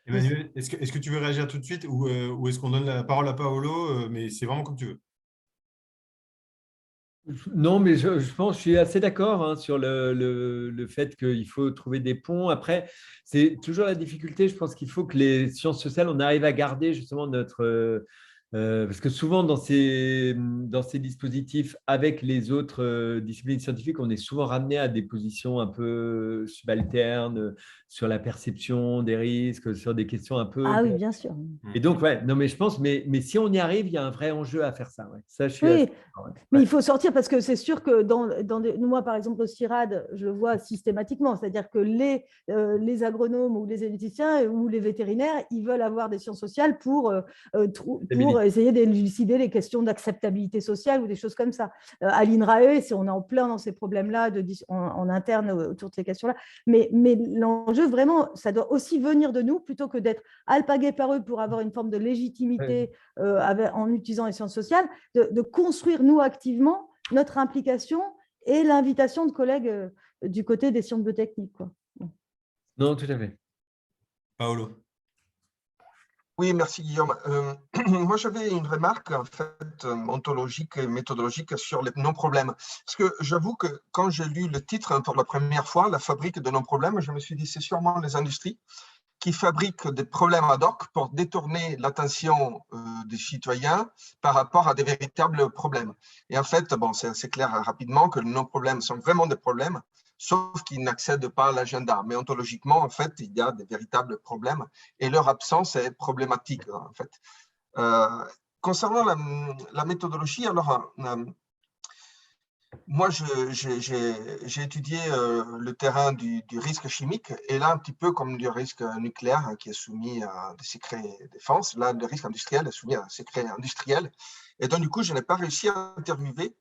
Emmanuel, est-ce que tu veux réagir tout de suite ou est-ce qu'on donne la parole à Paolo, mais c'est vraiment comme tu veux. Non, mais je pense, je suis assez d'accord hein, sur le fait qu'il faut trouver des ponts. Après, c'est toujours la difficulté. Je pense qu'il faut que les sciences sociales, on arrive à garder justement notre… parce que souvent, dans ces dispositifs, avec les autres disciplines scientifiques, on est souvent ramené à des positions un peu subalternes sur la perception des risques, sur des questions un peu… Ah oui, bien sûr. Et donc, ouais, non, mais je pense, mais si on y arrive, il y a un vrai enjeu à faire ça. Ouais. Ça, je suis oui, assez… mais il faut sortir parce que c'est sûr que moi, par exemple, au CIRAD, je le vois systématiquement, c'est-à-dire que les agronomes ou les électriciens ou les vétérinaires, ils veulent avoir des sciences sociales pour essayer d'élucider les questions d'acceptabilité sociale ou des choses comme ça. À l'INRAE, on est en plein dans ces problèmes-là en interne autour de ces questions-là. Mais l'enjeu, vraiment, ça doit aussi venir de nous plutôt que d'être alpagué par eux pour avoir une forme de légitimité en utilisant les sciences sociales, de construire, nous, activement, notre implication et l'invitation de collègues du côté des sciences biotechniques. Quoi. Non, tout à fait. Paolo. Oui, merci Guillaume. Moi, j'avais une remarque en fait ontologique et méthodologique sur les non-problèmes. Parce que j'avoue que quand j'ai lu le titre pour la première fois, La fabrique de non-problèmes, je me suis dit c'est sûrement les industries qui fabriquent des problèmes ad hoc pour détourner l'attention des citoyens par rapport à des véritables problèmes. Et en fait, bon, c'est assez clair rapidement que nos problèmes sont vraiment des problèmes, sauf qu'ils n'accèdent pas à l'agenda. Mais ontologiquement, en fait, il y a des véritables problèmes et leur absence est problématique, en fait. Concernant la méthodologie, alors, moi, j'ai étudié le terrain du risque chimique et là, un petit peu comme du risque nucléaire qui est soumis à des secrets défense, là, le risque industriel est soumis à un secret industriel. Et donc, du coup, je n'ai pas réussi à interviewer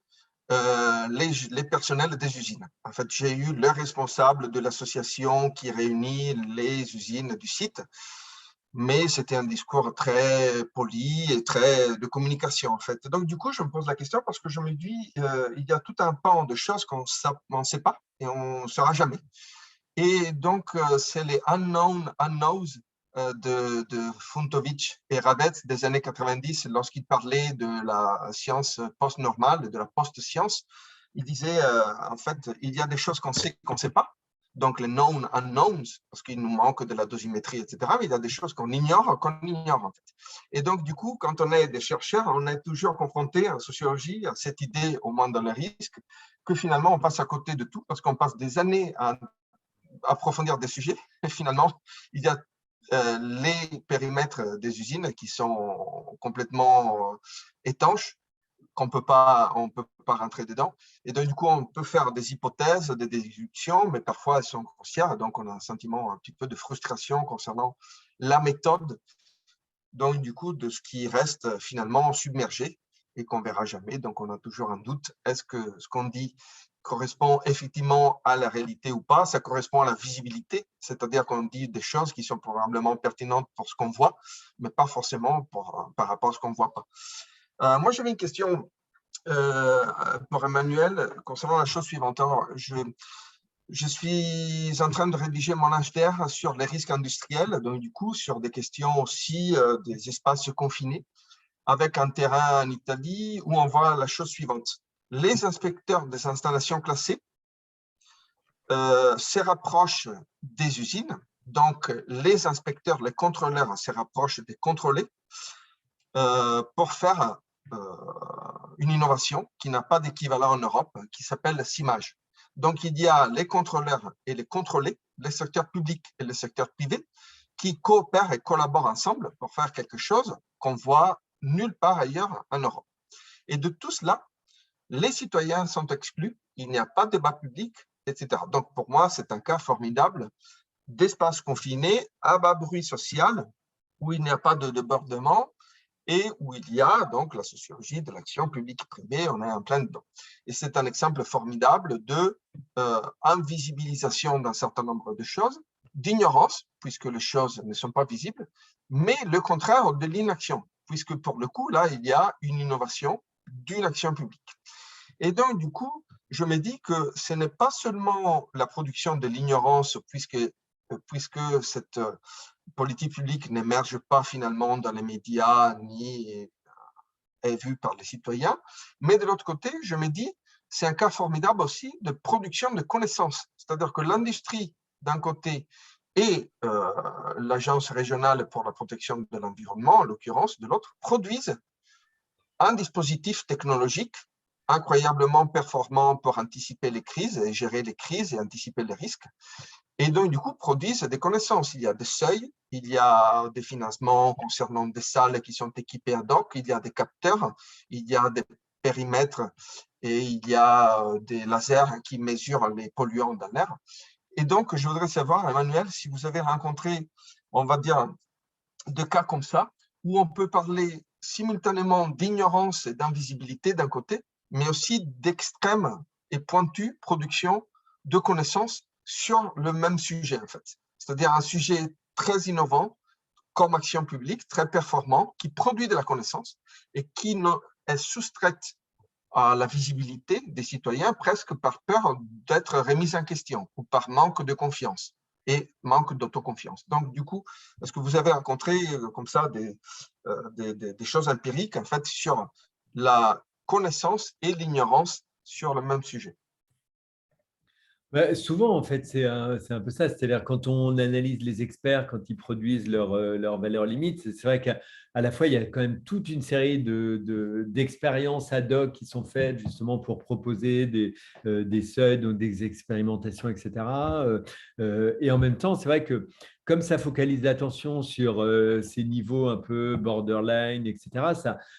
les personnels des usines. En fait, j'ai eu le responsable de l'association qui réunit les usines du site, mais c'était un discours très poli et très de communication, en fait. Donc, du coup, je me pose la question parce que je me dis, il y a tout un pan de choses qu'on ne sait pas et on ne saura jamais. Et donc, c'est les unknowns de Funtovich et Ravet des années 90, lorsqu'ils parlaient de la science post-normale, de la post-science. Ils disaient, en fait, il y a des choses qu'on sait qu'on ne sait pas, donc les known unknowns, parce qu'il nous manque de la dosimétrie, etc. Mais il y a des choses qu'on ignore, en fait. Et donc, du coup, quand on est des chercheurs, on est toujours confronté en sociologie à cette idée, au moins dans le risque, que finalement, on passe à côté de tout, parce qu'on passe des années à approfondir des sujets, et finalement, il y a les périmètres des usines qui sont complètement étanches, qu'on peut pas rentrer dedans. Et donc, du coup, on peut faire des hypothèses, des déductions, mais parfois elles sont grossières. Donc, on a un sentiment un petit peu de frustration concernant la méthode, donc du coup, de ce qui reste finalement submergé et qu'on verra jamais. Donc, on a toujours un doute. Est-ce que ce qu'on dit correspond effectivement à la réalité ou pas? Ça correspond à la visibilité, c'est-à-dire qu'on dit des choses qui sont probablement pertinentes pour ce qu'on voit, mais pas forcément par rapport à ce qu'on ne voit pas. Moi, j'avais une question pour Emmanuel concernant la chose suivante. Alors, je suis en train de rédiger mon HDR sur les risques industriels, donc du coup, sur des questions aussi des espaces confinés, avec un terrain en Italie où on voit la chose suivante. Les inspecteurs des installations classées se rapprochent des usines, donc les inspecteurs, les contrôleurs se rapprochent des contrôlés pour faire une innovation qui n'a pas d'équivalent en Europe, qui s'appelle CIMAGE. Donc, il y a les contrôleurs et les contrôlés, les secteurs publics et les secteurs privés, qui coopèrent et collaborent ensemble pour faire quelque chose qu'on voit nulle part ailleurs en Europe. Et de tout cela, les citoyens sont exclus, il n'y a pas de débat public, etc. Donc, pour moi, c'est un cas formidable d'espace confiné à bas bruit social, où il n'y a pas de débordement et où il y a donc la sociologie de l'action publique-privée, on est en plein dedans. Et c'est un exemple formidable de invisibilisation d'un certain nombre de choses, d'ignorance, puisque les choses ne sont pas visibles, mais le contraire de l'inaction, puisque pour le coup, là, il y a une innovation d'une action publique. Et donc, du coup, je me dis que ce n'est pas seulement la production de l'ignorance, puisque cette politique publique n'émerge pas finalement dans les médias ni est vue par les citoyens, mais de l'autre côté, je me dis, c'est un cas formidable aussi de production de connaissances. C'est-à-dire que l'industrie, d'un côté, et l'Agence régionale pour la protection de l'environnement, en l'occurrence, de l'autre, produisent un dispositif technologique incroyablement performant pour anticiper les crises et gérer les crises et anticiper les risques. Et donc, du coup, produisent des connaissances. Il y a des seuils, il y a des financements concernant des salles qui sont équipées ad hoc, il y a des capteurs, il y a des périmètres et il y a des lasers qui mesurent les polluants dans l'air. Et donc, je voudrais savoir, Emmanuel, si vous avez rencontré, on va dire, des cas comme ça, où on peut parler simultanément d'ignorance et d'invisibilité d'un côté, mais aussi d'extrême et pointue production de connaissances sur le même sujet, en fait. C'est-à-dire un sujet très innovant, comme action publique, très performant, qui produit de la connaissance et qui est soustraite à la visibilité des citoyens presque par peur d'être remise en question ou par manque de confiance et manque d'autoconfiance. Donc, du coup, est-ce que vous avez rencontré comme ça des choses empiriques, en fait, sur la connaissance et l'ignorance sur le même sujet? Souvent, en fait, c'est un peu ça. C'est-à-dire, quand on analyse les experts, quand ils produisent leurs valeurs limites, c'est vrai qu'à la fois, il y a quand même toute une série d'expériences ad hoc qui sont faites justement pour proposer des seuils, donc des expérimentations, etc. Et en même temps, c'est vrai que comme ça focalise l'attention sur ces niveaux un peu borderline, etc.,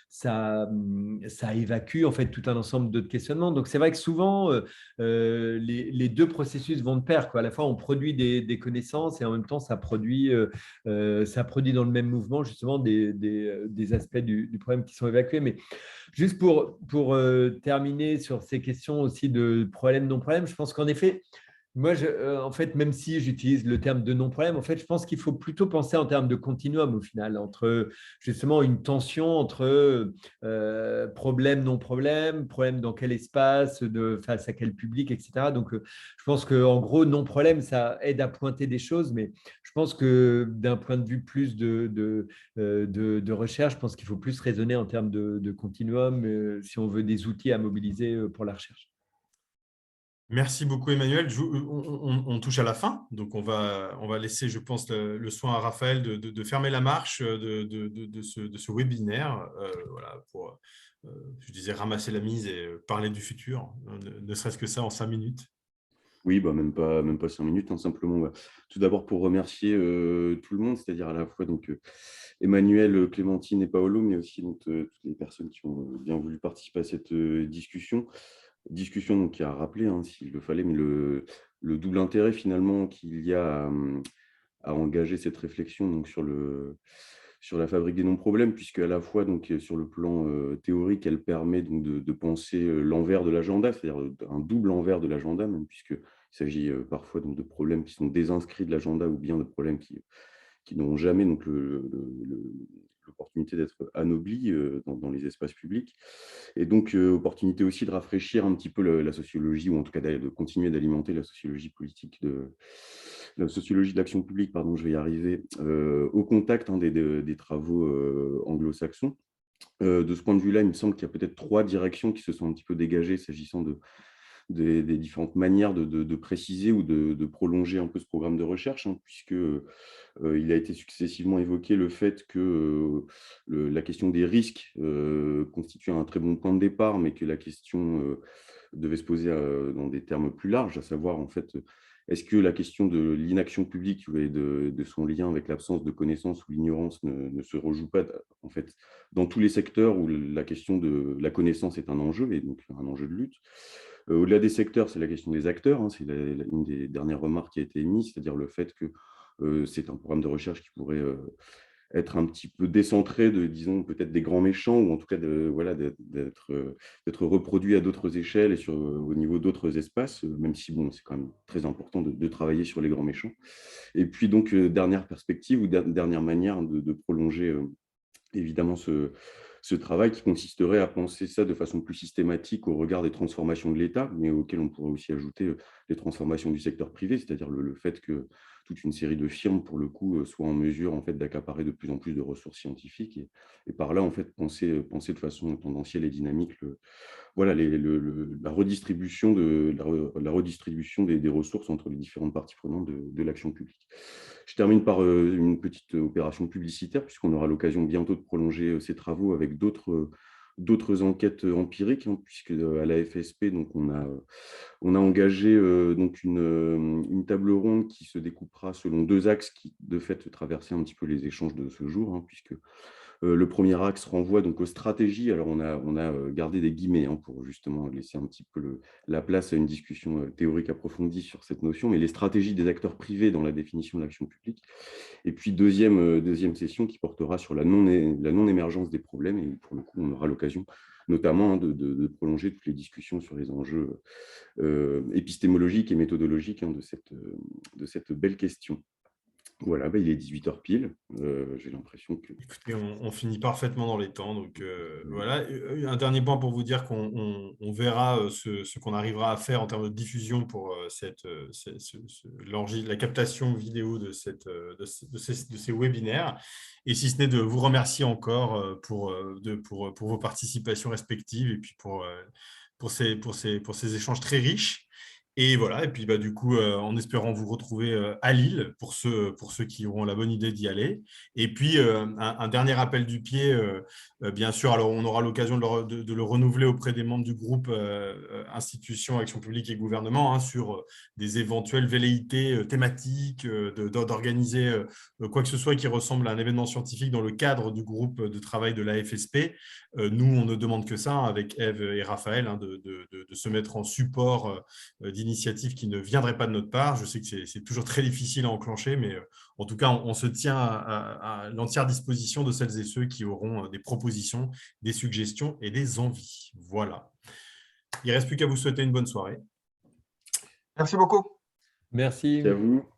ça évacue en fait tout un ensemble d'autres questionnements. Donc, c'est vrai que souvent, les deux processus vont de pair, quoi. À la fois, on produit des connaissances et en même temps, ça produit dans le même mouvement justement des aspects du problème qui sont évacués. Mais juste pour terminer sur ces questions aussi de problème, non-problème, je pense qu'en effet, moi, en fait, même si j'utilise le terme de non-problème, en fait, je pense qu'il faut plutôt penser en termes de continuum au final, entre justement une tension entre problème, non-problème, problème dans quel espace, face à quel public, etc. Donc, je pense qu'en gros, non-problème, ça aide à pointer des choses, mais je pense que d'un point de vue plus de recherche, je pense qu'il faut plus raisonner en termes de continuum si on veut des outils à mobiliser pour la recherche. Merci beaucoup, Emmanuel. On touche à la fin, donc on va laisser, je pense, le soin à Raphaël de fermer la marche de ce webinaire, voilà, pour, je disais, ramasser la mise et parler du futur, ne serait-ce que ça en 5 minutes. Oui, bah, même pas 5 minutes, hein, simplement. Tout d'abord, pour remercier tout le monde, c'est-à-dire à la fois donc, Emmanuel, Clémentine et Paolo, mais aussi donc, toutes les personnes qui ont bien voulu participer à cette discussion. Discussion donc, qui a rappelé, hein, s'il le fallait, mais le double intérêt finalement qu'il y a à engager cette réflexion donc, sur la fabrique des non-problèmes, puisque à la fois donc, sur le plan théorique, elle permet donc, de penser l'envers de l'agenda, c'est-à-dire un double envers de l'agenda, même puisqu'il s'agit parfois donc, de problèmes qui sont désinscrits de l'agenda ou bien de problèmes qui n'ont jamais donc, l'opportunité d'être anoblis dans les espaces publics. Et donc, opportunité aussi de rafraîchir un petit peu la sociologie, ou en tout cas de continuer d'alimenter la sociologie politique, la sociologie de l'action publique, pardon, je vais y arriver, au contact des travaux anglo-saxons. De ce point de vue-là, il me semble qu'il y a peut-être 3 directions qui se sont un petit peu dégagées s'agissant des différentes manières de préciser ou de prolonger un peu ce programme de recherche, hein, puisque il a été successivement évoqué le fait que la question des risques constitue un très bon point de départ, mais que la question devait se poser dans des termes plus larges, à savoir en fait est-ce que la question de l'inaction publique et de son lien avec l'absence de connaissances ou l'ignorance ne se rejoue pas en fait, dans tous les secteurs où la question de la connaissance est un enjeu, et donc un enjeu de lutte. Au-delà des secteurs, c'est la question des acteurs, hein, c'est une des dernières remarques qui a été émise, c'est-à-dire le fait que c'est un programme de recherche qui pourrait être un petit peu décentré disons, peut-être des grands méchants, ou en tout cas voilà, d'être reproduit à d'autres échelles et au niveau d'autres espaces, même si bon, c'est quand même très important de travailler sur les grands méchants. Et puis donc, dernière perspective ou dernière manière de prolonger évidemment ce travail, qui consisterait à penser ça de façon plus systématique au regard des transformations de l'État, mais auxquelles on pourrait aussi ajouter les transformations du secteur privé, c'est-à-dire le fait que toute une série de firmes, pour le coup, soient en mesure en fait, d'accaparer de plus en plus de ressources scientifiques, et par là, en fait, penser de façon tendancielle et dynamique voilà, la redistribution, la redistribution des ressources entre les différentes parties prenantes de l'action publique. Je termine par une petite opération publicitaire, puisqu'on aura l'occasion bientôt de prolonger ces travaux avec d'autres enquêtes empiriques, hein, puisque à la FSP, donc on a engagé donc une table ronde qui se découpera selon 2 axes qui, de fait, traversaient un petit peu les échanges de ce jour, hein, puisque le premier axe renvoie donc aux stratégies. Alors, on a gardé des guillemets, hein, pour justement laisser un petit peu la place à une discussion théorique approfondie sur cette notion, mais les stratégies des acteurs privés dans la définition de l'action publique. Et puis, deuxième session qui portera sur la non-émergence des problèmes. Et pour le coup, on aura l'occasion notamment, hein, de prolonger toutes les discussions sur les enjeux épistémologiques et méthodologiques, hein, de cette belle question. Voilà, il est 18h pile. J'ai l'impression que… Écoutez, on finit parfaitement dans les temps. Donc voilà. Un dernier point pour vous dire qu'on verra ce qu'on arrivera à faire en termes de diffusion pour la captation vidéo de ces webinaires. Et si ce n'est de vous remercier encore pour vos participations respectives et puis pour ces échanges très riches. Et voilà, et puis du coup, en espérant vous retrouver à Lille pour ceux qui auront la bonne idée d'y aller. Et puis, un dernier appel du pied, bien sûr, alors on aura l'occasion de le renouveler auprès des membres du groupe Institutions, Action publique et Gouvernement, hein, sur des éventuelles velléités thématiques, d'organiser quoi que ce soit qui ressemble à un événement scientifique dans le cadre du groupe de travail de la FSP. Nous, on ne demande que ça, hein, avec Ève et Raphaël, hein, de se mettre en support d'initiatives qui ne viendraient pas de notre part. Je sais que c'est toujours très difficile à enclencher, mais en tout cas, on se tient à l'entière disposition de celles et ceux qui auront des propositions, des suggestions et des envies. Voilà. Il ne reste plus qu'à vous souhaiter une bonne soirée. Merci beaucoup. Merci. À vous.